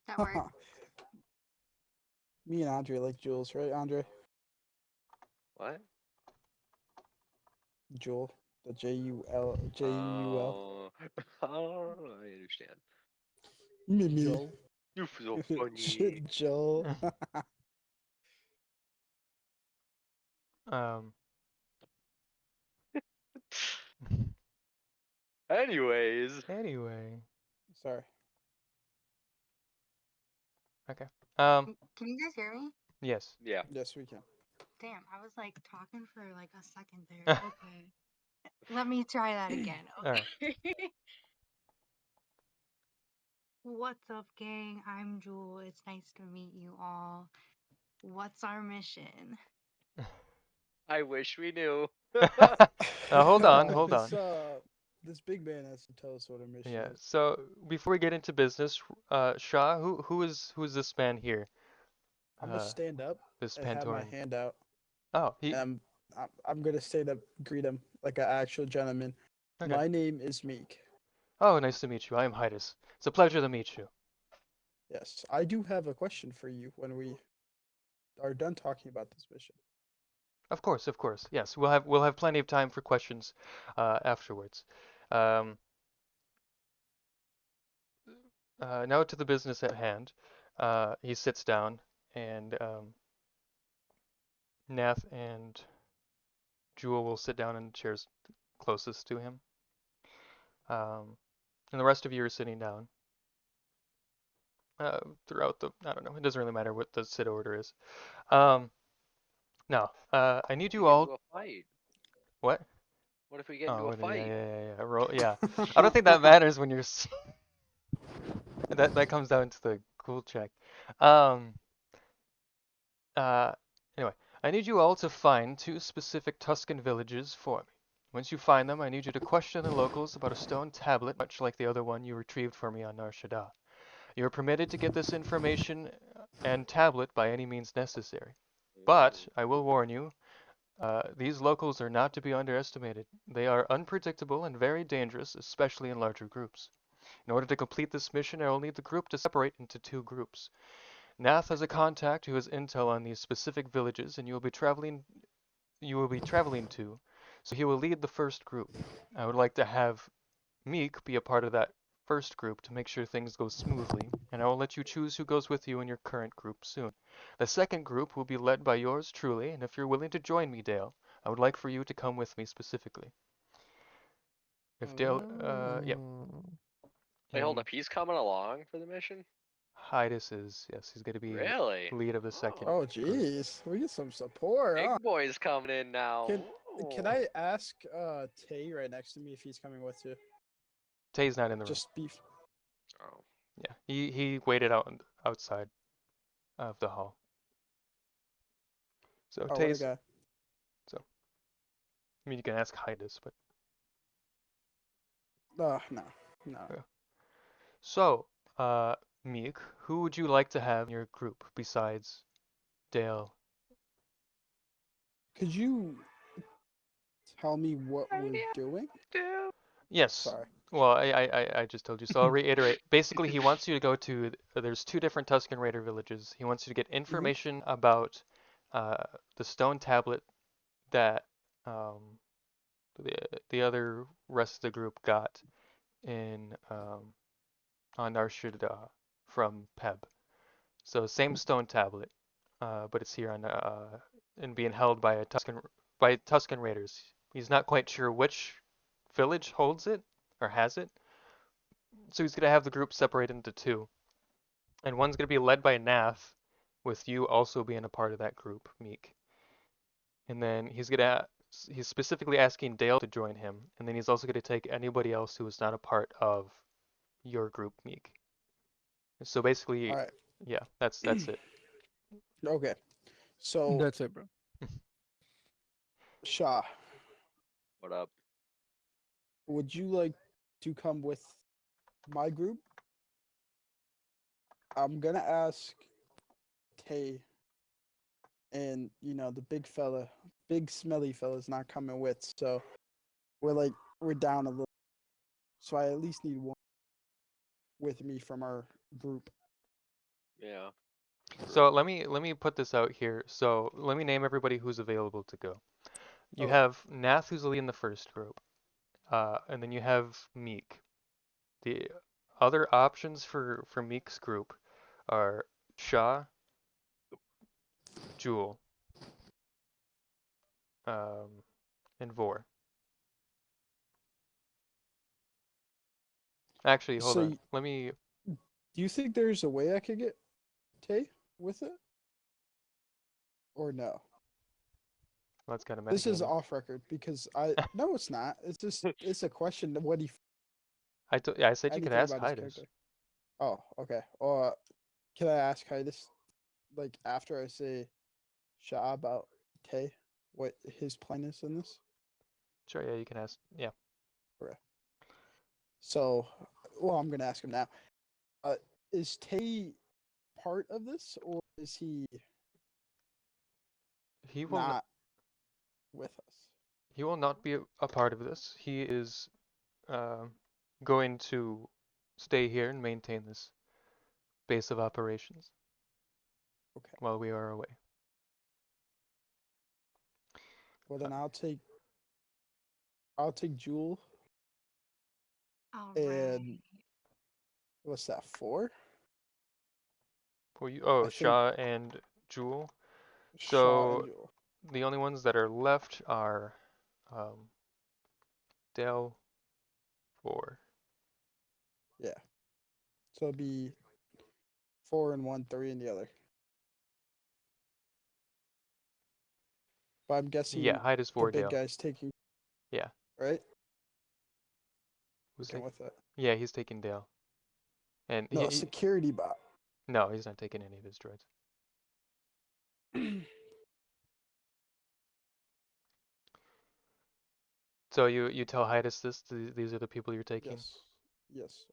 That works. Me and Andre like jewels, right, Andre? What? Jewel. The Jewel. Oh, oh, I understand. Mimi. Joel. You're so funny. Joel. Um, Anyways, anyway, Sorry. okay. Can you guys hear me? Yes. yeah. Yes, we can. Damn, I was like talking for like a second there. Okay. Let me try that again. All right. Okay. What's up, gang? I'm Jewel. It's nice to meet you all. What's our mission? I wish we knew. Hold on, hold on. This big man has to tell us what our mission Yeah. is. So before we get into business, Shah, who is this man here? I'm gonna stand up This and have my Pantoran. hand out, Oh, and I'm gonna stand up, greet him like an actual gentleman. Okay. My name is Meek. Oh, nice to meet you. I am Hydas. It's a pleasure to meet you. Yes, I do have a question for you when we are done talking about this mission. Of course, of course. Yes, we'll have plenty of time for questions afterwards. Um, now to the business at hand. He sits down, and Nath and Jewel will sit down in chairs closest to him. And the rest of you are sitting down. Throughout I don't know, it doesn't really matter what the sit order is. Now, I need We you get all. into a fight. What? What if we get into Oh, a fight? yeah. Yeah. I don't think that matters when you're. That comes down to the cool check. Um. Anyway, I need you all to find 2 specific Tuscan villages for me. Once you find them, I need you to question the locals about a stone tablet, much like the other one you retrieved for me on Nar Shaddaa. You are permitted to get this information and tablet by any means necessary. But, I will warn you, these locals are not to be underestimated. They are unpredictable and very dangerous, especially in larger groups. In order to complete this mission, I will need the group to separate into 2 groups. Nath has a contact who has intel on these specific villages, and you will be traveling to, so he will lead the first group. I would like to have Meek be a part of that first group to make sure things go smoothly, and I will let you choose who goes with you in your current group soon. The second group will be led by yours truly, and if you're willing to join me, Dale, I would like for you to come with me specifically. If Dale, yep. Oh. Wait, hold And up. He's coming along for the mission? Hydus is, yes, he's going to be Really? lead of the second Oh, group. jeez. We get some support, huh? Big boy's coming in now. Can Ooh. I ask Tay right next to me if he's coming with you? Tay's not in the room. Just be. Oh. Yeah, he waited outside of the hall. So Oh, what a Tay's, guy. I mean, you can ask Hydus, but No. yeah. So, Meek, who would you like to have in your group besides Dale? Could you tell me what we're doing? Yes. Sorry. Well, I just told you, so I'll reiterate. Basically, he wants you to go to, there's 2 different Tuscan Raider villages. He wants you to get information about the stone tablet that um, the other rest of the group got in on Nar Shaddaa from Peb. So same stone tablet, but it's here on and being held by Tuscan Raiders. He's not quite sure which village holds it or has it, so he's gonna have the group separated into 2, and one's gonna be led by Nath, with you also being a part of that group, Meek. And then he's specifically asking Dale to join him, and then he's also gonna take anybody else who is not a part of your group, Meek. So basically, All right. yeah, that's it. Okay. So, That's it, bro. Shah, What up? would you like to come with my group? I'm gonna ask Tay, and the big smelly fella's not coming with, so we're down a little. So I at least need one with me from our group. Yeah. So let me put this out here. So let me name everybody who's available to go. You Okay. have Nath who's leading the first group, and then you have Meek. The other options for Meek's group are Shah, Jewel, and Vor. Actually, hold So on. Let me. do you think there's a way I could get Tay with it, or no? That's kind of This is metagaming. off record because no, it's not. It's a question of what he Yeah, I said you could anything ask about his Hydus. character. Oh, okay. Can I ask Hydus like after I say Shah about Tay, what his plan is in this? Sure, yeah, you can ask. Yeah. Okay. So, well, I'm gonna ask him now. Is Tay part of this, or is he He will not with us? he will not be a part of this. He is uh, going to stay here and maintain this base of operations Okay. while we are away. Well, then I'll take Jewel All and right. what's that for? For you, oh, I think Shah and Jewel. Shaw and So Jewel. the only ones that are left are um, Dale, Vor. Yeah. So it'd be 4 and 1, 3 in the other. But I'm Yeah, guessing Hydus, the Vor, big Dale. guy's taking Yeah. right. Who's Okay, taking? with that. Yeah, he's taking Dale. And No, security bot. no, he's not taking any of his droids. So you tell Hydas this. These are the people you're taking. Yes. Yes.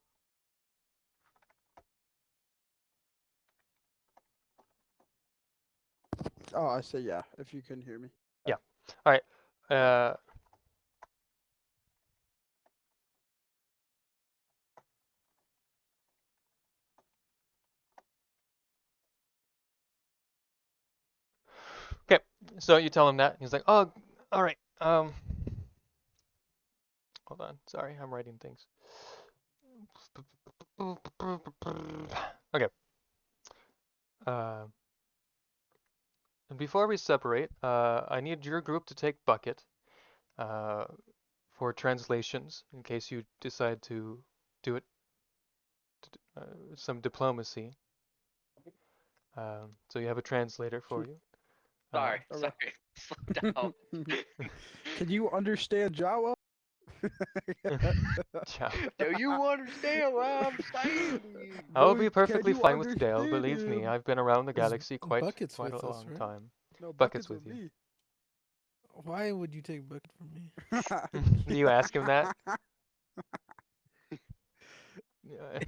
Oh, I say yeah. If you couldn't hear me. Yeah. All right. Okay. So you tell him that. He's like, oh, all right. Hold on. Sorry, I'm writing things. Okay. And before we separate, I need your group to take Bucket for translations in case you decide to do it. Some diplomacy. So you have a translator for you. Sorry, Okay. sorry. Slow down. Can you understand Jawa? Ciao. Do you understand what I'm saying? I'll Boy, be can perfectly you fine with Dale, understand believe me. him? I've been around the Is galaxy quite Bucket's quite with a us, long right? time. No, Bucket's Bucket's with with you. me. Why would you take Bucket from me? Do you ask him that? Yeah.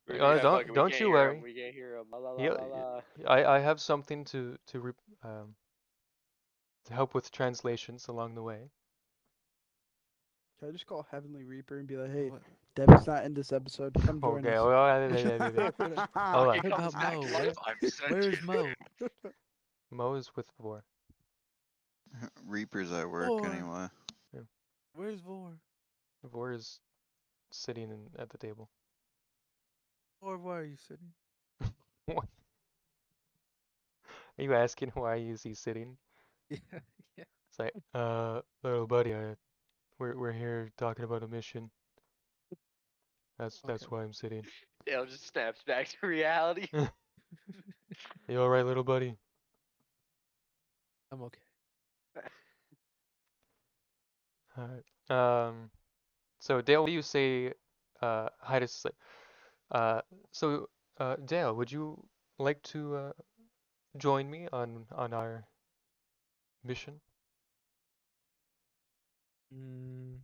We're gonna have Bucket, we Don't can't you hear him. worry. We can't hear him. La la la He'll, la la. I have something to help with translations along the way. Can I just call Heavenly Reaper and be like, hey, What, Devin's not in this episode. Come join Okay. us. Hold on. Bucket what comes about back Mo? to life. I'm Where's Mo? Mo is with Vor. Reapers at work Vor. anyway. Where's Vor? Vor is sitting at the table. Vor, why are you sitting? What? Are you asking why is he sitting? Yeah, yeah. It's like, little buddy, we're here talking about a mission. That's Okay. why I'm sitting. Dale just snaps back to reality. You all right, little buddy? I'm okay. All right. So Dale, what do you say? Hydas is like, so Dale, would you like to join me on our mission? Mm.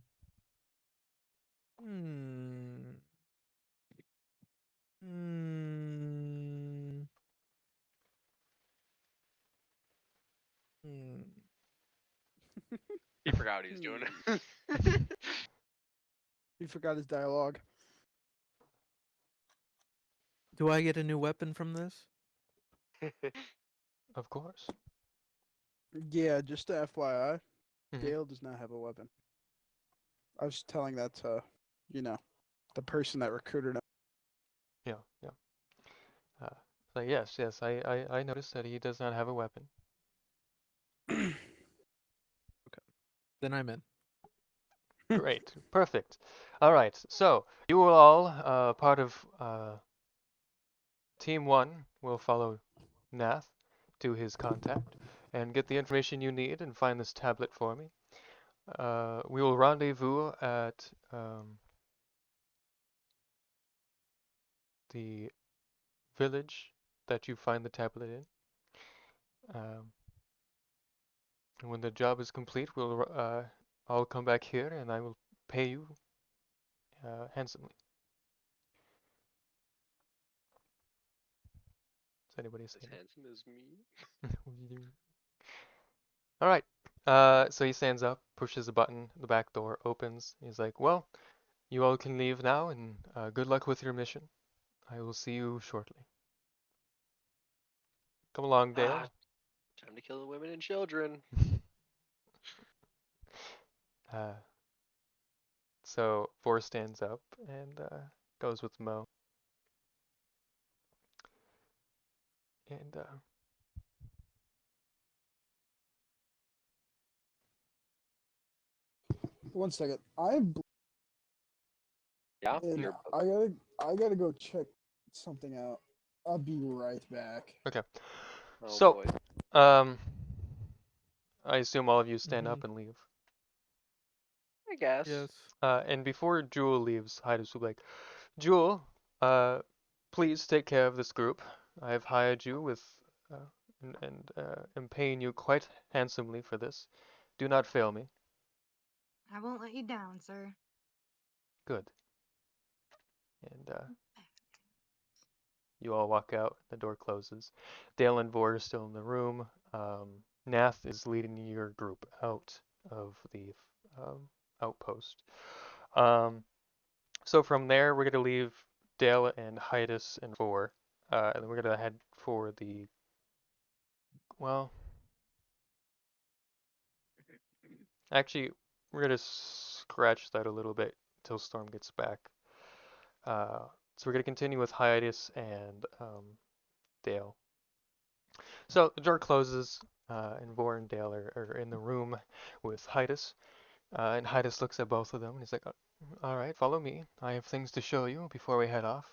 Hmm. Hmm. Hmm. He forgot what he was doing. He forgot his dialogue. Do I get a new weapon from this? Of course. Yeah, just a FYI, Mhm. Dale does not have a weapon. I was telling that to, the person that recruited him. Yeah, yeah. So yes, I noticed that he does not have a weapon. Then I'm in. Great, perfect. All right, so you will all part of Team 1 will follow Nath to his contact and get the information you need and find this tablet for me. We will rendezvous at the village that you find the tablet in. And when the job is complete, I'll come back here and I will pay you handsomely. Does anybody say As that? handsome as me. What are you doing? All right. So he stands up, pushes a button, the back door opens. He's like, "Well, you all can leave now, and good luck with your mission. I will see you shortly. Come along, Dale." Time to kill the women and children. Uh, so Vor stands up and goes with Mo. And 1 second. Yeah. And You're I gotta go check something out. I'll be right back. okay. Oh So, boy. I assume all of you stand Mhm. up and leave. I guess. Yes. And before Jewel leaves, Hydas will be like, "Jewel, please take care of this group. I have hired you with, and am paying you quite handsomely for this. Do not fail me." I won't let you down, sir. Good. And you all walk out. The door closes. Dale and Vor are still in the room. Nath is leading your group out of the um, outpost. Um, so from there, we're gonna leave Dale and Hydas and Vor, and we're gonna head for the well. Actually, we're gonna scratch that a little bit until Storm gets back. So we're gonna continue with Hydas and Dale. So the door closes, and Vor and Dale are in the room with Hydas. And Hydas looks at both of them and he's like, all right, follow me. I have things to show you before we head off.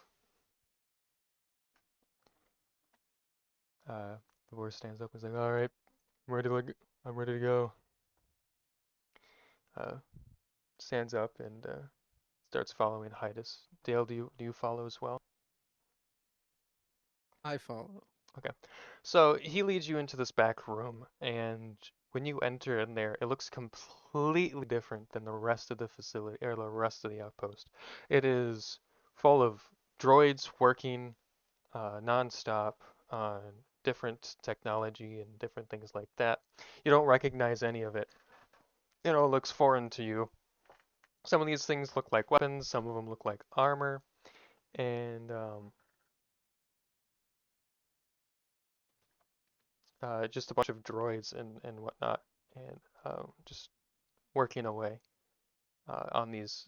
Vor stands up and is like, all right, I'm ready to go. Uh, Stands up and starts following Hydas. Dale, do you follow as well? I follow. Okay. So he leads you into this back room, and when you enter in there, it looks completely different than the rest of the facility or the rest of the outpost. It is full of droids working nonstop on different technology and different things like that. You don't recognize any of it. It all looks foreign to you. Some of these things look like weapons, some of them look like armor, and just a bunch of droids and whatnot, and just working away on these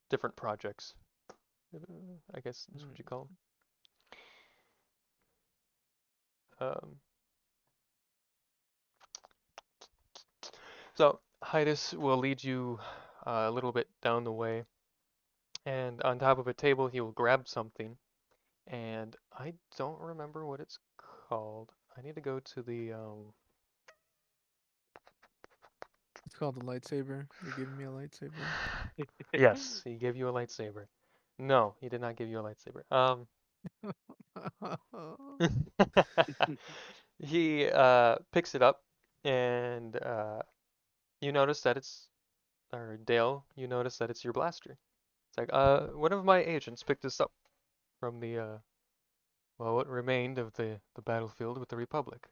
different projects. I guess is what you call them. So Hydas will lead you a little bit down the way, and on top of a table he will grab something, and I don't remember what it's called. I need to go to the It's called a lightsaber. You're giving me a lightsaber. Yes, he gave you a lightsaber. No, he did not give you a lightsaber. He picks it up, and you notice that or Dale, you notice that it's your blaster. It's like, one of my agents picked this up from the well, what remained of the battlefield with the Republic.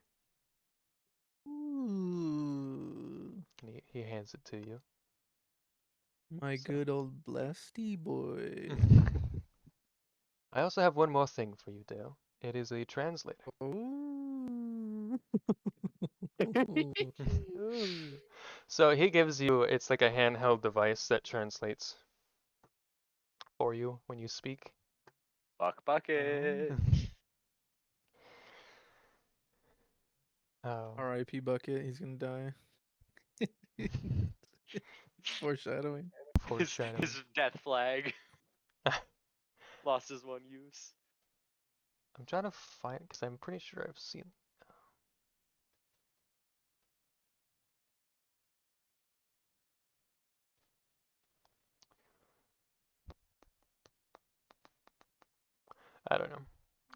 Ooh, And he hands it to you. my So good old blasty boy. I also have one more thing for you, Dale. It is a translator. Oh. Ooh. So he gives you, it's like a handheld device that translates for you when you speak. Buck bucket. Oh. R.I.P. Bucket. He's gonna die. It's foreshadowing. Foreshadowing. His death flag lost his one use. I'm trying to find because I'm pretty sure I've seen. I don't know.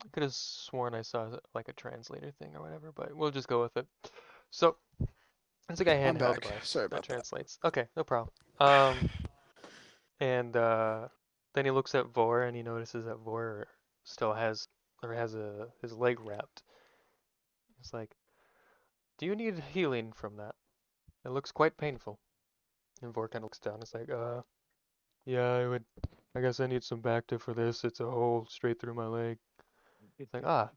I could have sworn I saw like a translator thing or whatever, but we'll just go with it. So it's like a I'm handheld back. device Sorry that about that. translates. Okay, no problem. And then he looks at Vor and he notices that Vor still has or has his leg wrapped. It's like, do you need healing from that? It looks quite painful. And Vor kind of looks down. It's like, yeah, I guess I need some Bacta for this. It's a hole straight through my leg. It's like, well,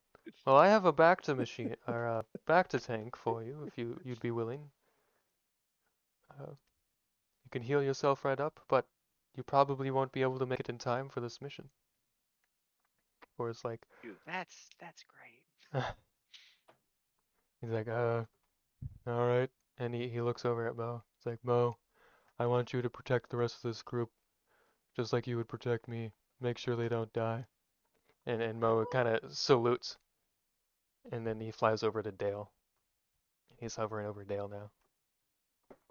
I have a Bacta machine or a Bacta tank for you if you'd be willing. You can heal yourself right up, but you probably won't be able to make it in time for this mission. Or it's like, Dude, that's great. he's like, all right. And he looks over at Mo. It's like, Mo, I want you to protect the rest of this group, just like you would protect me. Make sure they don't die. And Mo kind of salutes, and then he flies over to Dale. He's hovering over Dale now.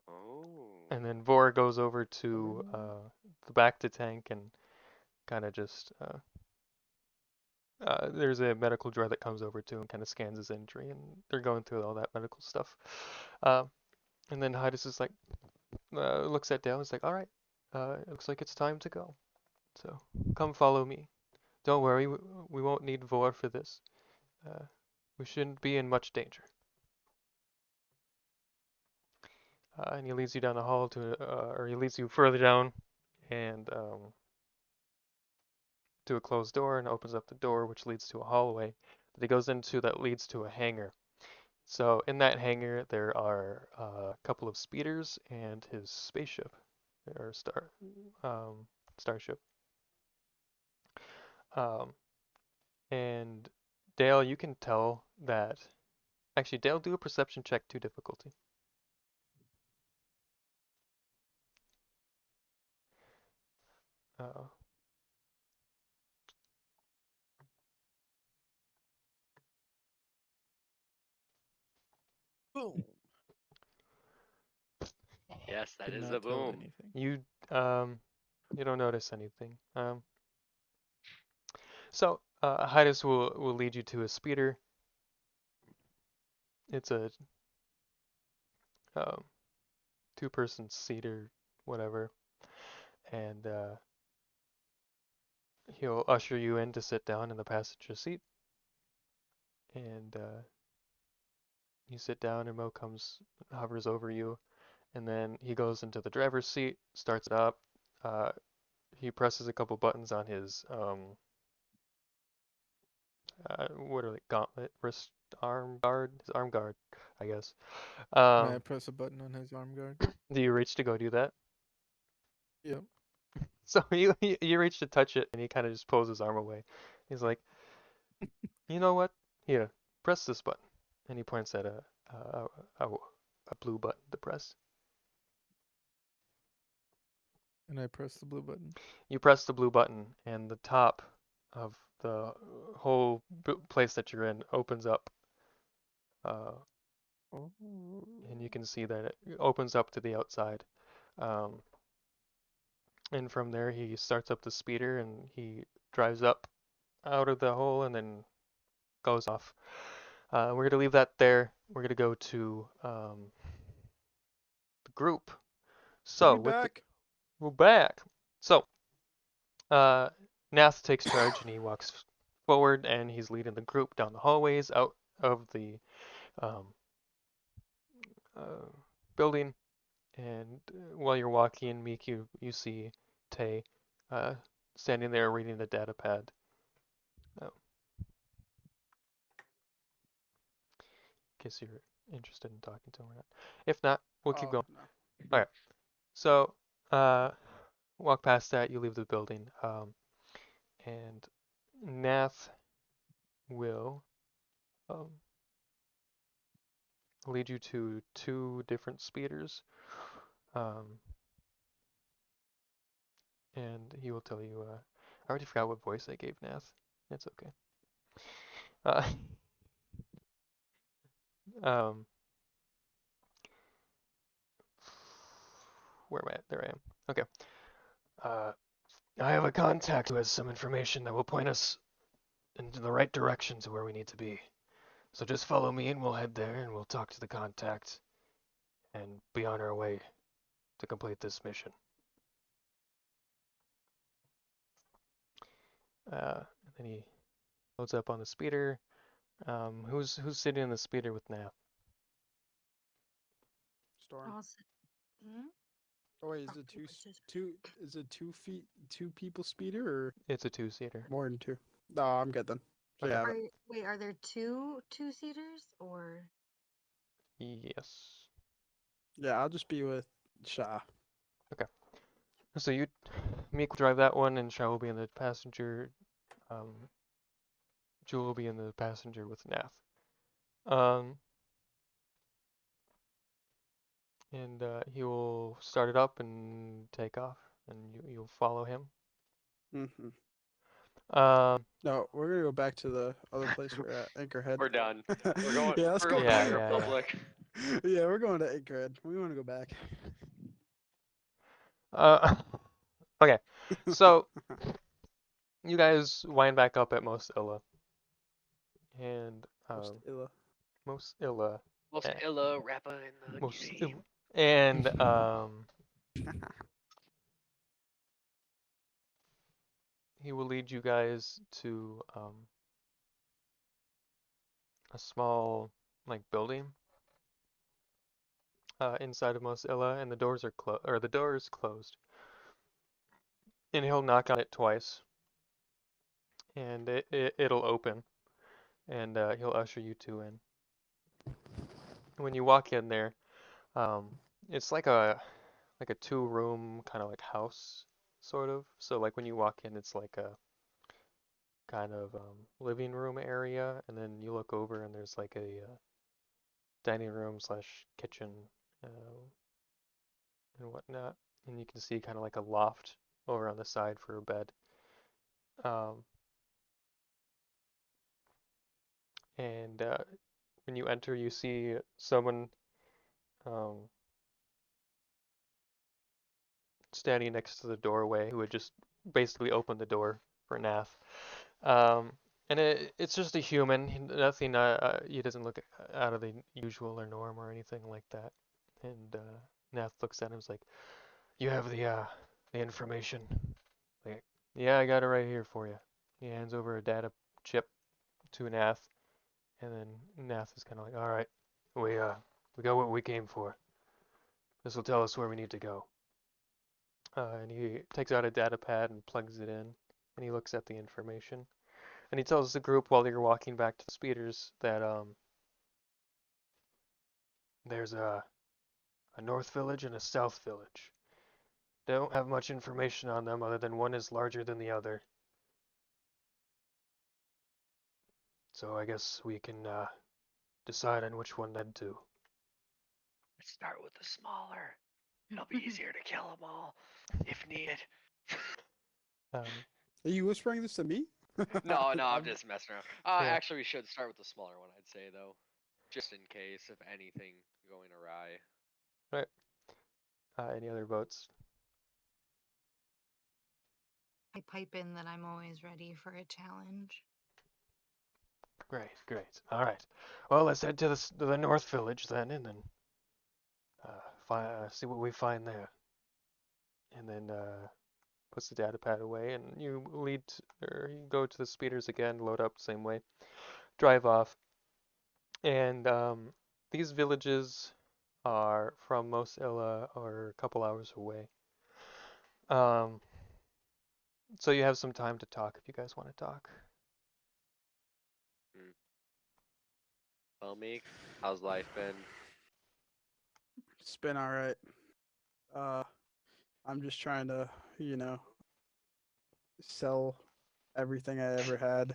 Oh. And then Vor goes over to the back to tank and kind of just there's a medical droid that comes over to him, kind of scans his injury, and they're going through all that medical stuff. Uh, and then Hydas is like, looks at Dale and is like, all right, it looks like it's time to go. So come follow me. Don't worry, we won't need Vor for this. We shouldn't be in much danger. And he leads you down the hall or he leads you further down and to a closed door and opens up the door which leads to a hallway that he goes into that leads to a hangar. So in that hangar there are a couple of speeders and his spaceship or starship. And Dale, you can tell that. Actually, Dale, do a perception check to difficulty. Uh, Boom. Yes, that Did is not a tell boom. anything. you don't notice anything. So Hydus will lead you to a speeder. It's a two-person seat or whatever, and he'll usher you in to sit down in the passenger seat. And you sit down, and Mo hovers over you, and then he goes into the driver's seat, starts it up. He presses a couple buttons on his what are they? Gauntlet, wrist, arm guard, his arm guard, I guess. May I press a button on his arm guard? Do you reach to go do that? Yep. So you reach to touch it, and he kind of just pulls his arm away. He's like, you know what? Here, press this button, and he points at a, a, a blue button to press. And I press the blue button. You press the blue button, and the top of the whole place that you're in opens up, Oh. and you can see that it opens up to the outside. And from there, he starts up the speeder, and he drives up out of the hole, and then goes off. We're going to leave that there. We're going to go to the group. So, we're back. So, Nath takes charge and he walks forward and he's leading the group down the hallways out of the building. And while you're walking, Meek, you see Tay standing there reading the data pad. In case you're interested in talking to him or not. If not, we'll keep going. No. Alright. So, walk past that, you leave the building. And Nath will lead you to two different speeders. And he will tell you, I already forgot what voice I gave Nath. It's okay. Where am I at? There I am. Okay. I have a contact who has some information that will point us into the right direction to where we need to be. So just follow me and we'll head there and we'll talk to the contact and be on our way to complete this mission. And then he loads up on the speeder. Who's sitting in the speeder with Nath? Storm. Hmm? Oh wait, is it is it 2 people speeder or It's a two-seater. more than 2? No, I'm good then. So Okay. yeah, Are there two-seaters or? Yes. yeah, I'll just be with Sha. Okay. So Meek will drive that one, and Shah will be in the passenger. Jewel will be in the passenger with Nath. And he will start it up and take off, and you'll follow him. Mm-hmm. Um, No, we're gonna go back to the other place we're at, Anchorhead. We're done. We're going. Yeah, let's we're go going Yeah, to yeah, yeah. Republic. Yeah, we're going to Anchorhead. We want to go back. okay. So you guys wind back up at Most Illa, and Most Illa. Most Illa. Most Eh. illa rapper in the Most game. And he will lead you guys to a small like building inside of Mosilla, and the doors are the door is closed. And he'll knock on it twice, and it'll open, and he'll usher you two in. When you walk in there, it's like a 2-room kind of like house, sort of. So like when you walk in, it's like a kind of living room area, and then you look over and there's like a dining room slash kitchen and whatnot, and you can see kind of like a loft over on the side for a bed. Um, and when you enter, you see someone um, standing next to the doorway who had just basically opened the door for Nath. Um, and it's just a human, nothing, he doesn't look out of the usual or norm or anything like that. And Nath looks at him and is like, you have the information? Like, yeah, I got it right here for you. He hands over a data chip to Nath, and then Nath is kind of like, all right, we got what we came for. This will tell us where we need to go. And he takes out a data pad and plugs it in, and he looks at the information. And he tells the group while you're walking back to the speeders that there's a north village and a south village. They don't have much information on them other than one is larger than the other. So I guess we can decide on which one to head to. Let's start with the smaller. It'll be easier to kill them all if needed. Are you whispering this to me? No, I'm just messing around. Yeah. Actually, we should start with the smaller one, I'd say, though. Just in case of anything going awry. Right. Any other votes? I pipe in that I'm always ready for a challenge. Great, great. All right. Well, let's head to the north village then, and then see what we find there. And then puts the data pad away, and you you go to the speeders again, load up same way, drive off, and these villages are from Mosilla or a couple hours away. So you have some time to talk if you guys want to talk. Well, Meek, how's life been? It's been all right. I'm just trying to, sell everything I ever had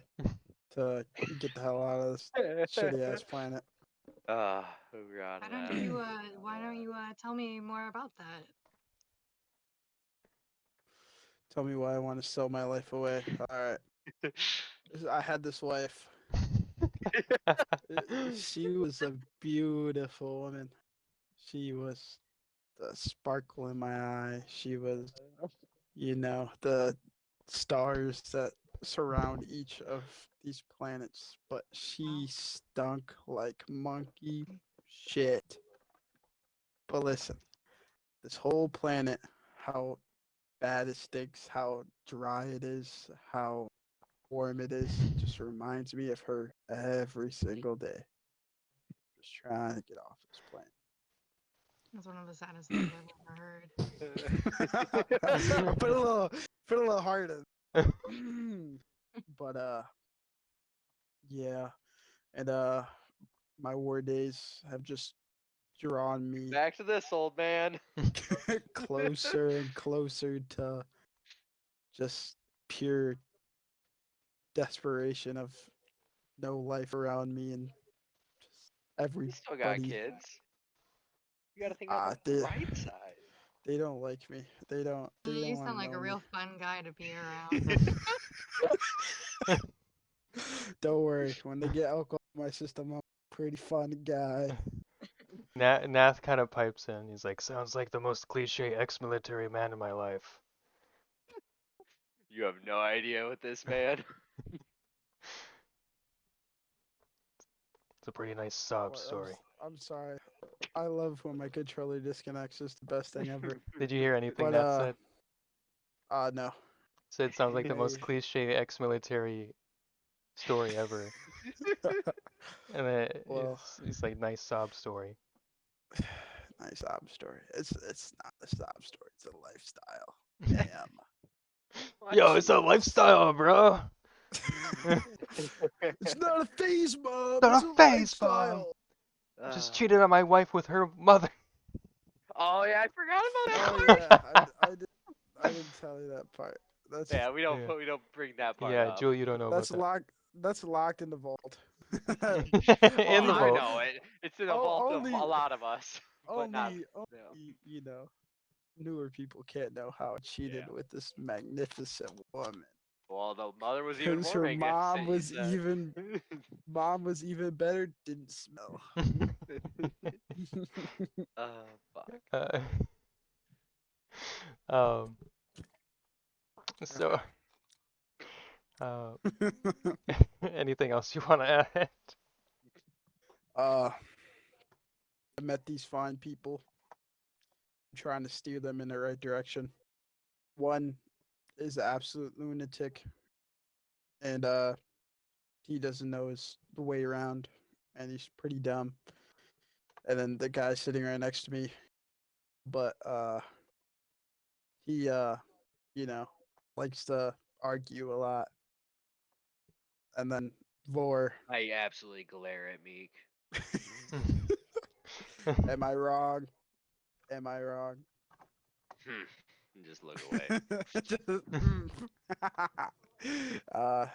to get the hell out of this shitty ass planet. Oh god. Why don't you tell me more about that? Tell me why I want to sell my life away. All right. I had this wife. She was a beautiful woman. She was the sparkle in my eye. She was, the stars that surround each of these planets. But she stunk like monkey shit. But listen, this whole planet, how bad it stinks, how dry it is, how warm it is, just reminds me of her every single day. Just trying to get off this planet. That's one of the saddest things I've ever heard. put a little harder. But yeah, and my war days have just drawn me Back to this, old man. closer and closer to just pure desperation of no life around me and just You still got everybody. kids. You gotta think about the bright side. They don't like me. They don't. They You don't sound like a know real me. fun guy to be around. Don't worry. When they get alcohol in my system, I'm a pretty fun guy. Nath kind of pipes in. He's like, sounds like the most cliche ex-military man in my life. You have no idea with this man. It's a pretty nice sob story. I'm sorry. I love when my controller disconnects. It's the best thing ever. Did you hear anything But that said? no. Said sounds like the most Hey. cliche ex-military story ever. And then Well, it's like nice sob story. nice sob story. It's not a sob story. It's a lifestyle. Damn. Yo, it's a lifestyle, bro. It's not a phase, Mom. Not It's a a phase, Mom. lifestyle. Just cheated on my wife with her mother. Oh yeah, I forgot about Oh that part. yeah, I didn't tell you that part. That's Yeah, we don't Yeah. we don't bring that part Yeah, up. Jewel, you don't know about that's locked. That's locked in the vault. that. Oh, In the I vault. know it. It's in a vault of only, a lot of us, but not. only, No. newer people can't know how I cheated Yeah. with this magnificent woman. Well, the mother was even Because more her magnificent. You said. mom was even better. Didn't smell. Fuck. uh, um, so, uh, anything else you want to add? I met these fine people. I'm trying to steer them in the right direction. One is an absolute lunatic, and he doesn't know the way around, and he's pretty dumb. And then the guy sitting right next to me, but he you know, likes to argue a lot. And then Vor, I absolutely glare at Meek. am I wrong? Am I wrong? And just look away. uh,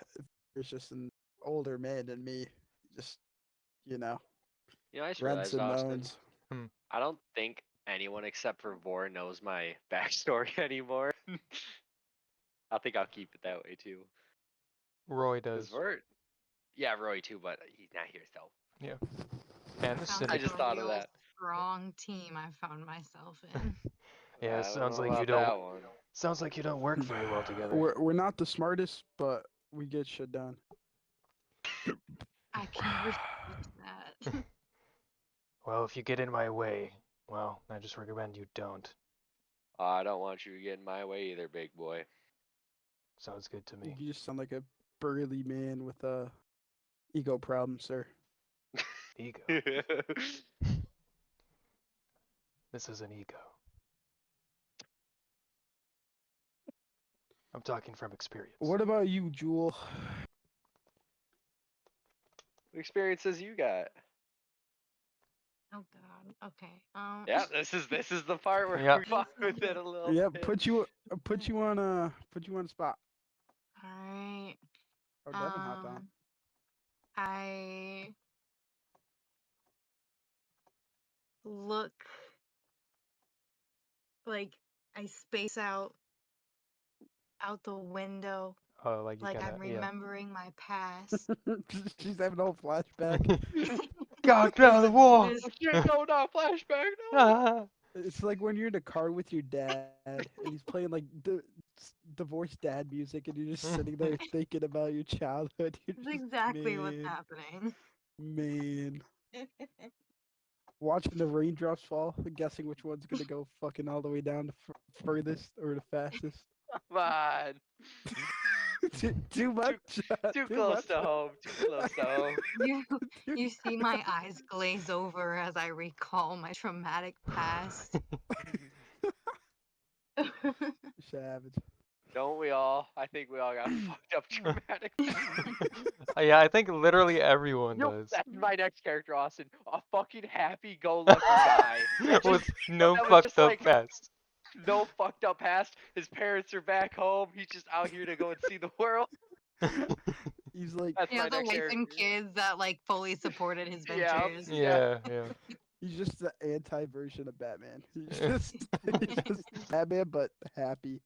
there's just an older man than me, just you know, You know, I just grunts realized, and Austin, moans. I don't think anyone except for Vor knows my backstory anymore. I think I'll keep it that way too. Roy Cause does. Vor, yeah, Roy too, but he's not here, so. Yeah. And the Sounds I like syndicate. just a thought of real that. strong team I found myself in. Yeah, I it don't sounds know like you about don't. that one. Sounds like you don't work very well together. We're not the smartest, but we get shit done. I can respect that. Well, if you get in my way, well, I just recommend you don't. I don't want you to get in my way either, big boy. Sounds good to me. You just sound like a burly man with a ego problem, sir. Ego. This is an ego. I'm talking from experience. What about you, Jewel? What experiences you got? Oh God. Okay. Yeah, this is the part where Yeah. we fuck with it a little Yeah, bit. put you on a spot. All right. Oh, Devin hopped on. I look like I space out the window, Oh, like you like kind I'm of, yeah. remembering my past. She's having a whole flashback. God, no, the war! There's- Oh shit, no, not flashback, no. Ah. It's like when you're in a car with your dad and he's playing like divorced dad music, and you're just sitting there thinking about your childhood. You're That's just, exactly what's man, happening. man. Watching the raindrops fall and guessing which one's gonna go fucking all the way down the furthest or the fastest. Come on. Too much. Too Too close much. to home. Too close to home. You Too you see my eyes glaze over as I recall my traumatic past. savage. Don't we all? I think we all got fucked up traumatic. Yeah, I think literally everyone Nope, does. that's my next character, Austin. A fucking happy-go-lucky guy. With no that was fucked just up like- past. No fucked up past. His parents are back home. He's just out here to go and see the world. He's like, That's He my has a next wife character. and kids that like fully supported his Yeah, ventures. Yeah, yeah. he's just the anti-version of Batman. He's just Batman, but happy.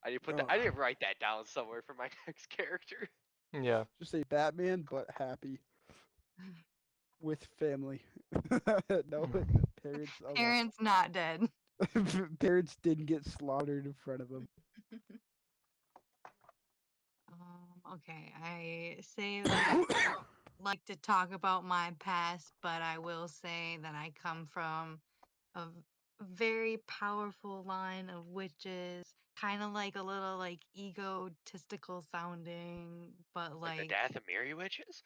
I didn't put that. I didn't write that down somewhere for my next character. Yeah. Just a Batman, but happy. With family. No, parents. Parents not dead. Parents didn't get slaughtered in front of him. Okay, I say that like to talk about my past, but I will say that I come from a very powerful line of witches, kind of like a little like egotistical sounding, but Like the like Dathomiri witches?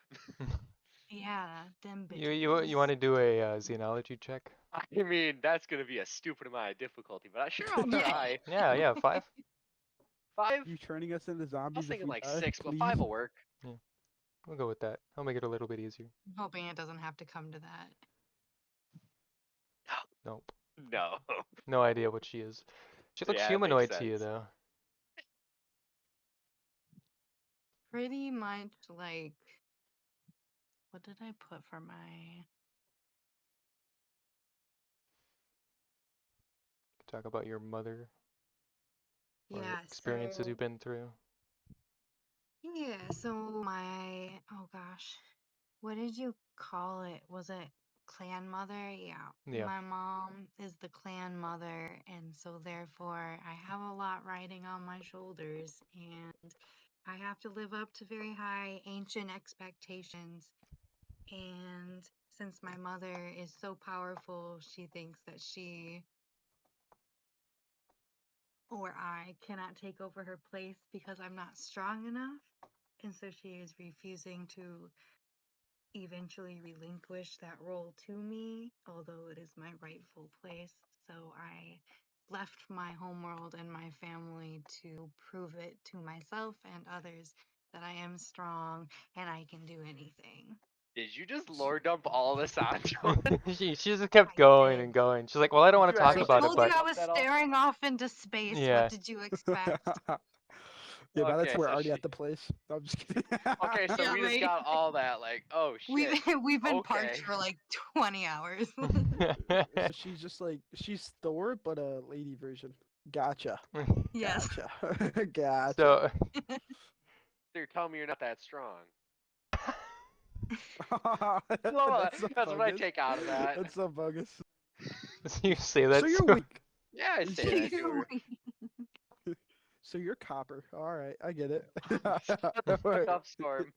yeah, them You bitches. want to do a xenology check? I mean, that's gonna be a stupid amount of difficulty, but sure, I'll try. Yeah, 5. 5? You turning us into I was zombies if thinking we like die, 6, but please? 5 will work. Yeah, we'll go with that. I'll make it a little bit easier. I'm hoping it doesn't have to come to that. Nope. No. No idea what she is. She looks Yeah, it makes humanoid to you sense. though. Pretty much like, what did I put for my? Talk about your mother or Yeah, experiences so you've been through. yeah, so my, oh gosh, what did you call it? Was it clan mother? Yeah, Yeah. my mom is the clan mother, and so therefore I have a lot riding on my shoulders, and I have to live up to very high ancient expectations. And since my mother is so powerful, she thinks that she or I cannot take over her place because I'm not strong enough. And so she is refusing to eventually relinquish that role to me, although it is my rightful place. So I left my homeworld and my family to prove it to myself and others that I am strong and I can do anything. Did you just lore dump all this on John? She just kept I going did. and going. She's like, well, I don't Did want you to talk So I about actually it, told lore you but I dump was that all? staring off into space. What yeah. did you expect? Yeah, now that Okay, we're so already she. at the place. No, I'm just kidding. Okay, so Yeah, we just right. got all that. Like, oh We've shit. we've been parked Okay. for like 20 hours. So she's just like she's Thor, but a lady version. Gotcha, Yes. gotcha, gotcha. So So you're telling me you're not that strong. Well, That's so that's what I bogus. take out of that. That's so bogus. you say So that you're so weak. Yeah, I say So, that to her. so you're copper. All right, I get it. Shut the fuck up, Storm.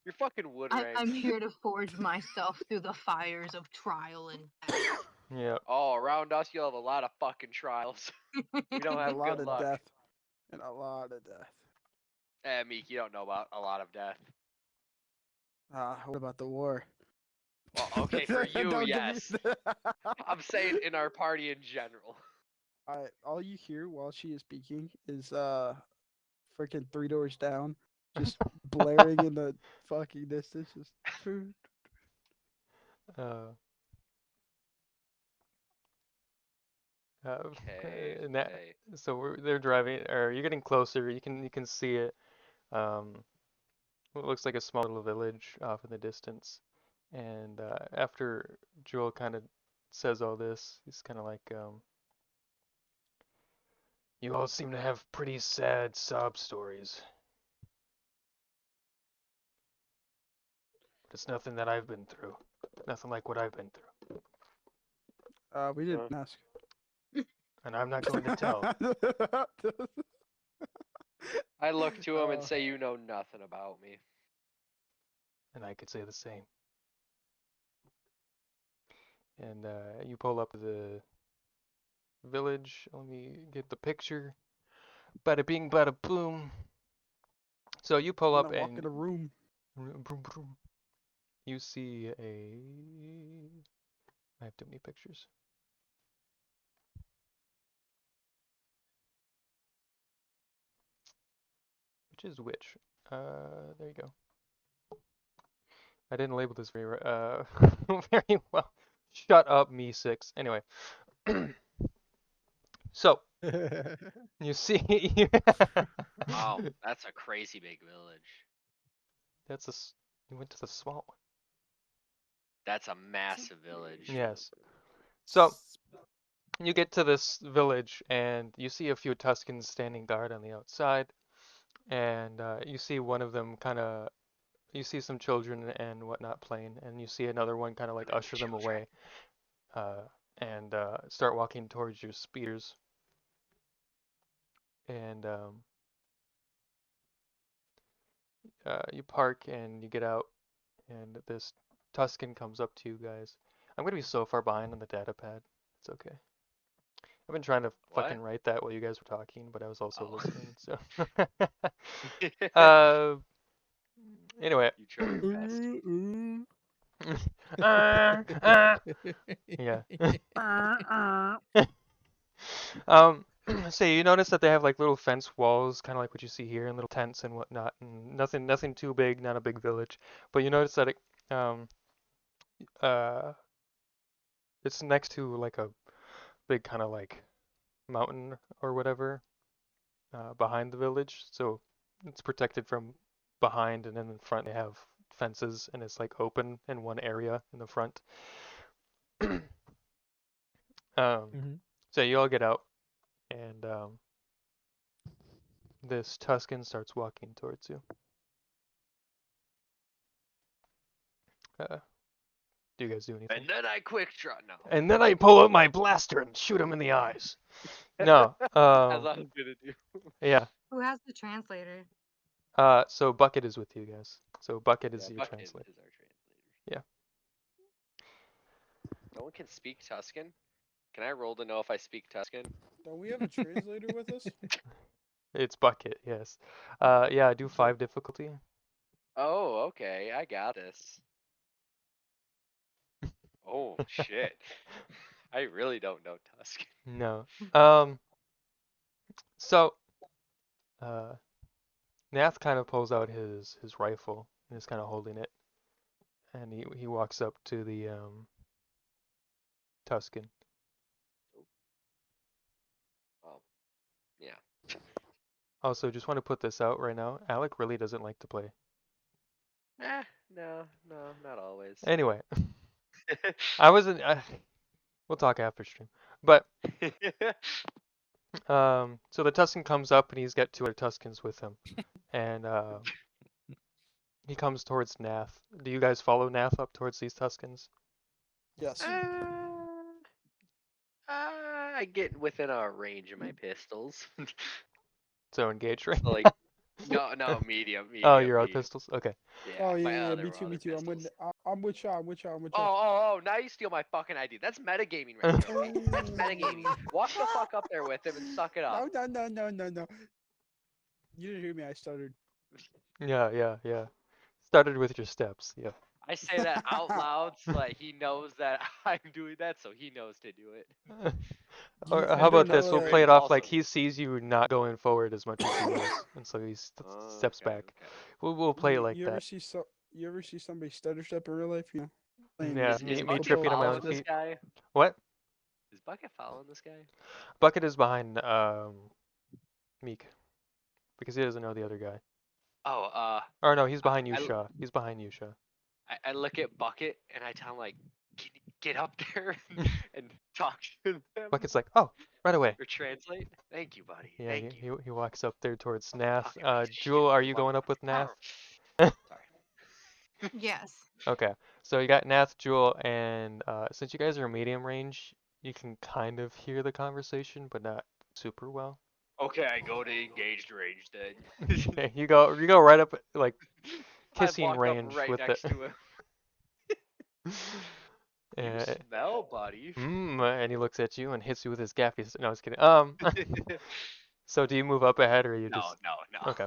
You're fucking wood I'm ranked. here to forge myself through the fires of trial and death. yeah. Oh, around us you'll have a lot of fucking trials. We don't And a have lot good of luck. death. And a lot of death. Meek, you don't know about a lot of death. What about the war? Well, okay, for you, Don't give me. yes. I'm saying in our party in general. Alright, all you hear while she is speaking is freaking Three Doors Down, just blaring in the fucking distance. Just Uh, Okay, and that, okay. so they're driving, or you're getting closer. You can see it. What looks like a small little village off in the distance. And after Joel kind of says all this, he's kind of like, you all seem to have pretty sad sob stories. But it's nothing that I've been through. Nothing like what I've been through. we didn't ask. And I'm not going to tell. I look to him and uh, say, you know nothing about me. And I could say the same. And you pull up to the village. Let me get the picture. Bada bing, bada boom. So you pull when up I walk in and a room, you see a. I have too many pictures. Which is which? There you go. I didn't label this very very well. Shut up, me six. Anyway, so you see, Wow, that's a crazy big village. that's you went to the small one. That's a massive village. Yes. So you get to this village and you see a few Tuscans standing guard on the outside, and you see one of them kind of. You see some children and whatnot playing, and you see another one kind of like usher them away, and start walking towards your spears. And you park and you get out, and this Tuscan comes up to you guys. I'm gonna be so far behind on the data pad. It's okay. I've been trying to fucking What? write that while you guys were talking, but I was also Oh. listening. So, uh, anyway, You tried your best. yeah. Um, so you notice that they have like little fence walls, kind of like what you see here, and little tents and whatnot, and nothing too big, not a big village. But you notice that um, uh, it's next to like a big kind of like mountain or whatever, behind the village, so it's protected from behind, and then in front they have fences, and it's like open in one area in the front. Mhm. So you all get out, and this Tuscan starts walking towards you. Do you guys do anything? And then I quick draw. No. And then I pull out my blaster and shoot him in the eyes. No. As I was gonna do. Yeah. Who has the translator? So Bucket is with you guys. So Bucket is Yeah, your Bucket translator. is our translator. Yeah. No one can speak Tuscan. Can I roll to know if I speak Tuscan? Don't we have a translator with us? It's Bucket, yes. Yeah, do 5 difficulty. Oh, okay. I got this. Oh shit. I really don't know Tuscan. No. So Nath kind of pulls out his rifle and is kind of holding it, and he walks up to the Tuscan. Oh, yeah. Also, just want to put this out right now. Alec really doesn't like to play. No, not always. Anyway, I wasn't. We'll talk after stream. But so the Tuscan comes up and he's got 2 other Tuscans with him, and he comes towards Nath. Do you guys follow Nath up towards these Tuscans? Yes. I get within a range of my pistols. So engage, right? So like, no, medium. Oh, you're out of medium. pistols. Okay. Yeah, Oh my yeah, other me too, other me too. pistols. I'm with y'all. I'm with y'all. I'm with Oh, y'all. oh, oh! Now you steal my fucking ID. That's metagaming right there. Okay? That's metagaming. Walk the fuck up there with him and suck it up. No. You didn't hear me. I stuttered. Yeah. Started with your steps. Yeah. I say that out loud so that he knows that I'm doing that, so he knows to do it. Or You how do about know this? We'll that. play it off like Awesome. he sees you not going forward as much as he is, and so he steps Okay, back. okay. We'll play it like You ever that. see you ever see somebody stutter step in real life? You know, playing, Yeah, Is me Bucket tripping on my following own this feet. guy? What? Is Bucket following this guy? Bucket is behind Meek because he doesn't know the other guy. Oh, Or no, he's behind I, Yusha. He's behind Yusha. I look at Bucket and I tell him like, can you get up there and talk to them Bucket's like, oh, right away. or translate? Thank you, buddy. Yeah, Thank you. he walks up there towards Nath. Talking piece of Jewel, shit. are You you love going up with Nath? Sorry. Yes. Okay, so you got Nath, Jewel, and since you guys are medium range, you can kind of hear the conversation, but not super well. Okay, I go to engaged range then. Okay, you go right up like I kissing walk up range right with next it. to him. You smell, buddy. And he looks at you and hits you with his gaffy. No, I was kidding. So do you move up ahead or you No, just? no. Okay.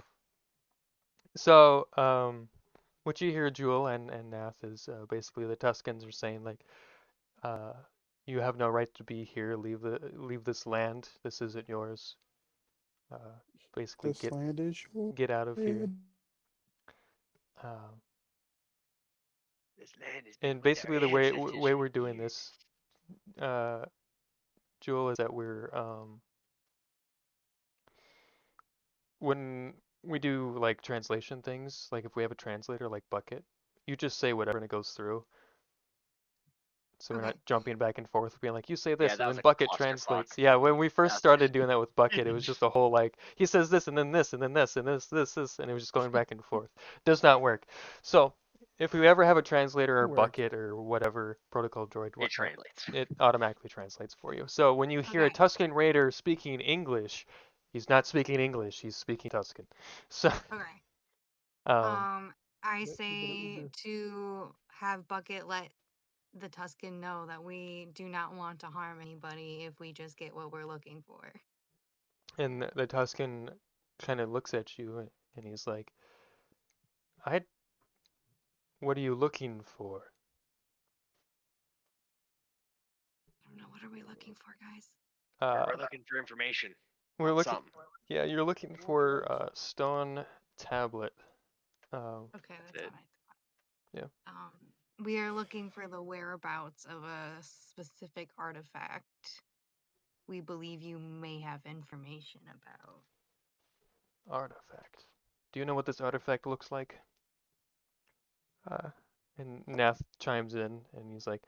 So what you hear, Jewel and Nath, is basically the Tuscans are saying like, you have no right to be here. Leave this land. This isn't yours. Basically this land is yours. get out of here. Um, This land is and built with basically our the way ancestors we're for doing years. this, Jewel, is that we're when we do like translation things, like if we have a translator like Bucket, you just say whatever and it goes through. So we're Okay. not jumping back and forth, being like, you say Yeah, this, that and was then a Bucket clusterfuck. translates. Yeah, when we first That's started doing that with Bucket, it was just a whole like, he says this, and then this, and then this, and this, and it was just going back and forth. Does not work. So if we ever have a translator or Work. Bucket or whatever, protocol droid, it whatnot, translates. it automatically translates for you. So when you hear a Okay. Tuscan Raider speaking English, he's not speaking English, he's speaking Tuscan. So Okay. I But it will say do. to have Bucket let the Tuscan know that we do not want to harm anybody if we just get what we're looking for. And the Tuscan kind of looks at you and he's like, I, what are you looking for? I don't know. What are we looking for, guys? We're Uh, looking for information we're on looking, something. yeah, you're looking for a stone tablet. Okay, that's That's what it. I thought. Yeah. We are looking for the whereabouts of a specific artifact we believe you may have information about. Artifact. Do you know what this artifact looks like? Uh, and Nath chimes in and he's like,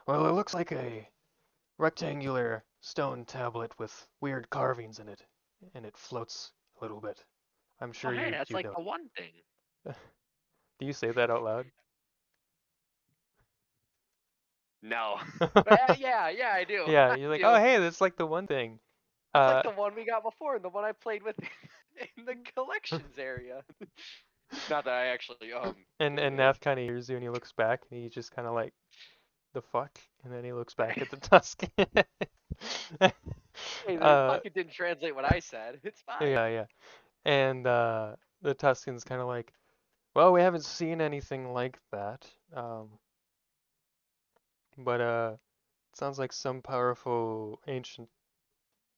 well, it looks like a rectangular stone tablet with weird carvings in it, and it floats a little bit. I'm Oh, sure hey, you that's you like know. the one thing. Do you say that out loud? No. But yeah, I do. Yeah, I you're like, oh do. hey, that's like the one thing. That's like Uh, the one we got before, the one I played with in the collections area. Not that I actually and knew it. Nath kind of hears you and he looks back and he just kind of like, the fuck? And then he looks back at the Tuscan. Hey, the uh, fucking didn't translate what I said. It's fine. yeah. And the Tuscan's kind of like, well, we haven't seen anything like that. But it sounds like some powerful ancient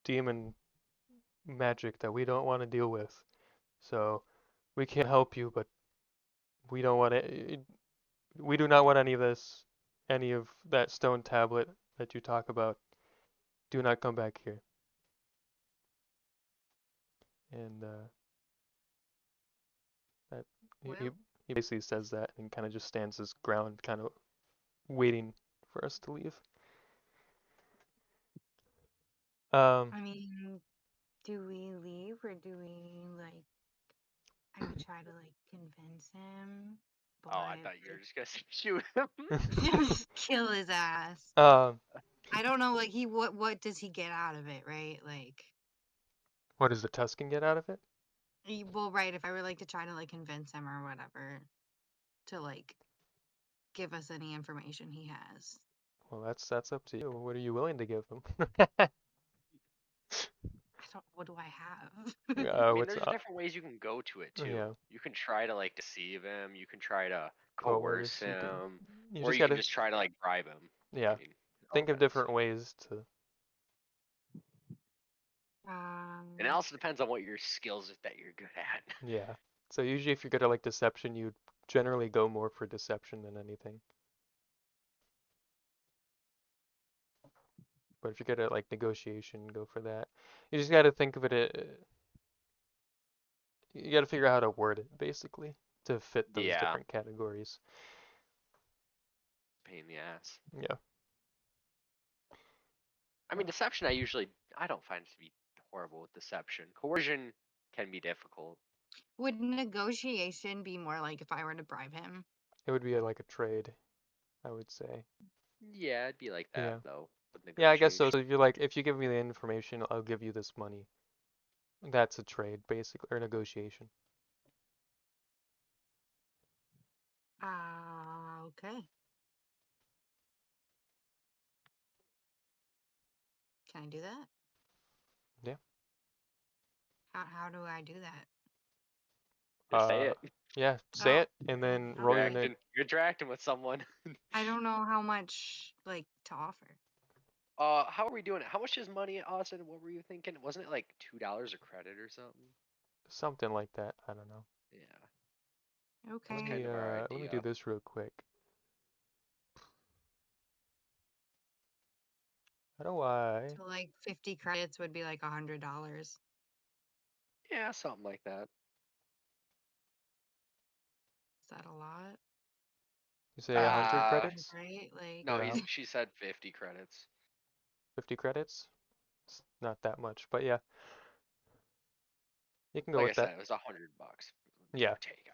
demon magic that we don't want to deal with. So we can help you, but we don't want to. We do not want any of this, any of that stone tablet that you talk about. Do not come back here. And that he Well, he basically says that and kind of just stands his ground, kind of waiting for us to leave. I mean, do we leave or do we like? I could try to like convince him, but Oh, I thought you were just gonna say shoot him. just kill his ass. um, I don't know, like what does he get out of it, right? Like, what does the Tuscan get out of it? well, right. If I were like to try to like convince him or whatever to like give us any information he has. Well, that's up to you. What are you willing to give him? I don't. What do I have? I mean, What's there's different ways you can go to it too. yeah, You can try to like deceive him. You can try to coerce coerce. him, You or just you can gotta, just try to like bribe him. I yeah, mean, it all think of depends. different ways to, And it um. also depends on what your skills that you're good at. yeah. So usually if you're good at like deception, you'd generally go more for deception than anything. But if you're good at like negotiation, go for that. You just gotta think of it, you gotta figure out how to word it basically to fit those Yeah, different categories. pain in the ass. Yeah. I mean, deception. I don't find it to be horrible with deception. Coercion can be difficult. Would negotiation be more like if I were to bribe him? It would be like a trade, I would say. Yeah, it'd be like that Yeah. though with Yeah, I guess so. negotiation. So if you're like, if you give me the information, I'll give you this money. That's a trade, basically, or negotiation. Okay. Can I do that? Yeah. How do I do that? Just say Uh, it. yeah, say Oh, it and then You're roll your okay. neg. interacting with someone. I don't know how much like to offer. How are we doing it? How much is money, Austin? What were you thinking? Wasn't it like $2 a credit or something? Something like that. I don't know. Yeah, that's Okay. kind of our Let me do idea. this real quick. How do I? So like 50 credits would be like $100. Yeah, something like that. Is that a lot? You say 100 Uh, credits Right? Like no, or she said 50 credits. 50 credits? It's not that much, but yeah, you can go Like I with that. said, it was $100, give Yeah. or take.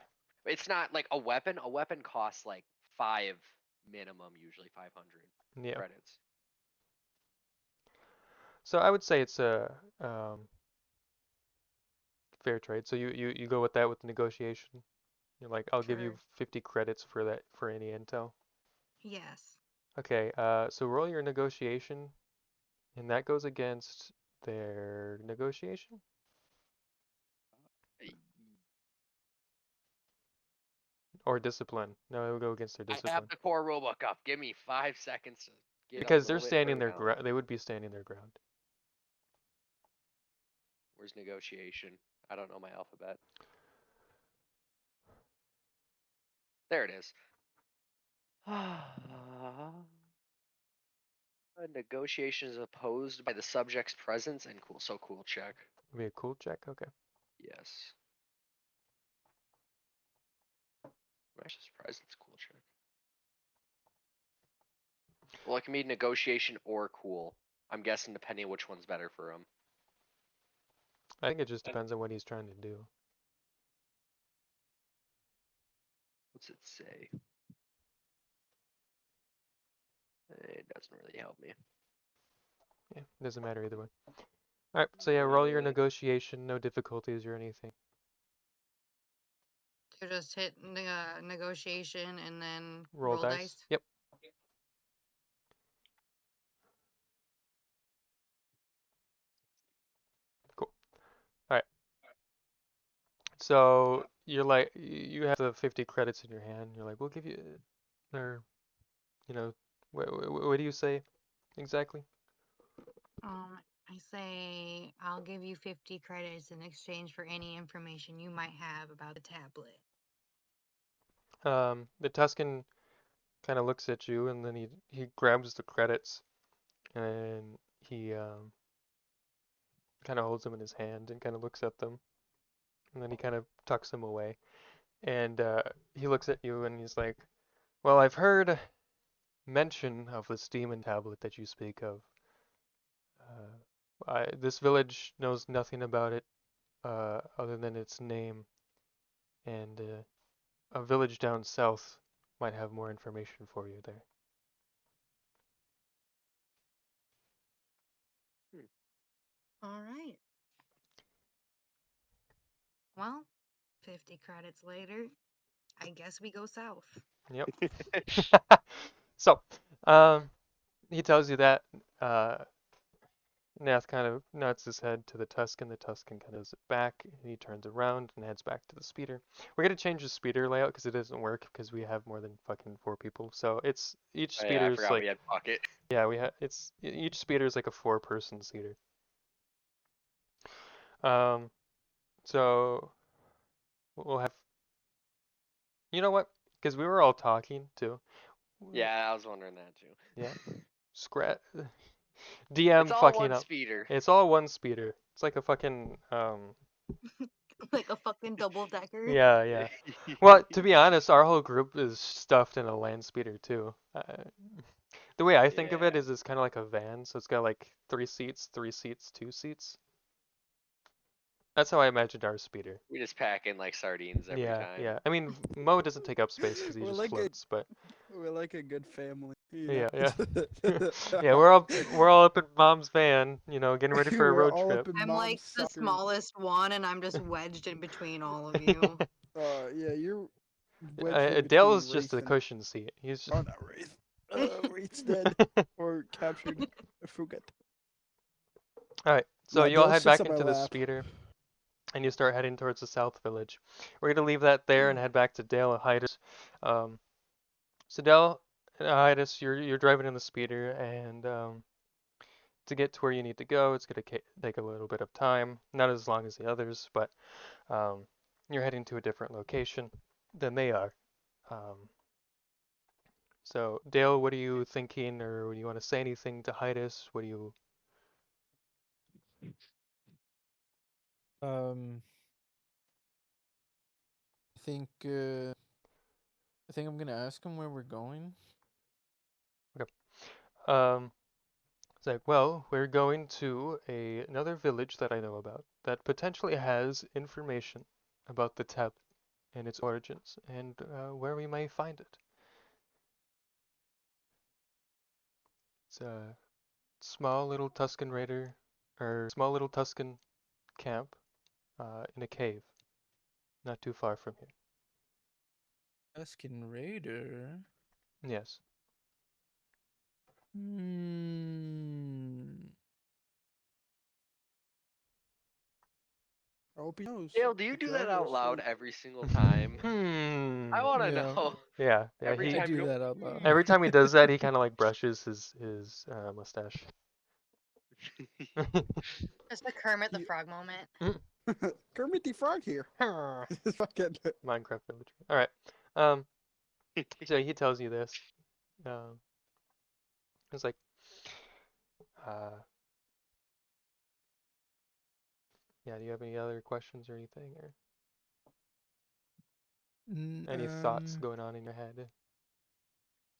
It's not like a weapon. A weapon costs like five minimum, usually 500 Yeah. credits. So I would say it's a fair trade. So you go with that with the negotiation. You're like, I'll give you Sure. 50 credits for that for any intel. Yes. Okay, so roll your negotiation, and that goes against their negotiation or discipline. No, it would go against their I have discipline the core rulebook up. Give me 5 seconds to get a because they're little bit standing further their down. ground. They would be standing their ground. Where's negotiation? I don't know my alphabet. There it is. A negotiation is opposed by the subject's presence and cool. So cool check. Would be a cool check. Okay. Yes. Matches presence, cool check. Well, it can be negotiation or cool. I'm guessing depending on which one's better for him. I think it just depends on what he's trying to do. What's it say? It doesn't really help me. Yeah, it doesn't matter either way. All right, so yeah, roll your negotiation, no difficulties or anything. You just hit negotiation and then Roll dice. Yep. Cool. All right. So you're like, you have the 50 credits in your hand. You're like, we'll give you, or, you know, what do you say exactly? I say I'll give you 50 credits in exchange for any information you might have about the tablet. The Tuscan kind of looks at you and then he grabs the credits and he kind of holds them in his hand and kind of looks at them and then he kind of tucks them away and he looks at you and he's like, well, I've heard mention of this demon tablet that you speak of. This village knows nothing about it other than its name, and a village down south might have more information for you there. All right. Well, 50 credits later, I guess we go south. Yep. So, he tells you that. Nath kind of nods his head to the Tuscan. The Tuscan kind of does it back, and he turns around and heads back to the speeder. We're gonna change the speeder layout because it doesn't work because we have more than fucking 4 people. So it's each Oh, yeah, I speeder's forgot we like, had pocket. yeah, each speeder is like a 4-person seater. Um, so we'll have, you know what? Because we were all talking too. Yeah, I was wondering that too. Yeah. Scrat. It's DM all fucking one up. speeder. It's all one speeder. It's like a fucking Like a fucking double decker. yeah, yeah. Well, to be honest, our whole group is stuffed in a land speeder too. The way I think of it Yeah. is it's kind of like a van, so it's got like 3 seats, 3 seats, 2 seats. That's how I imagined our speeder. We just pack in like sardines every Yeah, time. yeah. I mean, Mo doesn't take up space because he We're just like floats, but we're like a good family, you yeah, know. yeah. Yeah, we're all up in Mom's van, getting ready for a We're road all trip. up in I'm like mom's the soccer. smallest one, and I'm just wedged in between all of you. Yeah, you're wedged in between Dale's just Wraith a and cushion seat. He's oh, not Wraith. Wraith's dead or captured. I forget. all right. So Yeah, you all Dale head sits back on my into the lap. speeder, and you start heading towards the South Village. We're gonna leave that there and head back to Dale and Hydas. Um, so Dale and Hydas, you're driving in the speeder, and to get to where you need to go, it's gonna take a little bit of time. Not as long as the others, but um, you're heading to a different location than they are. Um, so Dale, what are you thinking, or do you want to say anything to Hydas? What do you? Um, I think I'm gonna ask him where we're going. Okay. It's like, well, we're going to another village that I know about that potentially has information about the tablet and its origins and where we may find it. It's a small little Tuscan raider, or small little Tuscan camp in a cave, not too far from here. Tuscan Raider. Yes. Hmm. I hope he knows. Dale, do you do that out loud every single time? Hmm. I want to Yeah, know. Yeah. Every I time you do go, that out loud. Every time he does that, he kind of like brushes his mustache. Just the Kermit the He- Frog moment. Kermit the Frog here. Fucking. Minecraft villager. All right. Um. So he tells you this. It's like, uh, yeah. Do you have any other questions or anything, or any thoughts going on in your head?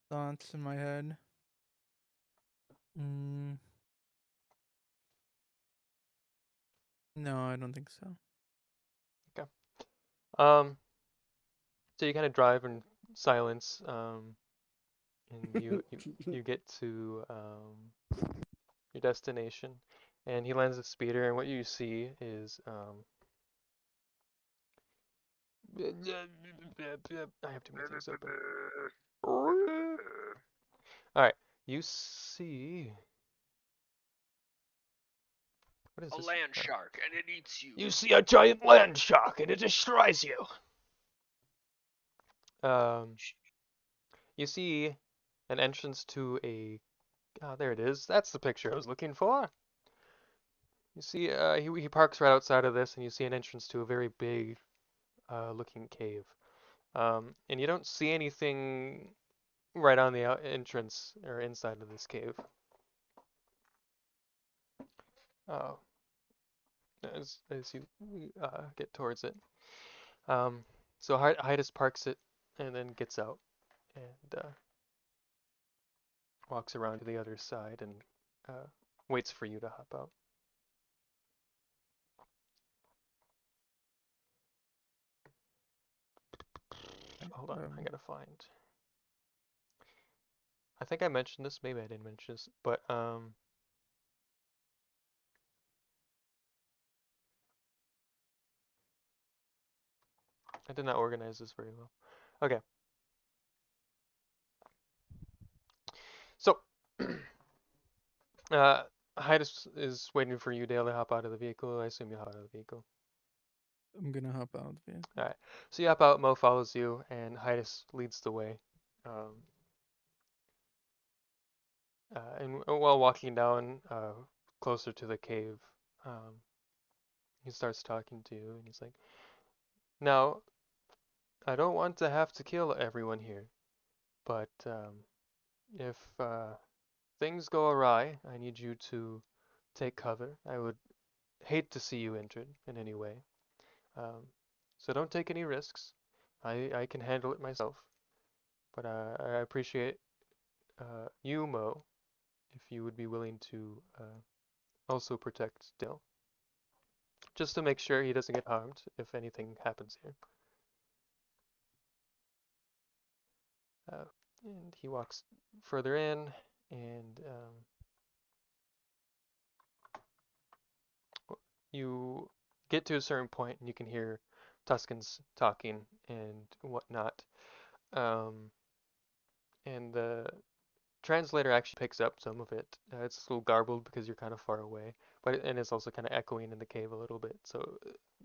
Thoughts in my head. Mm, no, I don't think so. Okay. Um. So you kind of drive in silence. And you get to your destination, and he lands a speeder, and what you see is I have too many things open. All right, you see. What is a this? land All right. shark, and it eats you. You see a giant land shark, and it destroys you. Um, you see an entrance to a. Oh, there it is. That's the picture I was looking for. You see, he parks right outside of this, and you see an entrance to a very big looking cave. And you don't see anything right on the entrance or inside of this cave. Oh, as you get towards it. Um, so Hydas parks it and then gets out and walks around to the other side and waits for you to hop out. Hold on, I gotta find. I think I mentioned this, maybe I didn't mention this, but I did not organize this very well. Okay, so Hydas is waiting for you, Dale, to hop out of the vehicle. I assume you hop out of the vehicle. I'm gonna hop out of the vehicle. All right, so you hop out. Mo follows you, and Hydas leads the way. Um, and while walking down closer to the cave, um, he starts talking to you, and he's like, "Now, I don't want to have to kill everyone here, but if things go awry, I need you to take cover. I would hate to see you injured in any way. Um, so don't take any risks. I can handle it myself, but I appreciate you, Mo, if you would be willing to also protect Dill, just to make sure he doesn't get harmed if anything happens here." Uh, and he walks further in, and you get to a certain point, and you can hear Tuscans talking and whatnot. Um, and the translator actually picks up some of it. It's a little garbled because you're kind of far away, and it's also kind of echoing in the cave a little bit, so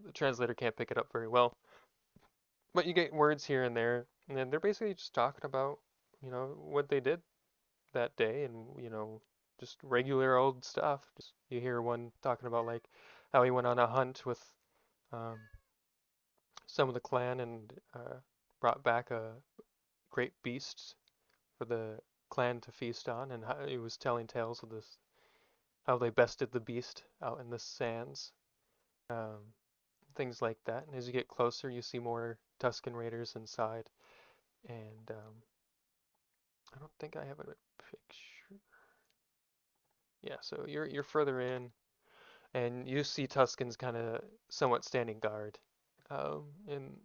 the translator can't pick it up very well. But you get words here and there, and then they're basically just talking about, what they did that day, and just regular old stuff. Just you hear one talking about like how he went on a hunt with um, some of the clan and brought back a great beast for the clan to feast on, and how he was telling tales of this, how they bested the beast out in the sands, um, things like that. And as you get closer, you see more Tuscan Raiders inside, and I don't think I have a picture. Yeah, so you're further in, and you see Tuscans kind of somewhat standing guard. And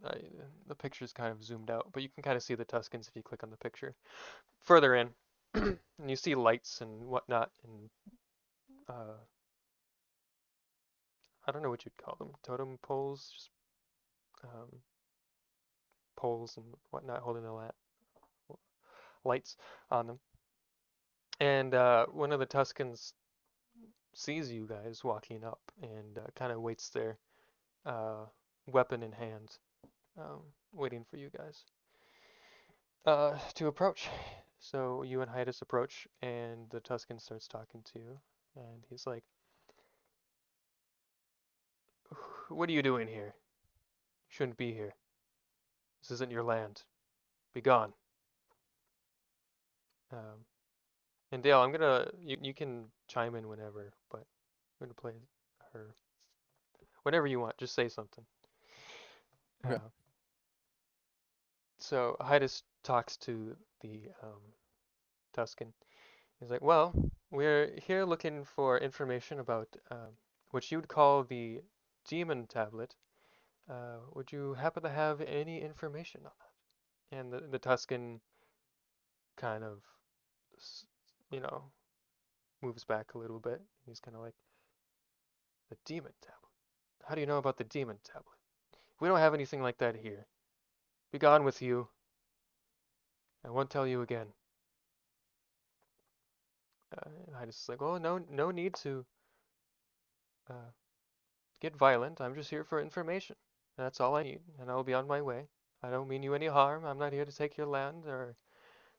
the picture's kind of zoomed out, but you can kind of see the Tuscans if you click on the picture. Further in, and you see lights and whatnot, and uh, I don't know what you'd call them, totem poles, just poles and whatnot, holding the lights on them. And one of the Tuscans sees you guys walking up and kind of waits there, weapon in hand, waiting for you guys to approach. So you and Hydas approach, and the Tuscan starts talking to you, and he's like, "What are you doing here? You shouldn't be here. This isn't your land. Be gone." Um, and Dale, you can chime in whenever, but I'm gonna play her whenever you want. Just say something. Okay. So Hydas talks to the Tuscan. He's like, "Well, we're here looking for information about what you would call the demon tablet. Would you happen to have any information on that?" And the Tuscan kind of, you know, moves back a little bit. He's kind of like, "The demon tablet? How do you know about the demon tablet? We don't have anything like that here. Be gone with you. I won't tell you again." And I just like, "Oh, no need to uh, get violent. I'm just here for information. That's all I need, and I'll be on my way. I don't mean you any harm. I'm not here to take your land or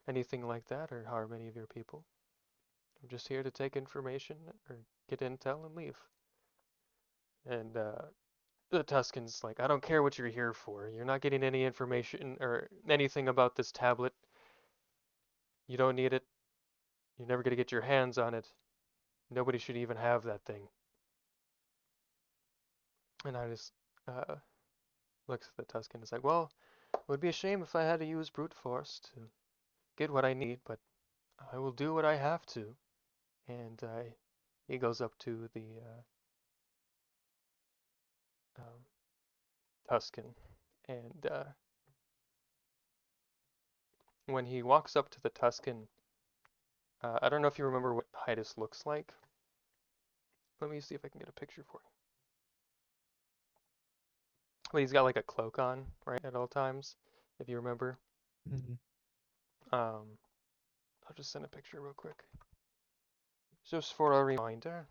anything like that or harm any of your people. I'm just here to take information or get intel and leave." And the Tuscan's like, "I don't care what you're here for. You're not getting any information or anything about this tablet. You don't need it. You're never going to get your hands on it. Nobody should even have that thing." And I just looks at the Tuscan and is like, "Well, it would be a shame if I had to use brute force to get what I need, but I will do what I have to." And he goes up to the um, Tuscan, and when he walks up to the Tuscan, I don't know if you remember what Hydas looks like. Let me see if I can get a picture for you. But he's got like a cloak on, right, at all times, if you remember. Mhm. I'll just send a picture real quick, just for a reminder.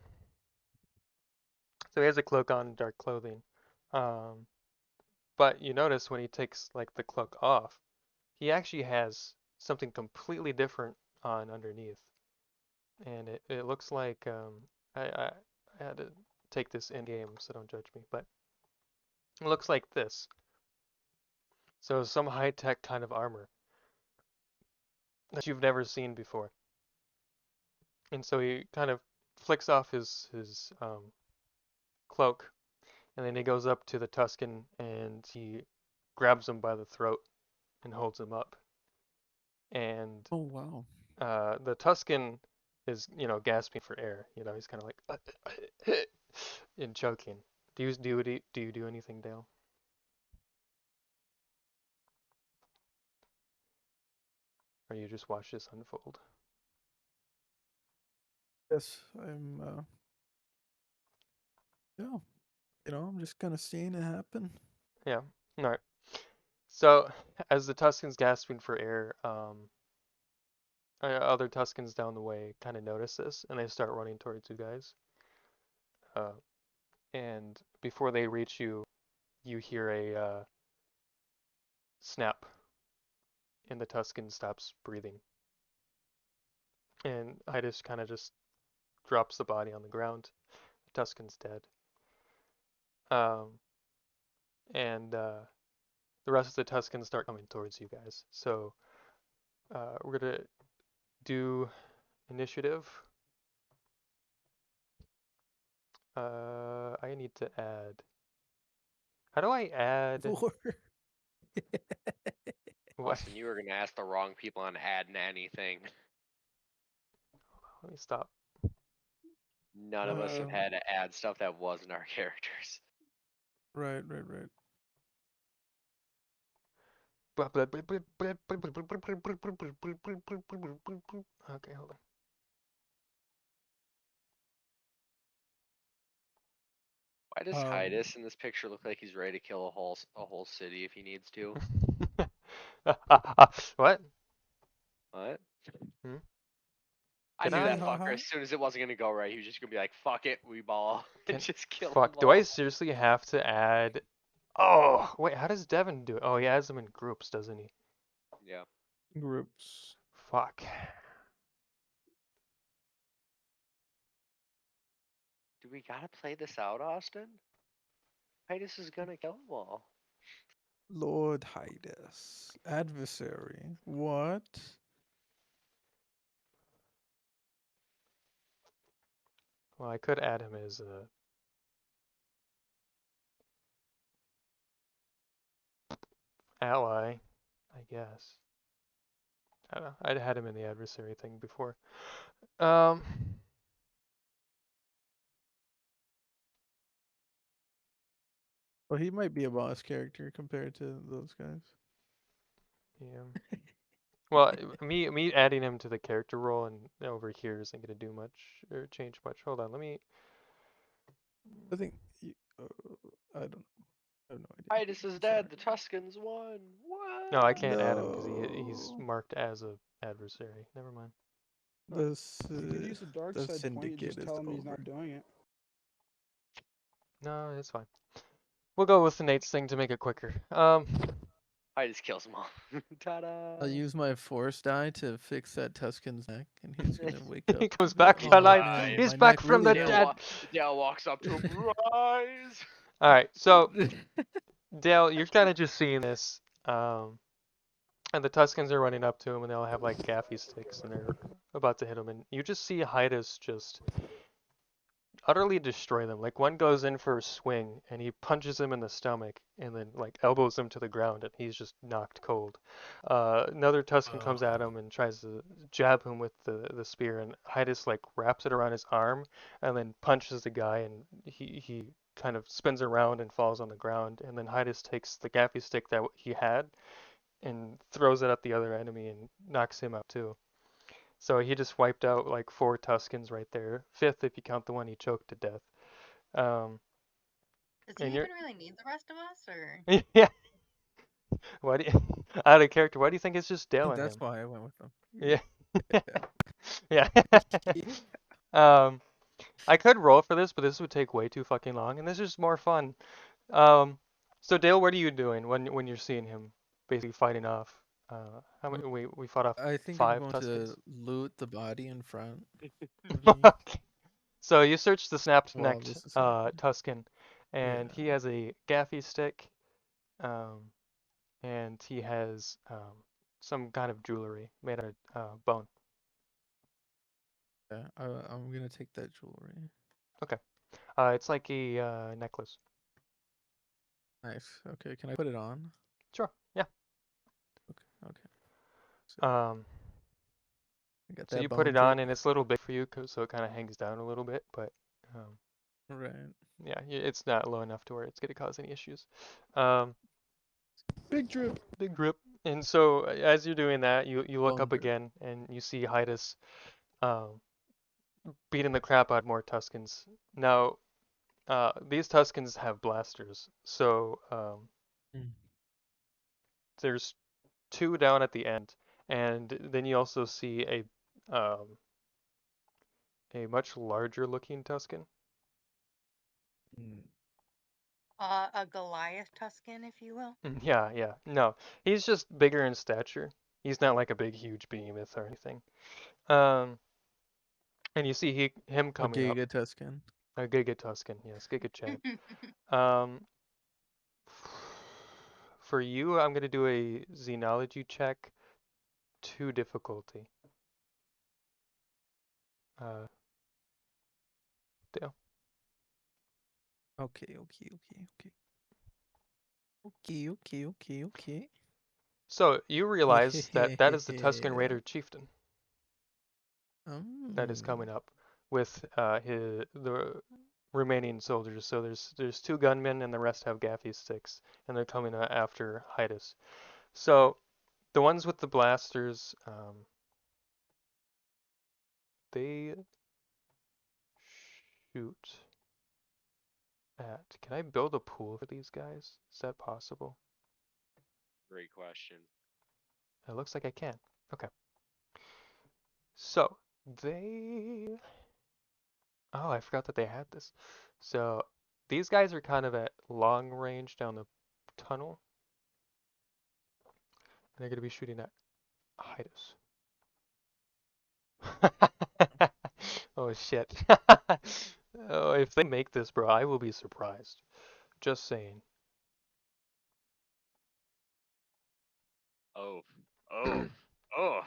So he has a cloak on, dark clothing. Um, but you notice when he takes like the cloak off, he actually has something completely different on underneath. And it looks like I had to take this in game, so don't judge me, but it looks like this. So some high-tech kind of armor that you've never seen before. And so he kind of flicks off his cloak, and then he goes up to the Tuscan and he grabs him by the throat and holds him up. And Oh wow. the Tuscan is, gasping for air. He's kind of like and choking. Do you do anything, Dale? Or you just watch this unfold? Yes, I'm. Yeah, I'm just kind of seeing it happen. Yeah. All right. So as the Tuscan's gasping for air, other Tuscans down the way kind of notice this, and they start running towards you guys. Uh, and before they reach you, you hear a snap, and the Tuscan stops breathing. And Idas kind of just drops the body on the ground. The Tuscan's dead. Um, and the rest of the Tuscans start coming towards you guys. So we're gonna do initiative. I need to add. How do I add? 4. What? Austin, you were gonna ask the wrong people on adding anything. Let me stop. None of us have had to add stuff that wasn't our characters. Right. Okay, hold on. Why does Um, Hydus in this picture look like he's ready to kill a whole city if he needs to? What? What? Hmm? I Can knew I? that fucker as soon as it wasn't gonna go right. He was just gonna be like, "Fuck it, we ball," and Can just kill them fuck? Do I all. seriously have to add? Oh wait, how does Devin do it? Oh, he adds them in groups, doesn't he? Yeah. Groups. Fuck. Do we gotta play this out, Austin? Hydus is gonna kill them all. Lord Hydus. Adversary. What? Well, I could add him as a ally, I guess. I don't know. I'd had him in the adversary thing before. Um, Well, he might be a boss character compared to those guys. yeah. Well, me adding him to the character role and over here isn't gonna do much or change much. Hold on, let me. I think. I don't know. I have no idea. Hydus is Sorry. dead. The Tuscans won. No, I What? can't add him because he's No. marked as a adversary. Never mind. you could use the dark The side point and syndicate just is tell him he's over. not doing it. No, it's fine. We'll go with Nate's thing to make it quicker. Hydus kills them all. Ta-da! I'll use my force die to fix that Tuscan's neck, and he's gonna wake He up comes and be like, back "Oh alive. man, He's my back neck from really the Dale, dead. hurt." Dale walks up to him. Rise! All right, so Dale, you're kind of just seeing this, and the Tuscans are running up to him, and they'll have like gaffy sticks, and they're about to hit him, and you just see Hydus just utterly destroy them. Like one goes in for a swing, and he punches him in the stomach, and then like elbows him to the ground, and he's just knocked cold. Another Tuscan comes at him and tries to jab him with the spear, and Hydus like wraps it around his arm, and then punches the guy, and he kind of spins around and falls on the ground, and then Hydus takes the gaffy stick that he had and throws it at the other enemy and knocks him out too. So he just wiped out like four Tuscans right there. Fifth if you count the one he choked to death. Um, Does he and you're even really need the rest of us, or? yeah. Why do you, out of character? Why do you think it's just Dale and That's him? why I went with them. Yeah. Yeah. Yeah. um, I could roll for this, but this would take way too fucking long, and this is more fun. Um, so Dale, what are you doing when you're seeing him basically fighting off? How many we fought off I think I'm five going to Tuscans. loot the body in front of you So you search the while snapped-necked this is happening. Tuscan, Yeah. and he has a gaffy stick, um, and he has some kind of jewelry made out of bone. Yeah. I'm gonna take that jewelry. Okay. It's like a necklace. Nice. Okay. Can I put it on? Sure. Yeah. Okay. Okay. So Um, I got so that you put bone it on, drip. and it's a little big for you, so it kind of hangs down a little bit, but Right. yeah, it's not low enough to where it's gonna cause any issues. Um, Big drip. big grip. And so as you're doing that, you look Bone up drip. again, and you see Hydus um, beating the crap out of more Tuscans. Now, these Tuscans have blasters, so Mm. there's two down at the end, and then you also see a much larger looking Tuscan. Mm. A Goliath Tuscan, if you will. Yeah, yeah. No, he's just bigger in stature. He's not like a big, huge behemoth or anything. Um, and you see him A coming up. Giga Tuscan. A Giga Tuscan, yes, Giga Chad. Um, for you, I'm gonna do a xenology check, 2 difficulty. Uh, Dale. Okay. Okay. Okay. Okay. Okay. Okay. Okay. Okay. So you realize that that is the Tuscan Yeah. Raider chieftain that is coming up with the remaining soldiers. So there's 2 gunmen and the rest have gaffy sticks, and they're coming after Hydus. So the ones with the blasters, they shoot at? Can I build a pool for these guys? Is that possible? Great question. It looks like I can. Okay. So they. Oh, I forgot that they had this. So these guys are kind of at long range down the tunnel. And they're going to be shooting at Hydus. Oh shit. Oh, if they make this, bro, I will be surprised. Just saying. Oh. Oh. Oh.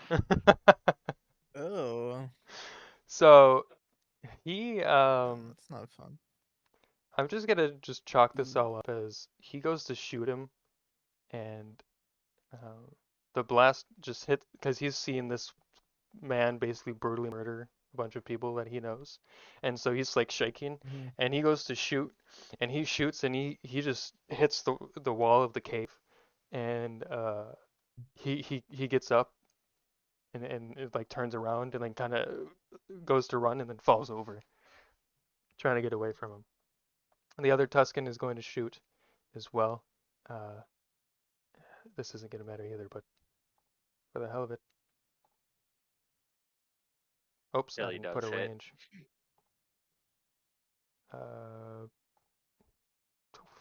Oh, So he that's not fun. I'm just gonna just chalk this Mm. all up as he goes to shoot him and the blast just hit because he's seen this man basically brutally murder a bunch of people that he knows, and so he's like shaking, Mhm. and he goes to shoot, and he shoots, and he just hits the wall of the cave, and he gets up and it like turns around and then kind of goes to run and then falls over, trying to get away from him. And the other Tuscan is going to shoot as well. Uh, this isn't going to matter either, but for the hell of it. Oops, I Till he didn't put does a hit. range. Uh,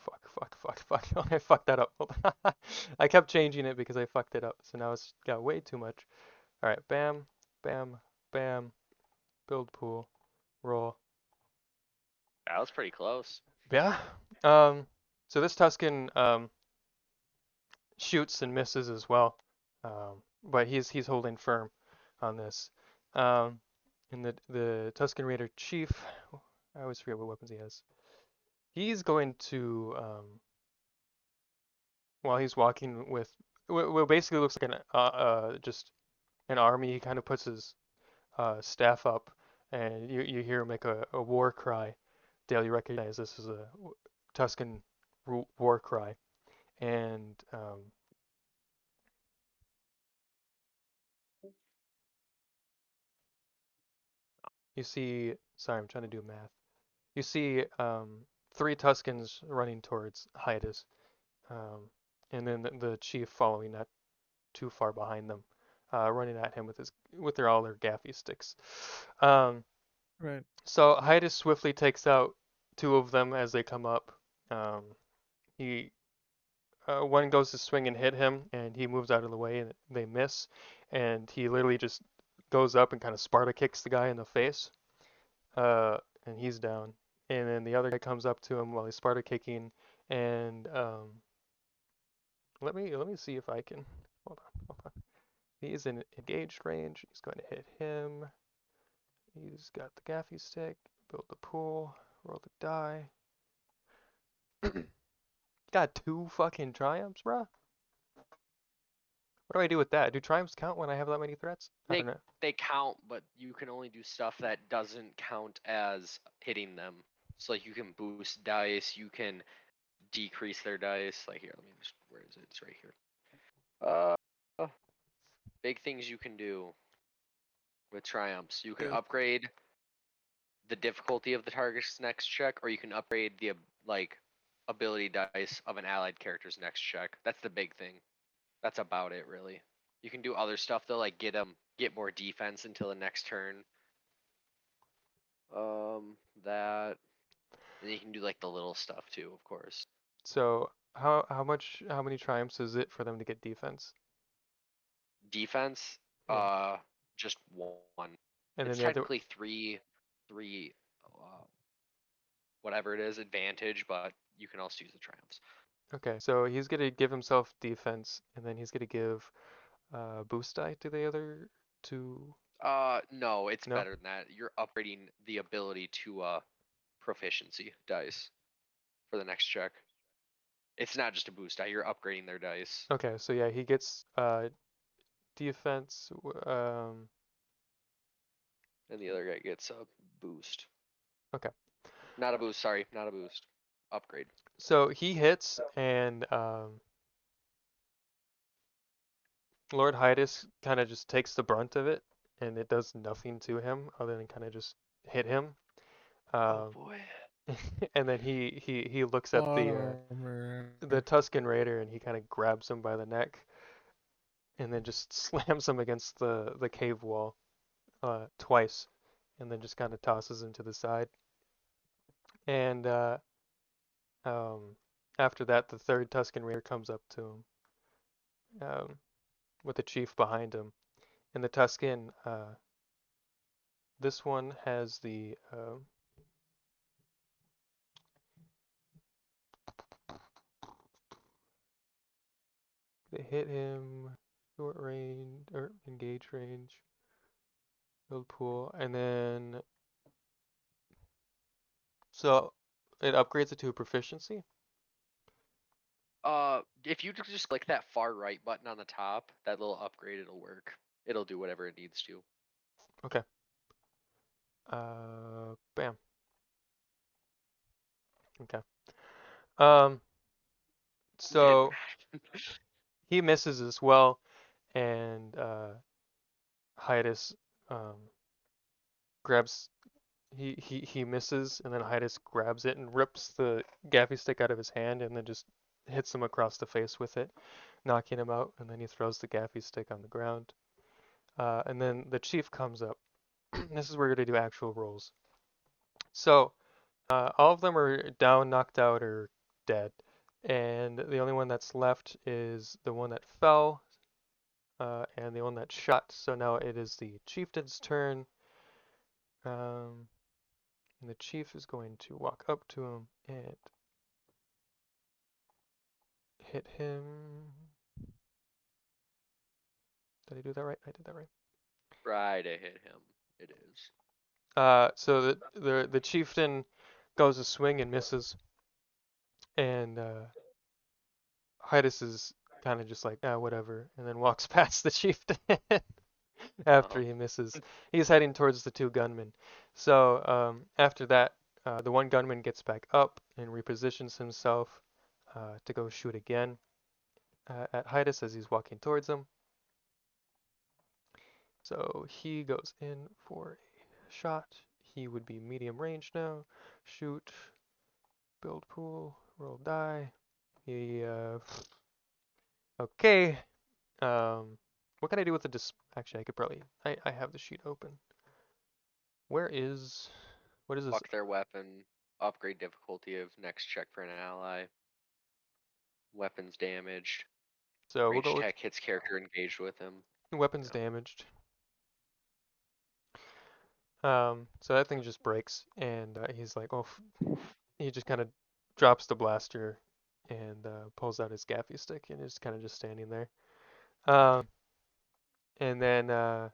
fuck. I fucked that up. Hold on. I kept changing it because I fucked it up. So now it's got way too much. All right, bam, bam, bam. Build pool, roll. That was pretty close. Yeah. Um. So this Tuscan shoots and misses as well. But he's holding firm on this. Um. And the Tuscan Raider chief, I always forget what weapons he has. He's going to while he's walking with well basically looks like an just an army. He kind of puts his staff up, and you hear him make a war cry. Dale, you recognize this as a Tuscan war cry, and you see. Sorry, I'm trying to do math. You see three Tuscans running towards Hydas, um, and then the chief following not too far behind them, running at him with all their gaffy sticks. Um, Right. So Hydas swiftly takes out two of them as they come up. He one goes to swing and hit him, and he moves out of the way, and they miss. And he literally just goes up and kind of Sparta kicks the guy in the face, and he's down. And then the other guy comes up to him while he's Sparta kicking, and let me see if I can. Hold on. He's in engaged range. He's going to hit him. He's got the gaffy stick. Build the pool. Roll the die. Got two fucking triumphs, bruh. What do I do with that? Do triumphs count when I have that many threats? I don't They know. they count, but you can only do stuff that doesn't count as hitting them. So like you can boost dice, you can decrease their dice. Like here, let me just where is it? It's right here. Uh big things you can do with triumphs. You can Good. upgrade the difficulty of the target's next check, or you can upgrade the like ability dice of an allied character's next check. That's the big thing. That's about it, really. You can do other stuff though, like get more defense until the next turn. That, and you can do like the little stuff too, of course. So how many triumphs is it for them to get defense? Defense, Yeah. just one. And then It's the other. technically three, whatever it is, advantage, but you can also use the triumphs. Okay, so he's gonna give himself defense, and then he's gonna give boost die to the other two. No, it's No. better than that. You're upgrading the ability to proficiency dice for the next check. It's not just a boost die. You're upgrading their dice, Okay, so yeah, he gets defense. and the other guy gets a boost. Okay. Not a boost. Sorry, not a boost. Upgrade. So he hits, and Lord Hydas kind of just takes the brunt of it, and it does nothing to him other than kind of just hit him. Oh Um, boy. and then he looks at Plot armor. the Tusken Raider and he kind of grabs him by the neck and then just slams him against the cave wall twice, and then just kind of tosses him to the side. And um, after that, the third Tusken Raider comes up to him with the chief behind him. And the Tusken, this one has they hit him short range or engage range, build pool, and then so it upgrades it to a proficiency. If you just click that far right button on the top, that little upgrade, it'll work. It'll do whatever it needs to. Okay. Bam. Okay. Um, You hit so he misses as well, and Hydas grabs he misses, and then Hydas grabs it and rips the gaffy stick out of his hand, and then just hits him across the face with it, knocking him out. And then he throws the gaffy stick on the ground. And then the chief comes up. This is where we're gonna do actual rolls. So all of them are down, knocked out, or dead. And the only one that's left is the one that fell, and the one that shot. So now it is the chieftain's turn. And the chief is going to walk up to him and hit him. Did I do that right? I did that right. Right, I hit him. It is. So the chieftain goes to swing and misses, and Hydas is kind of just like, ah, whatever, and then walks past the chieftain after he misses. He's heading towards the two gunmen. So after that, the one gunman gets back up and repositions himself to go shoot again at Hydas as he's walking towards him. So he goes in for a shot. He would be medium range now. Shoot, build pool, roll die. He okay. What can I do with the Actually, I could probably. I have the sheet open. Where is? What is this? Fuck their weapon. Upgrade difficulty of next check for an ally. Weapons damaged. So we'll Range go with attack hits character engaged with him. weapons Yeah. damaged. So that thing just breaks, and he's like, oh, he just kind of drops the blaster and pulls out his gaffy stick and is kind of just standing there. And then the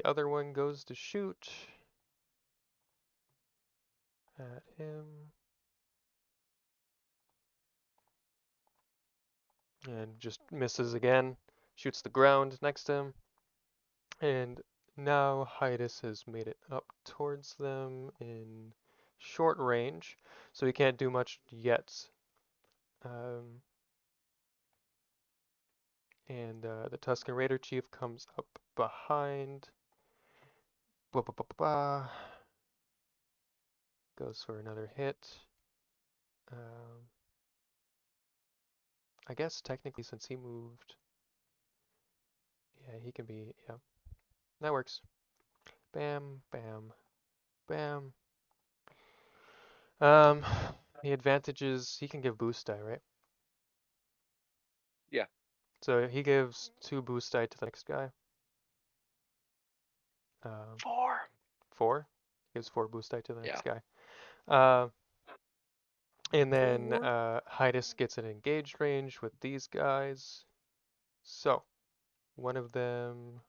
other one goes to shoot at him. And just misses again. Shoots the ground next to him. And now Hydas has made it up towards them in short range, so he can't do much yet. And the Tusken Raider Chief comes up behind. Blah, blah, blah, blah, blah. Goes for another hit. I guess technically since he moved, yeah, he can be, yeah, that works. Bam, bam, bam. The advantage is he can give boost die, right? Yeah. So he gives 2 boost die to the next guy. 4. 4? Gives 4 boost die to the next Yeah. guy. And then 4. Hydas gets an engaged range with these guys. So one of them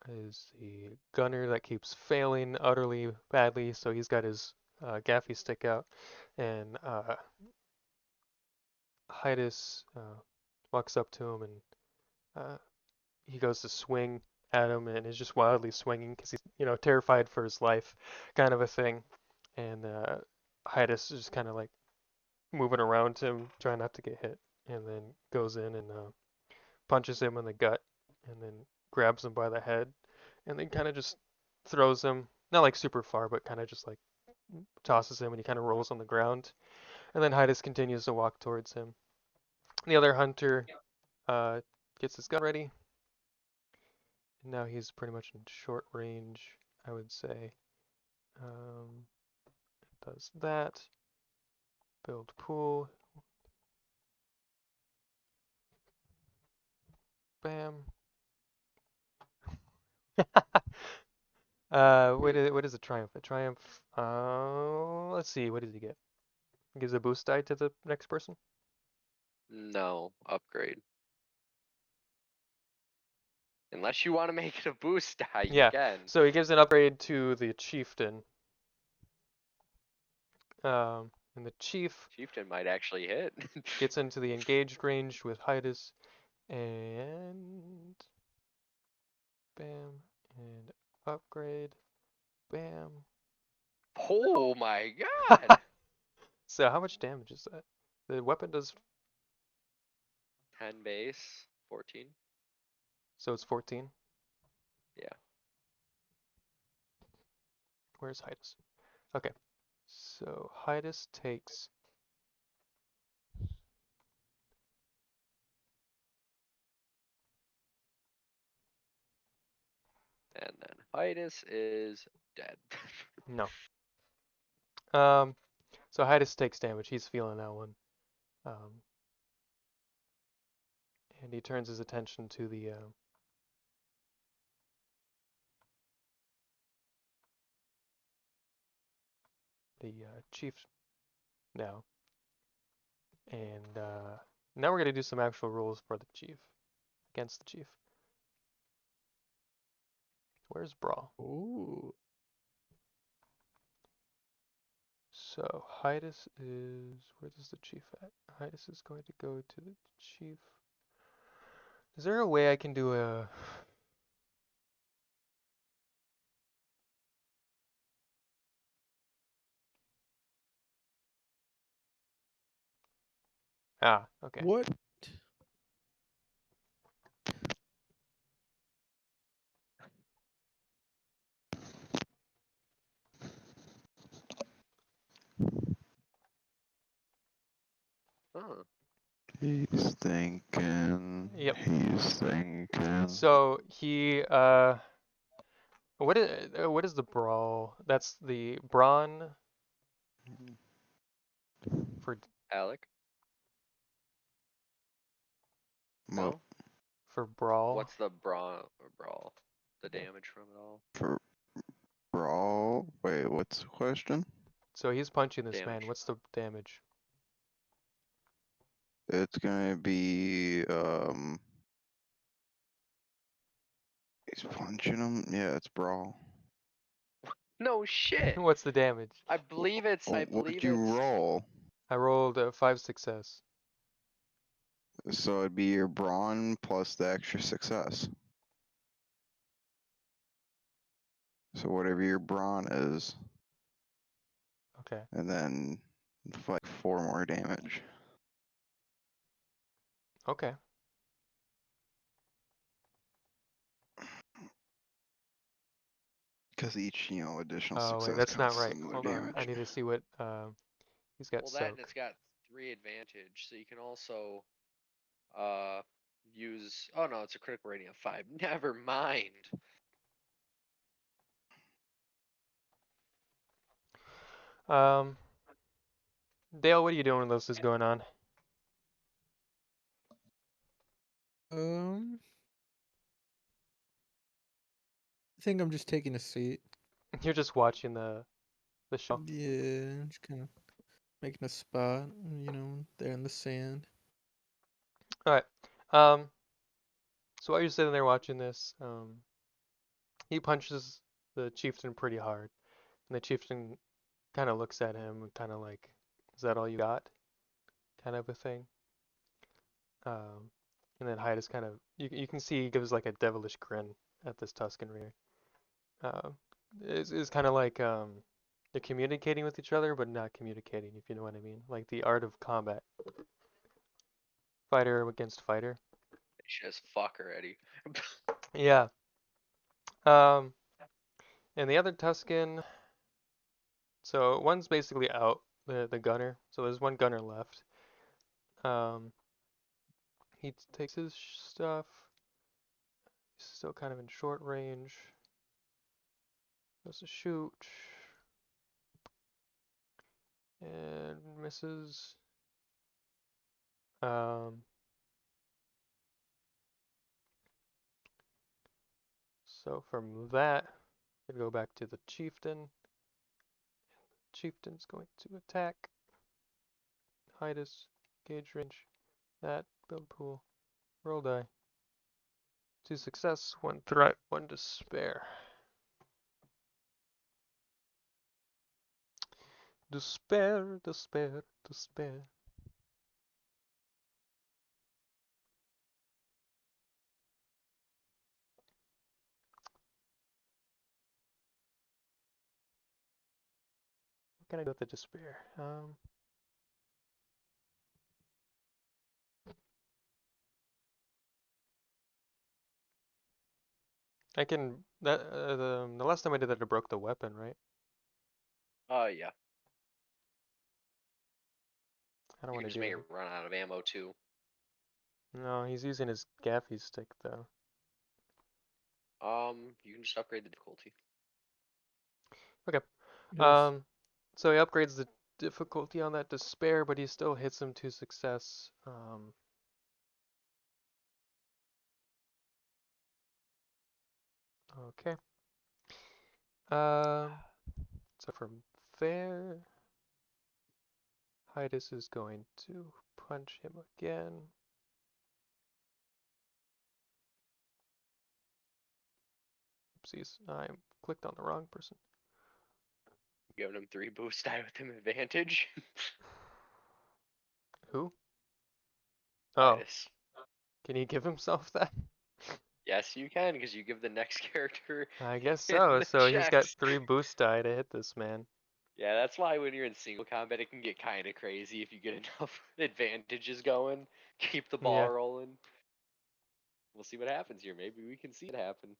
is the gunner that keeps failing utterly badly, so he's got his gaffy stick out, and Hydas walks up to him and he goes to swing at him and is just wildly swinging because he's, terrified for his life, kind of a thing. And Hydas is just kind of like moving around him, trying not to get hit, and then goes in and punches him in the gut, and then grabs him by the head, and then kind of just throws him not like super far, but kind of just like tosses him and he kind of rolls on the ground. And then Hydas continues to walk towards him. The other hunter gets his gun ready. And now he's pretty much in short range, I would say. Does that. Build pool. Bam. What is a triumph? A triumph. Let's see. What does he get? He gives a boost die to the next person. No, upgrade. Unless you want to make it a boost die, you Yeah. can. So he gives an upgrade to the chieftain. And the Chieftain might actually hit. gets into the engaged range with Hydas, and bam, and upgrade, bam. Oh my god! So how much damage is that? The weapon does, 10 base, 14. so it's 14. Yeah. Where's Hydas? Okay, so Hydas takes. And then Hydas is dead. No. So Hydas takes damage. He's feeling that one. And he turns his attention to the chief now. And now we're gonna do some actual rules for the chief, against the chief. Where's Brawl? Ooh. So Hydas is, where is the chief at? Hydas is going to go to the chief. Is there a way I can do a? Ah, okay. What? Oh. He's thinking. Yep. He's thinking. So he what is the Brawl? That's the Brawn for Alec? Well, No? for Brawl. What's the brawl? The damage from it all? for brawl. Wait, what's the question? So he's punching this man. Damage. What's the damage? It's gonna be He's punching him. Yeah, it's brawl. No shit! What's the damage? I believe it's, I What'd believe you it's, roll? I rolled a 5 success. So it'd be your brawn plus the extra success. So whatever your brawn is, Okay. and then like 4 more damage. Okay. Because each, additional Oh wait, success that's not costs right. some more Hold on. I damage. need to see what he's got well, that and soak. it's got 3 advantage, so you can also use, oh no, it's a critical rating of 5. Never mind. Dale, what are you doing when this is going on? I think I'm just taking a seat. You're just watching the show. Yeah, just kind of making a spot, there in the sand. All right. So while you're sitting there watching this, he punches the chieftain pretty hard, and the chieftain kind of looks at him and kind of like, "Is that all you got?" kind of a thing. And then Hyde is kind of, you can see he gives like a devilish grin at this Tuscan rear. It's kind of like they're communicating with each other, but not communicating, if you know what I mean. Like the art of combat. Fighter against fighter. It's just fuck already. Yeah. Um, And the other Tuscan, so one's basically out, the gunner. So there's one gunner left. He takes his stuff. He's still kind of in short range. Goes to shoot. And misses. So from that, we go back to the chieftain. Chieftain's going to attack. Hidus, gauge range. That, build pool. Roll die. 2 success, 1 threat, 1 despair. Despair, despair, despair. What can I do with the despair? I can that the last time I did that, I broke the weapon, right? Yeah. I don't You want can to just do make it it. run out of ammo too. No, he's using his gaffy stick though. You can just upgrade the difficulty. Okay. Yes. So he upgrades the difficulty on that despair, but he still hits him to success. Okay. So from there, Hydus is going to punch him again. Oopsies, I clicked on the wrong person. Giving him 3 boost die with him advantage. Who? Oh, Titus. can he give himself that? Yes, you can, because you give the next character I guess in so. the So he's got checks. 3 boost die to hit this man. Yeah, that's why when you're in single combat, it can get kind of crazy if you get enough advantages going. Keep the ball Yeah. rolling. We'll see what happens here. Maybe we can see it happen.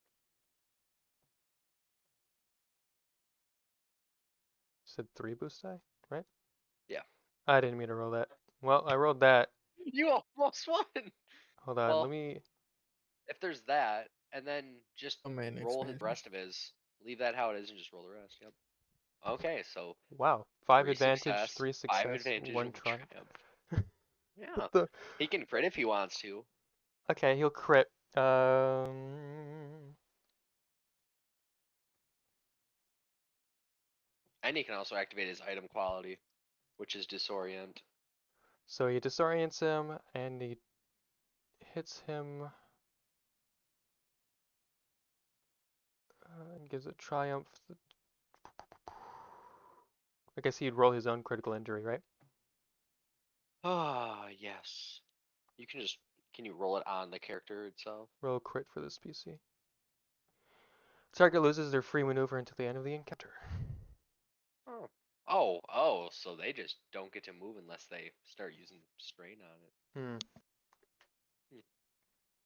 Said 3 boost die, right? Yeah. I didn't mean to roll that. Well, I rolled that. You almost won! Hold on, let Well, me. if there's that, and then just Oh, main roll the expansion. rest of his. Leave that how it is and just roll the rest. Yep. Okay, so Wow, 5 3 advantage, success, 3 5 success, advantage, 1 1 triumph. Yeah. What the? He can crit if he wants to. Okay, he'll crit. And he can also activate his item quality, which is disorient. So he disorients him and he hits him and gives a triumph. I guess he'd roll his own critical injury, right? Ah, yes. You can just, can you roll it on the character itself? Roll crit for this PC. Target loses their free maneuver until the end of the encounter. Oh. Oh, so they just don't get to move unless they start using strain on it. Hmm.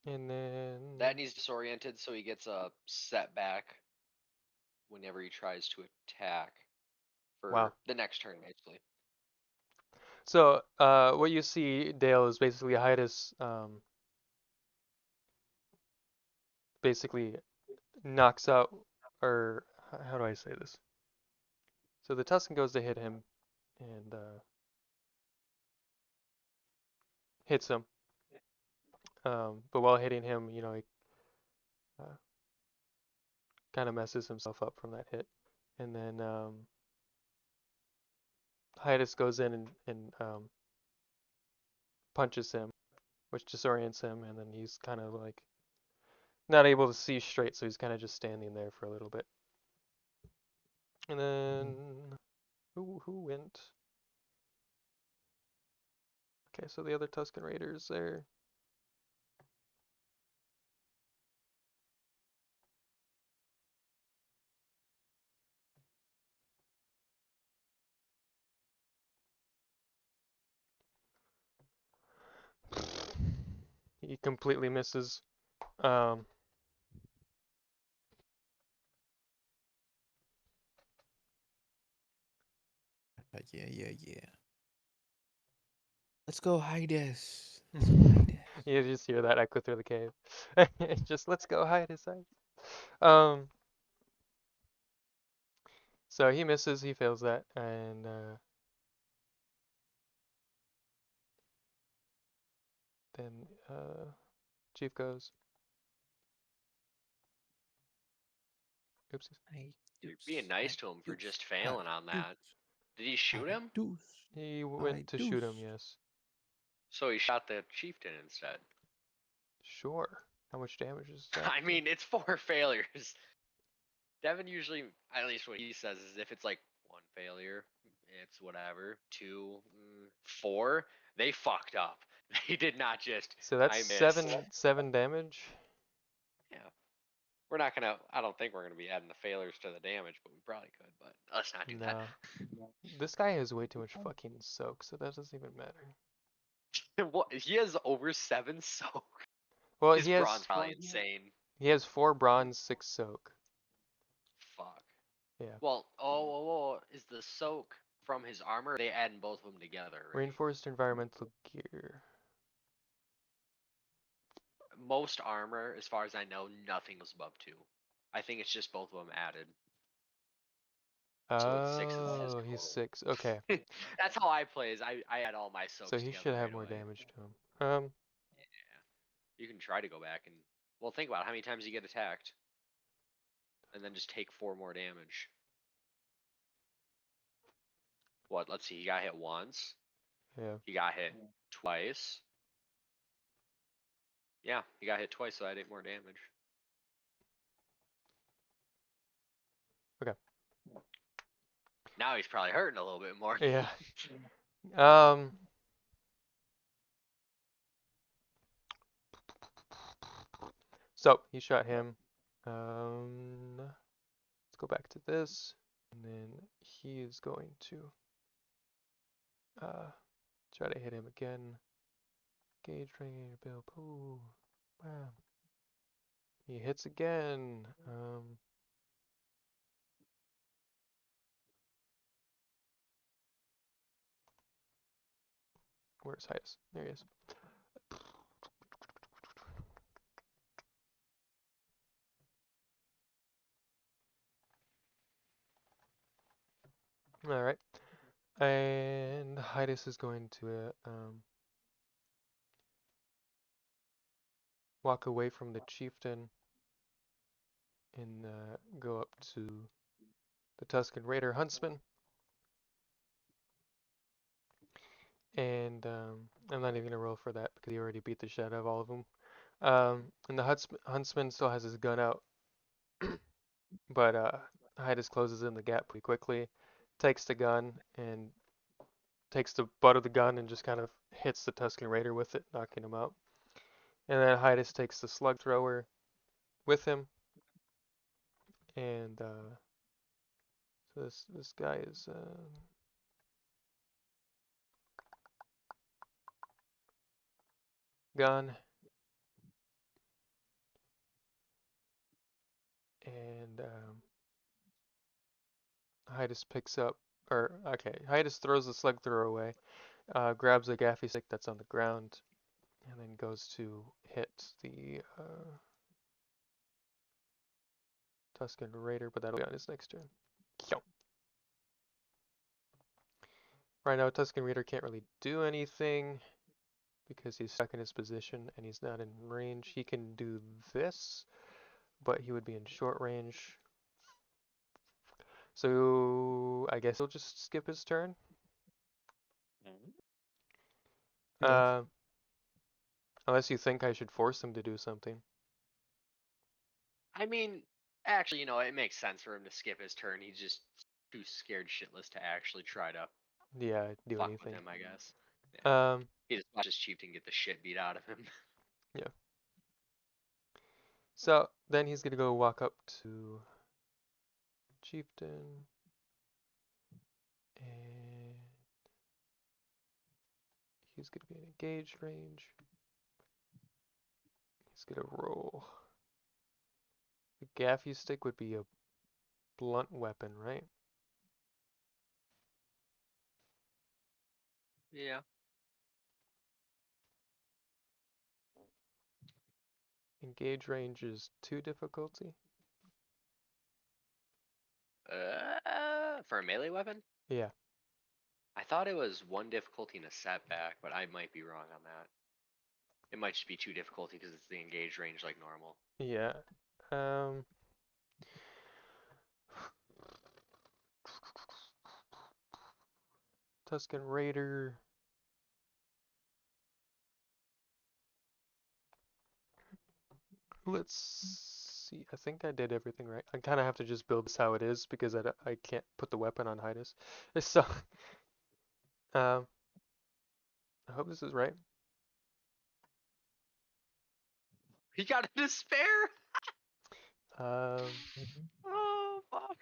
And then That needs disoriented, so he gets a setback whenever he tries to attack for wow. the next turn, basically. So what you see, Dale, is basically Hydus basically knocks out, or how do I say this? So the Tuscan goes to hit him and hits him. But while hitting him, you know, he kind of messes himself up from that hit. And then Hydus goes in and punches him, which disorients him, and then he's kind of like not able to see straight, so he's kind of just standing there for a little bit. And then who went? Okay, so the other Tuscan Raiders there. He completely misses. Yeah. Let's go hide us. Let's go hide us. You just hear that echo through the cave. Just let's go hide his sight. Um, so he misses, he fails that, and then Chief goes. Oopsies. You're being nice to him for just failing on that. Did he shoot him? He went to shoot him, yes. So he shot the chieftain instead. Sure. How much damage is that? I mean, it's 4 failures. Devin usually, at least what he says, is if it's like 1 failure, it's whatever. 2, 4, they fucked up. They did not just. So that's I missed. seven damage. Yeah. We're not gonna. I don't think we're gonna be adding the failures to the damage, but we probably could. But let's not do that. No. This guy has way too much fucking soak, so that doesn't even matter. What? He has over 7 soak. Well, His brawn's probably insane. he has 4 bronze, 6 soak. Fuck. Yeah. Well, is the soak from his armor? Or they adding both of them together. Right? Reinforced environmental gear. Most armor, as far as I know, nothing was above 2. I think it's just both of them added. So it's 6 is his Oh, he's total. 6. Okay. That's how I play. Is I add all my soaks So he together should have right more away. damage to him. Yeah. You can try to go back and well, think about how many times you get attacked, and then just take 4 more damage. What? Let's see. He got hit once. Yeah. He got hit twice. Yeah, he got hit twice, so I did more damage. Okay. Now he's probably hurting a little bit more. Yeah. So he shot him. Let's go back to this, and then he is going to try to hit him again. Gauge range, Bill. Ooh, wow. He hits again. Where's Highest? There he is. All right. And Hydus is going to walk away from the chieftain and go up to the Tuscan Raider huntsman. And I'm not even gonna roll for that because he already beat the shit out of all of them. And the huntsman still has his gun out, but Hydus closes in the gap pretty quickly, takes the gun and takes the butt of the gun and just kind of hits the Tuscan Raider with it, knocking him out. And then Hydus takes the slug thrower with him, and so this guy is gone, and Hydus picks up, or okay, Hydus throws the slug thrower away, grabs a gaffy stick that's on the ground, and then goes to hit the Tuscan Raider, but that'll be on his next turn. Right now, Tuscan Raider can't really do anything because he's stuck in his position and he's not in range. He can do this, but he would be in short range. So I guess he'll just skip his turn. Yeah. Unless you think I should force him to do something. I mean, actually, it makes sense for him to skip his turn. He's just too scared shitless to actually try to Yeah, do fuck anything. with him, I guess. Yeah. Yeah. He just watches Chieftain get the shit beat out of him. Yeah. So then he's gonna go walk up to Chieftain, and he's gonna be in engaged range. He's gonna roll. The gaffy stick would be a blunt weapon, right? Yeah. Engage range is 2 difficulty. For a melee weapon? Yeah. I thought it was 1 difficulty and a setback, but I might be wrong on that. It might just be 2 difficulty because it's the engage range like normal. Yeah. Tuscan Raider. Let's see. I think I did everything right. I kind of have to just build this how it is because I can't put the weapon on Hydus. So, um, I hope this is right. He got a despair? Um, Oh, fuck.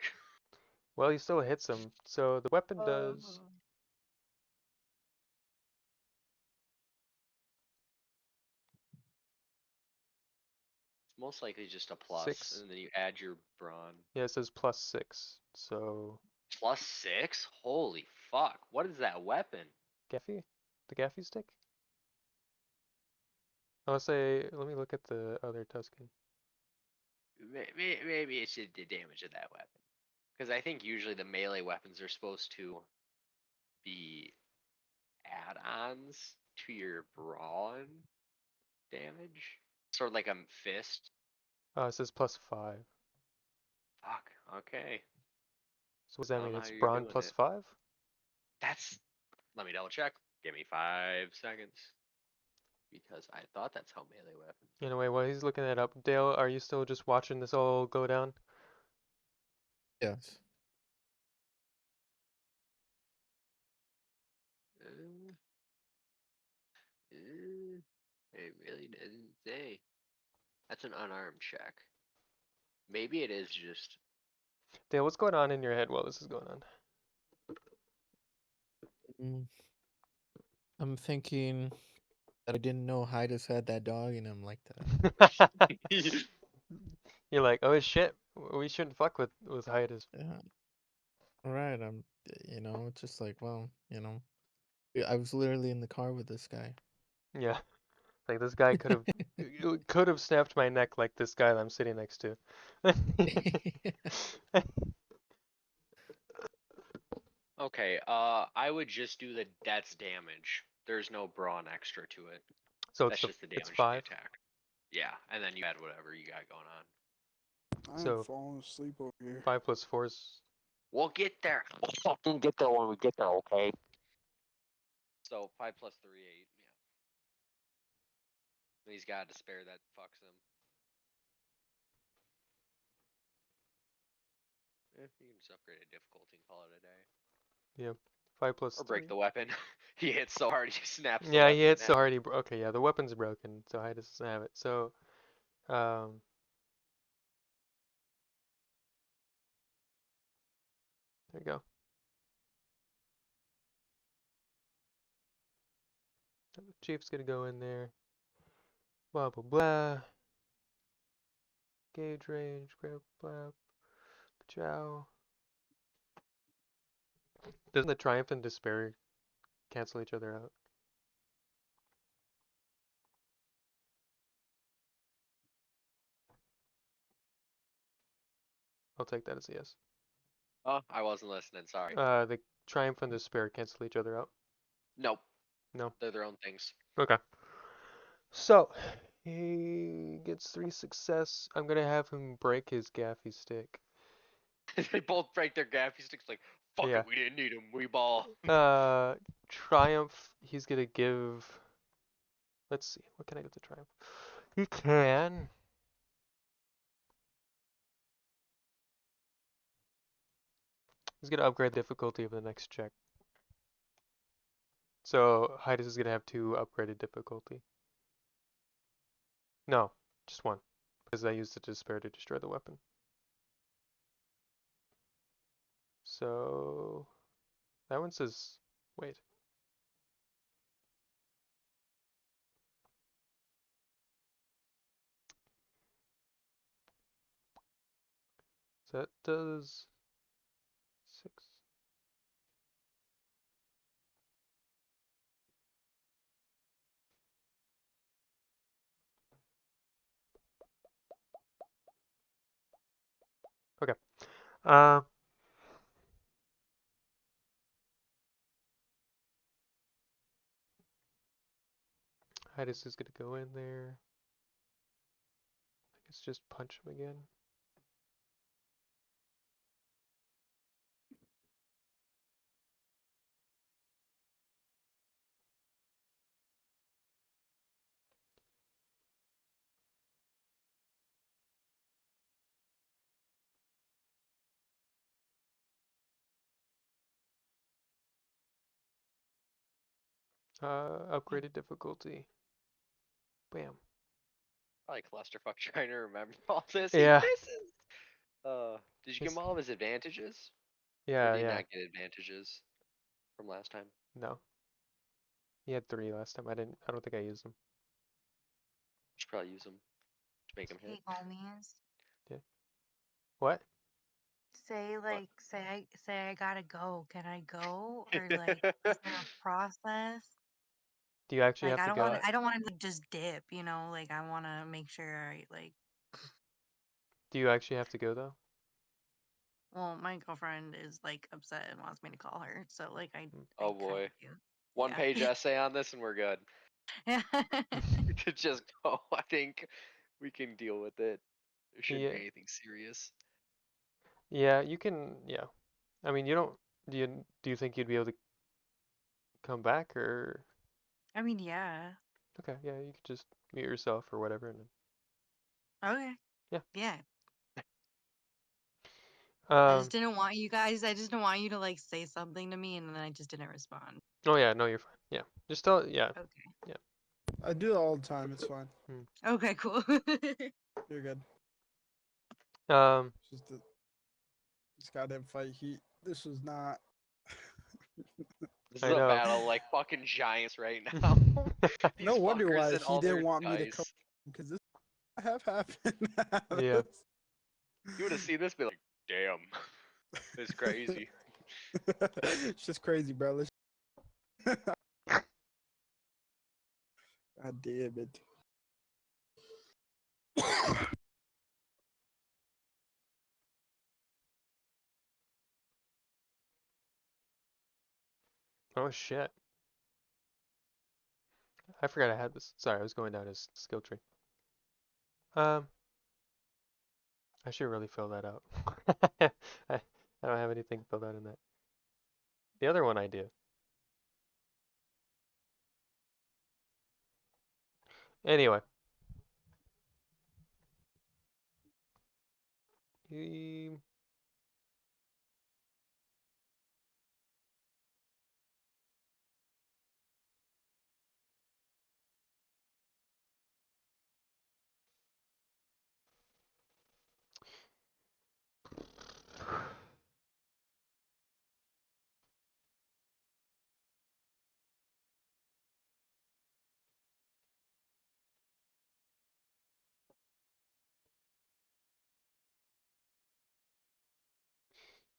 well, he still hits him. So the weapon does Most likely just a plus, 6. and then you add your brawn. Yeah, it says +6. So +6? Holy fuck. What is that weapon? Gaffy? The Gaffy stick? I'll say, let me look at the other Tuscan. Maybe it's the damage of that weapon. Because I think usually the melee weapons are supposed to be add-ons to your brawn damage. Sort of like a fist. Oh, it says +5. Fuck, okay. So what does that I don't mean? know how It's you're brawn doing it. +5? That's, let me double check. Give me 5 seconds. Because I thought that's how melee weapons. Anyway, while he's looking that up, Dale, are you still just watching this all go down? Yes. Uh, it really doesn't say. That's an unarmed check. Maybe it is just. Dale, what's going on in your head while this is going on? Mm, I'm thinking that I didn't know Hydus had that dog in him like that. You're like, oh shit, we shouldn't fuck with Hydus. Yeah. Right. It's just like, well, I was literally in the car with this guy. Yeah, like this guy could have snapped my neck like this guy that I'm sitting next to. Okay, I would just do the death's damage. There's no brawn extra to it. So That's just the it's damage to the 5. attack. Yeah, and then you add whatever you got going on. I am So falling asleep over here. 5 + 4 is. We'll get there. We'll fucking get there when we get there, okay? So 5 + 3, 8. Yeah. He's got a despair that fucks him. You can just upgrade a difficulty and call it a day. Yeah, 5 + Or 3. break the weapon. He hits so hard he snaps the Yeah, weapon he hits in so half. hard okay, yeah, the weapon's broken, so Hydus doesn't have it. So, there you go. The Chief's gonna go in there. Blah blah blah. Gauge range, grab, blah, chow. Doesn't the Triumph and Despair cancel each other out? I'll take that as a yes. Oh, I wasn't listening, sorry. The Triumph and Despair cancel each other out. Nope. No. They're their own things. Okay. So, he gets 3 success. I'm gonna have him break his gaffy stick. They both break their gaffy sticks like, fuck Yeah. it, we didn't need him, we ball. Triumph, he's gonna give. Let's see, what can I give to Triumph? He can. He's gonna upgrade the difficulty of the next check. So Hydus is gonna have 2 upgraded difficulty. No, just 1. Because I used the despair to destroy the weapon. So that one says, wait. So that does 6. Uh, Hydus is gonna go in there. I guess just punch him again. Upgraded difficulty. Bam. Probably clusterfuck trying to remember all this. Yeah. This is. Did you give It's, him all of his advantages, or yeah, did he yeah. not get advantages from last time? No. He had 3 last time. I don't think I used them. Should probably use them to make him hit. Hey, homies. Yeah. What? Say What? say I gotta go. Can I go? Or like is there a process? Do you actually Like have to go? I don't want to like just dip, you know? Like I want to make sure I like Do you actually have to go though? well, my girlfriend is like upset and wants me to call her. So like Mm. Oh I kind boy. of do. One page Yeah. essay on this and we're good. Yeah. We could just go. I think we can deal with it. There shouldn't Yeah. be anything serious. Yeah, you can. Yeah. I mean, you don't. Do you think you'd be able to come back or? I mean, yeah. Okay. Yeah, you could just mute yourself or whatever, and then. Okay. Yeah. Yeah. I Um. just didn't want you guys. I just didn't want you to like say something to me and then I just didn't respond. Oh yeah. No, you're fine. Yeah. Just tell. Yeah. Okay. Yeah. I do it all the time. It's fine. Okay, cool. You're good. Um. It's just this goddamn fight. This was not. This is I a know. battle like fucking giants right now. These No wonder fuckers why and he all didn't their want me to come dice. because this have happened. Yeah. You would have seen this, be like, damn, it's crazy. It's just crazy, bro. God damn it. Oh shit. I forgot I had this. Sorry, I was going down his skill tree. Um. I should really fill that out. I don't have anything filled out in that. The other one I do. Anyway. Um,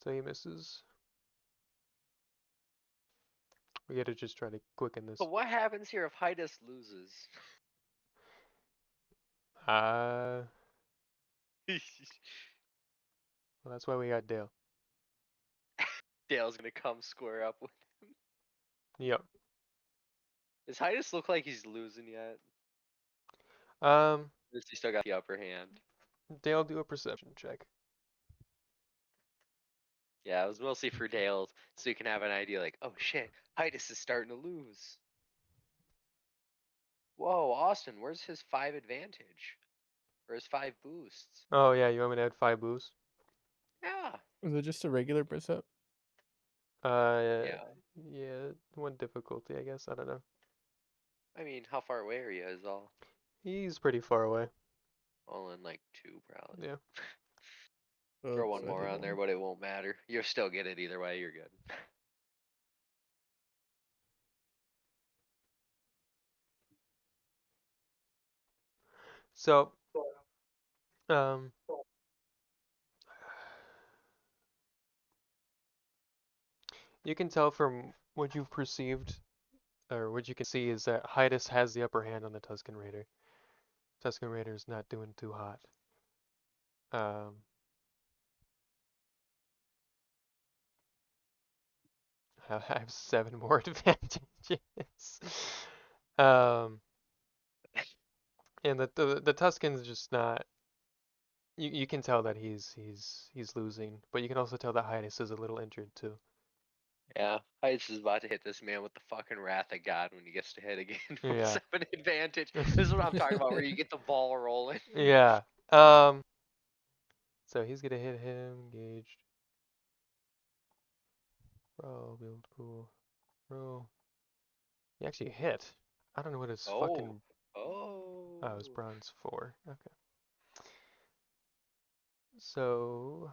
So he misses. We gotta just try to quicken this. So what happens here if Hydus loses? Well, that's why we got Dale. Dale's gonna come square up with. Yep. Does Hydus look like he's losing yet? Um, Or he still got the upper hand? Dale, do a perception check. Yeah, it was mostly for Dale, so you can have an idea like, oh shit, Hydus is starting to lose. Whoa, Austin, where's his 5 advantage? Or his 5 boosts? Oh yeah, you want me to add 5 boosts? Yeah. Was it just a regular percep? Yeah. Yeah, 1 difficulty, I guess. I don't know. I mean, how far away are you is all? He's pretty far away. All in like 2 probably. Yeah. Throw Oh, one so I more did on there, one. but it won't matter. You'll still get it either way, you're good. So, um, you can tell from what you've perceived, or what you can see, is that Hydus has the upper hand on the Tusken Raider. Tusken Raider's not doing too hot. Um, I have 7 more advantages. Um, and the Tuscan's just not. You can tell that he's losing, but you can also tell that Hydus is a little injured too. Yeah, Heights is about to hit this man with the fucking wrath of God when he gets to hit again from Yeah. 7 advantage. This is what I'm talking about, where you get the ball rolling. Yeah. So he's gonna hit him, engaged. Roll, build pool. Roll. He actually hit. I don't know what his Oh, fucking. Oh, his oh. bronze 4. Okay. So,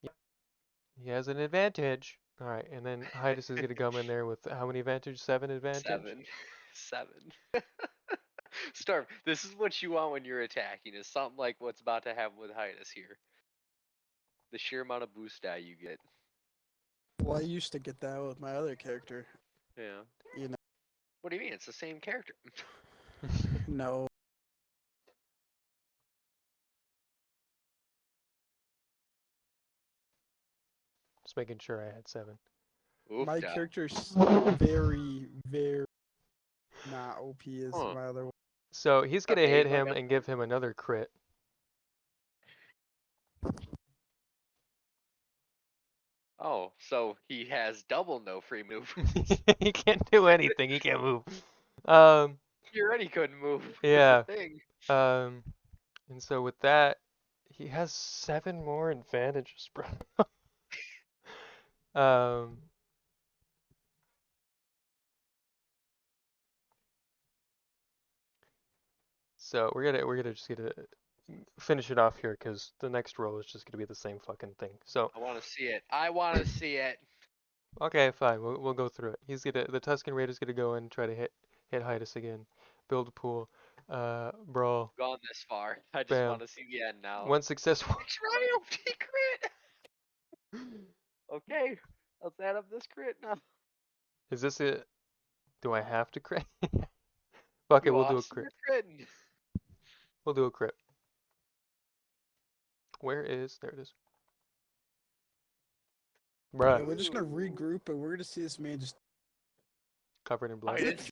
yep, he has an advantage. All right, and then Hydus is gonna come in there with how many advantage? 7 advantage. 7. 7. Storm, this is what you want when you're attacking, is something like what's about to happen with Heights here. The sheer amount of boost die you get. Well, I used to get that with my other character. Yeah. You know, What do you mean? It's the same character. no. Just making sure I had 7. My Oofda. character's very, very not OP as Huh. my other one. So he's gonna Okay, hit look him at. and give him another crit. Oh, so he has double no free move. He can't do anything. He can't move. Um, He already couldn't move. That's yeah. the thing. Um, and so with that, he has 7 more advantages, bro. Um, so we're gonna just gonna finish it off here because the next roll is just gonna be the same fucking thing. So I want to see it. I want to see it. okay, fine, we'll go through it. The Tuscan Raider's gonna go in, try to hit Hydus again, build a pool, brawl, Gone this far. I just want bam, to see the end now. 1 successful. Triumph crit. Okay, let's add up this crit now. Is this it? Do I have to crit? Fuck it, You we'll do a awesome. crit. You're critting. We'll do a crit. Where is? There it is. Bruh, And we're just gonna regroup and we're gonna see this man just. covered in blood. I just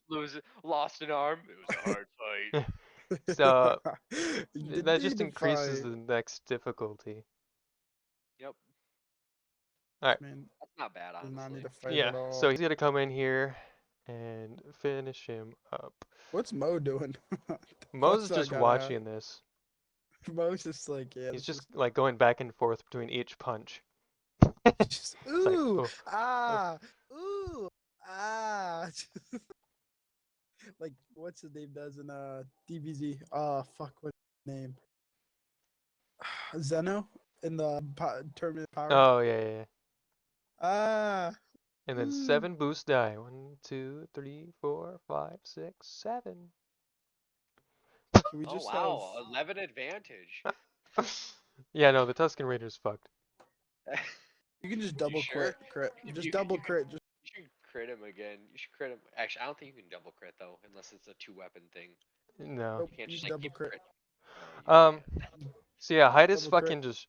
lost an arm. It was a hard fight. So You didn't that just need to increases fight. the next difficulty. Yep, Alright, Man, that's not bad, does not need honestly. to fight yeah, at all. so he's gonna come in here and finish him up. What's Mo doing? Mo's What's that just gotta have? watching this. Mo's just like, yeah, He's it's just just, like going back and forth between each punch. just It's like, ooh, oh, oh. ah, ooh, ah. Like what's his name does in DBZ? Fuck, what's his name? Zeno in the tournament power. Oh, yeah, yeah, yeah. Ah, And then ooh. 7 boost die. 1, 2, 3, 4, 5, 6, 7. Can we Oh just have? wow, 11 advantage. Yeah, no, the Tuscan Raider's fucked. You can just You double sure? crit. You, Just you, double you, could, crit. Just you should crit him again. You should crit him. Actually, I don't think you can double crit though, unless it's a 2-weapon thing. No. nope. You can't You just can like double keep crit. crit. No, you Um, can't. so yeah, Hydus Double crit. fucking just,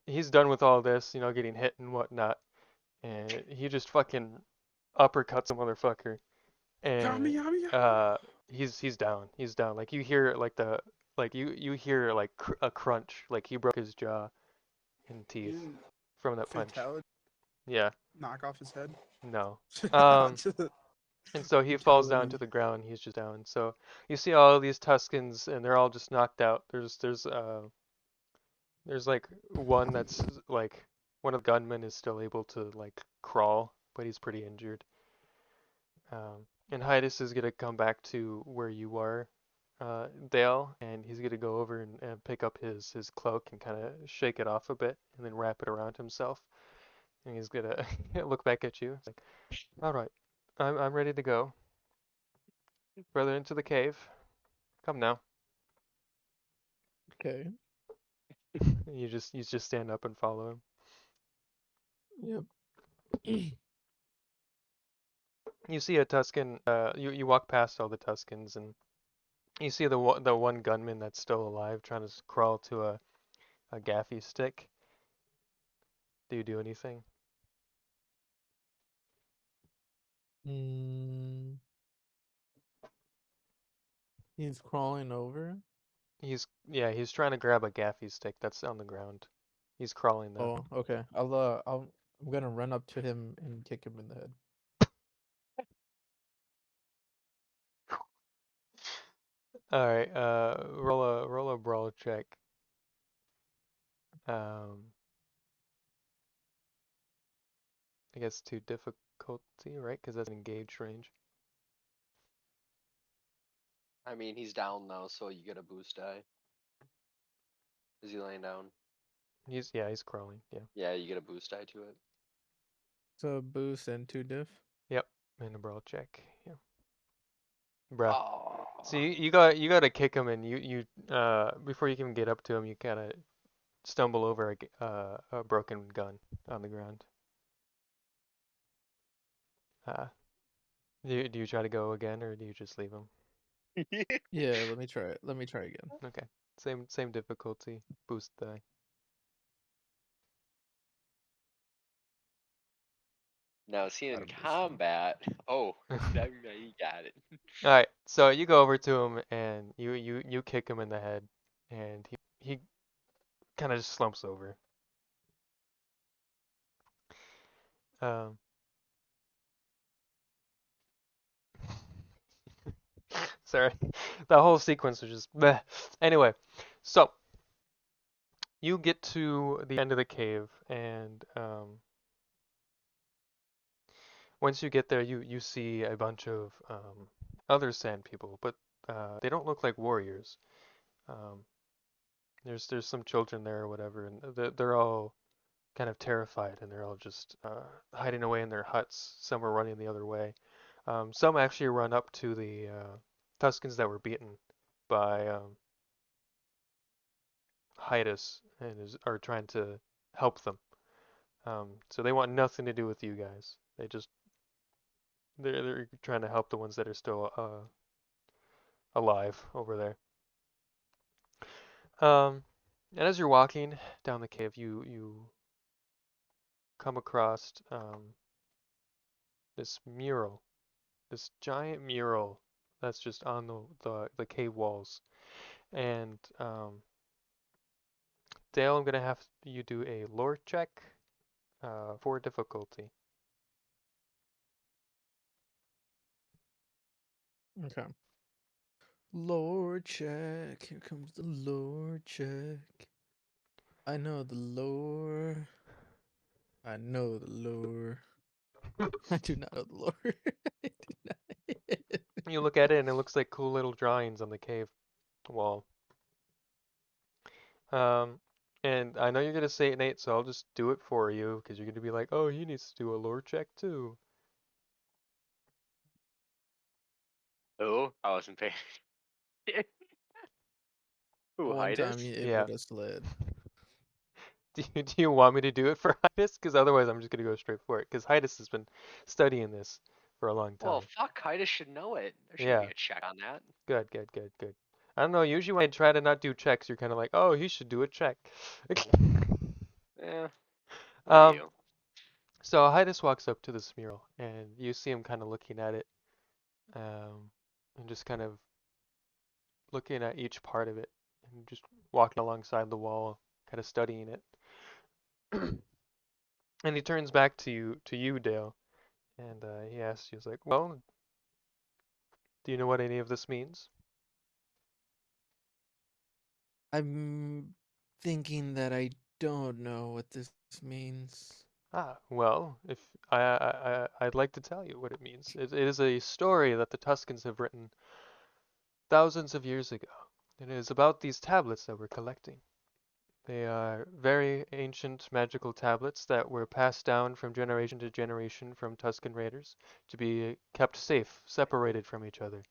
he's done with all this, getting hit and whatnot. And he just fucking uppercuts a motherfucker. Yummy, And yummy, yummy. he's down. He's down. Like you hear you hear like a crunch, like he broke his jaw and You teeth didn't from that punch. fatality Yeah, knock off his head. no. Um, Just and so he falls down to fatality. the ground. He's just down. So you see all these Tuscans, and they're all just knocked out. There's like one that's like one of the gunmen is still able to like crawl, but he's pretty injured. And Hydus is gonna come back to where you are, Dale, and he's gonna go over and pick up his cloak and kind of shake it off a bit, and then wrap it around himself. And he's gonna look back at you. It's like, all right, I'm ready to go. Further into the cave. Come now. Okay. You just stand up and follow him. Yep. You see a Tuscan. You walk past all the Tuscans, and you see the one gunman that's still alive trying to crawl to a gaffy stick. Do you do anything? Mm, he's crawling over. He's trying to grab a gaffy stick that's on the ground. He's crawling though. Oh, okay. I'm gonna run up to him and kick him in the head. All right. Roll a brawl check. Um, I guess to difficulty, right? Because that's an engaged range. I mean, he's down though, so you get a boost die. Is he laying down? He's crawling. Yeah. Yeah, you get a boost die to it. So boost and 2 diff. Yep. And a brawl check. Yeah. Bruh. Oh. So you got to kick him, and before you can get up to him, you kind of stumble over a broken gun on the ground. Uh, do you try to go again, or do you just leave him? Yeah, let me try it. Let me try again. Okay. Same difficulty. Boost die. Now, see Got in a boost. combat. Oh, you got it. All right. So you go over to him, and you kick him in the head, and he kind of just slumps over. Um. Sorry. The whole sequence was just bleh. Anyway, so you get to the end of the cave, and once you get there, you see a bunch of other sand people, but they don't look like warriors. Um, there's some children there or whatever, and they're all kind of terrified, and they're all just hiding away in their huts. Some are running the other way. Some actually run up to the Tuscans that were beaten by Hydas and are trying to help them. So they want nothing to do with you guys. They're trying to help the ones that are still alive over there. And as you're walking down the cave, you come across this mural, this giant mural that's just on the cave walls. And Dale, I'm gonna have you do a lore check for difficulty. Okay. Lore check. Here comes the lore check. I know the lore. I know the lore. I do not know the lore. I do not. You look at it and it looks like cool little drawings on the cave wall. Um, and I know you're gonna say it, Nate, so I'll just do it for you because you're gonna be like, oh, he needs to do a lore check too. Oh, I wasn't paying. Who, One time Hydas? it Yeah. would have slid. Do you want me to do it for Hydas? Because otherwise I'm just gonna go straight for it. Because Hydas has been studying this for a long Well, time. fuck, Hydas should know it. There shouldn't be Yeah. a check on that. Good, good, good, good. I don't know, usually when I try to not do checks, you're kind of like, oh, he should do a check. Eh, what are Um, you? so Hydas walks up to this mural, and you see him kind of looking at it, and just kind of looking at each part of it, and just walking alongside the wall, kind of studying it. And he turns back to you, Dale, and he asks you, he's like, well, do you know what any of this means? I'm thinking that I don't know what this means. Ah, well, if I'd like to tell you what it means. It is a story that the Tuscans have written thousands of years ago. It is about these tablets that we're collecting. They are very ancient magical tablets that were passed down from generation to generation from Tuscan raiders to be kept safe, separated from each other.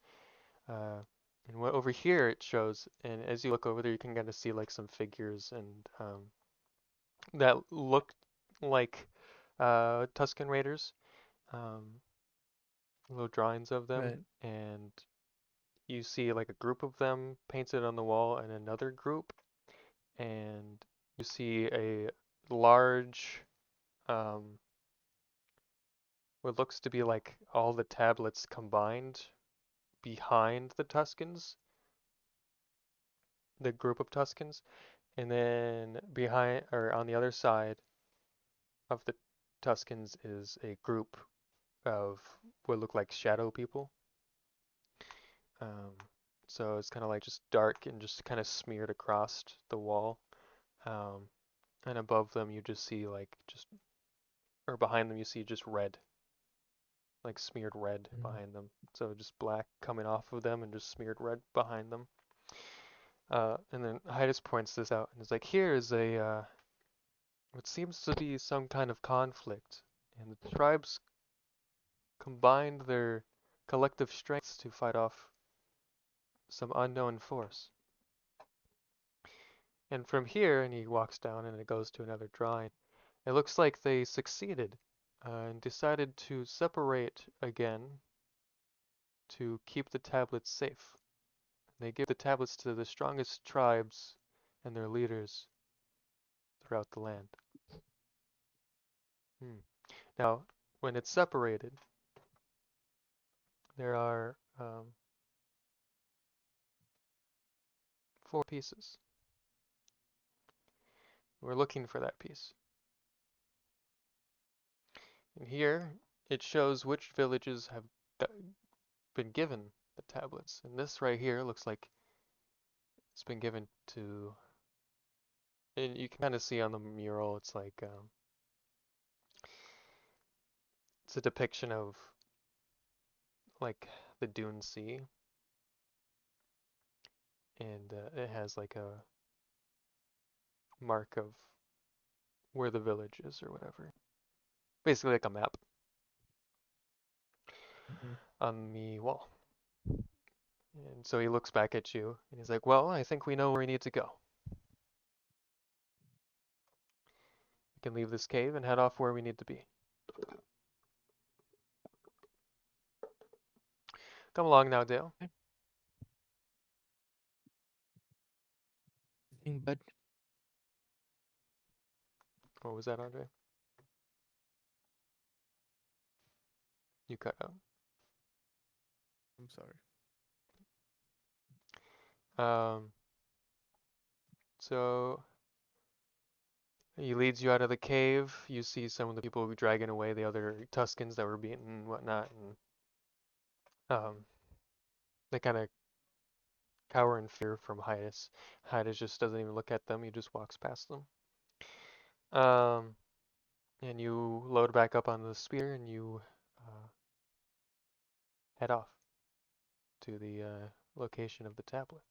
Uh, and over here it shows, and as you look over there, you can kind of see like some figures and that look like Tuscan raiders, um, little drawings of them, Right. and you see like a group of them painted on the wall and another group, and you see a large, um, what looks to be like all the tablets combined behind the Tuscans, the group of Tuscans, and then behind or on the other side of the Tuscans is a group of what look like shadow people. Um, so it's kind of like just dark and just kind of smeared across the wall. Um, and above them you just see like just, or behind them you see just red, like smeared red behind them. So just black coming off of them and just smeared red behind them. And then Hydas points this out and is like, here is a what seems to be some kind of conflict, and the tribes combined their collective strengths to fight off some unknown force. And from here, and he walks down and it goes to another drawing, it looks like they succeeded and decided to separate again to keep the tablets safe. They give the tablets to the strongest tribes and their leaders throughout the land. Now, when it's separated, there are 4 pieces. We're looking for that piece. And here, it shows which villages have been given the tablets. And this right here looks like it's been given to, and you can kind of see on the mural, it's like, it's a depiction of like the Dune Sea. And it has like a mark of where the village is or whatever. Basically like a map on the wall. And so he looks back at you and he's like, well, I think we know where we need to go. We can leave this cave and head off where we need to be. Come along now, Dale. But What was that, Andre? You cut out. I'm sorry. So he leads you out of the cave. You see some of the people dragging away the other Tuscans that were beaten and whatnot, and they kind of cower in fear from Hydas. Hydas just doesn't even look at them. He just walks past them. And you load back up on the spear and you head off to the location of the tablet.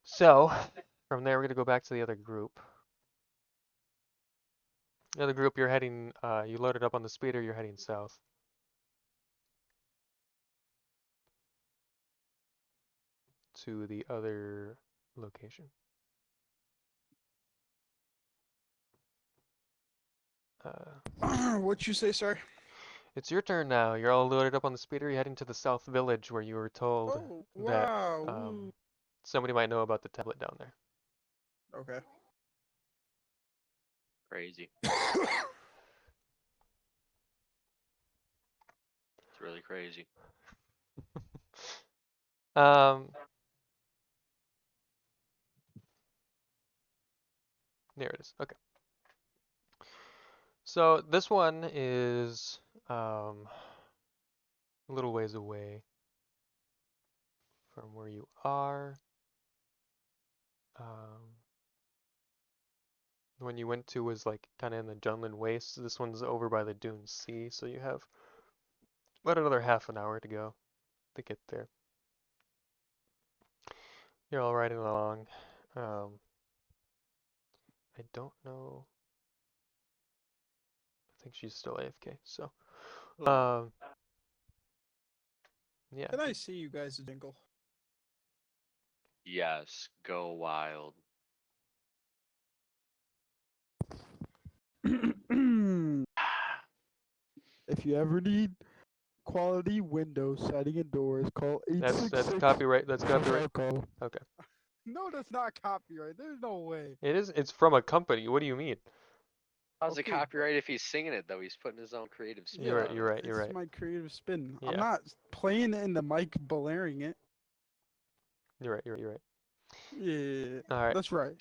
So, from there we're going to go back to the other group. The other group, you're heading, you loaded up on the speeder, you're heading south. To the other location. What'd you say, sir? It's your turn now. You're all loaded up on the speeder. You're heading to the south village where you were told Oh, that wow. somebody might know about the tablet down there. Okay. Crazy. It's really crazy. There it is. Okay. So this one is a little ways away from where you are. The one you went to was like kind of in the Dunland Wastes. This one's over by the Dune Sea, so you have about another half an hour to go to get there. You're all riding along. I don't know. I think she's still AFK, so yeah. Can I see you guys jingle? Yes, go wild. If you ever need quality windows, siding, and doors, call That's 866. copyright. That's copyright. Call. Okay. No, that's not copyright. There's no way. It is. It's from a company. What do you mean? How's it Okay, but- copyright if he's singing it though? He's putting his own creative spin You're right. on You're it. right. You're It's right. my creative spin. I'm Yeah. not playing it in the mic, blaring it. You're right. You're right. Yeah, All right. that's right.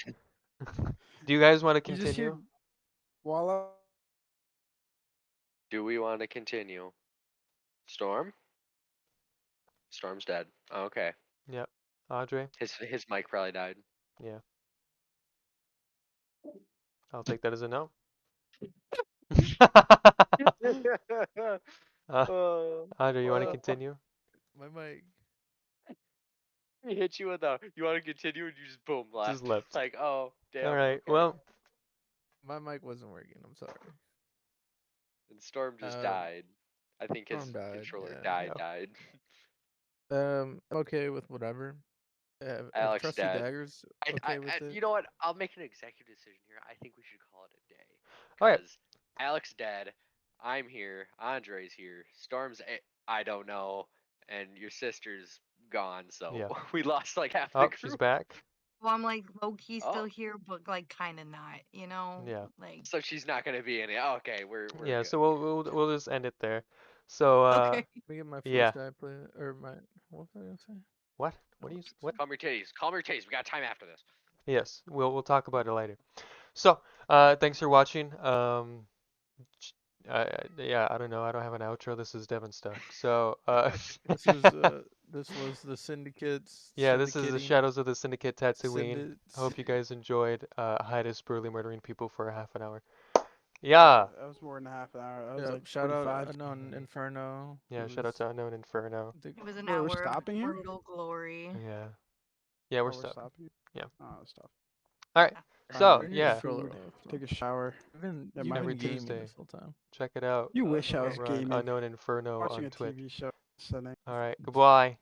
Do you guys want to You just hear continue? voila. Do we want to continue? Storm? Storm's dead. Okay. Yep. Audrey? His mic probably died. Yeah. I'll take that as a no. Audrey, you want to continue? My mic. He hit you with a, you want to continue, and you just boom left. Just left. Like, oh, damn. All right. okay. Well, My mic wasn't working. I'm sorry. And Storm just Um, died. I think his Storm died, controller yeah. died. I'm okay with whatever. If Alex Trusty dead. Dagger's okay with it. You know what? I'll make an executive decision here. I think we should call it a day. all right. Because Alex dead. I'm here. Andre's here. Storm's I don't know. And your sister's gone. So Yeah. we lost like half the Oh, group. she's back. Well, I'm like low key still Oh. here, but like kind of not. You know. Yeah. Like. So she's not gonna be in it. Oh, okay, we're Yeah. good. So we'll just end it there. So Okay. Let me get my yeah. freestyle play or my what was I gonna say? What? What do you? What? Calm your titties. Calm your titties. We got time after this. Yes. We'll talk about it later. So thanks for watching. Yeah. I don't know. I don't have an outro. This is Devin stuff. So This was the syndicates. yeah. This is the syndicating- Shadows of the Syndicate Tatooine. syndi- Hope you guys enjoyed Hydus brutally murdering people for a half an hour. Yeah. That was more than a half an hour. That was Yeah, like shout 45. out Unknown Inferno. Yeah. who Shout out was- to Unknown Inferno. I think- It was an Wait, we're hour stopping of here? brutal glory. Yeah. Yeah. Oh, We're we're stopping. stopping. Yeah. Oh, stop. All right. Trying So to get yeah. controller food, off, take a shower. You've Yeah, been my Every gaming Tuesday. this whole time. Check it out. You wish I was over on gaming. Unknown Inferno Watching on a Twitch. TV show. All right. Goodbye.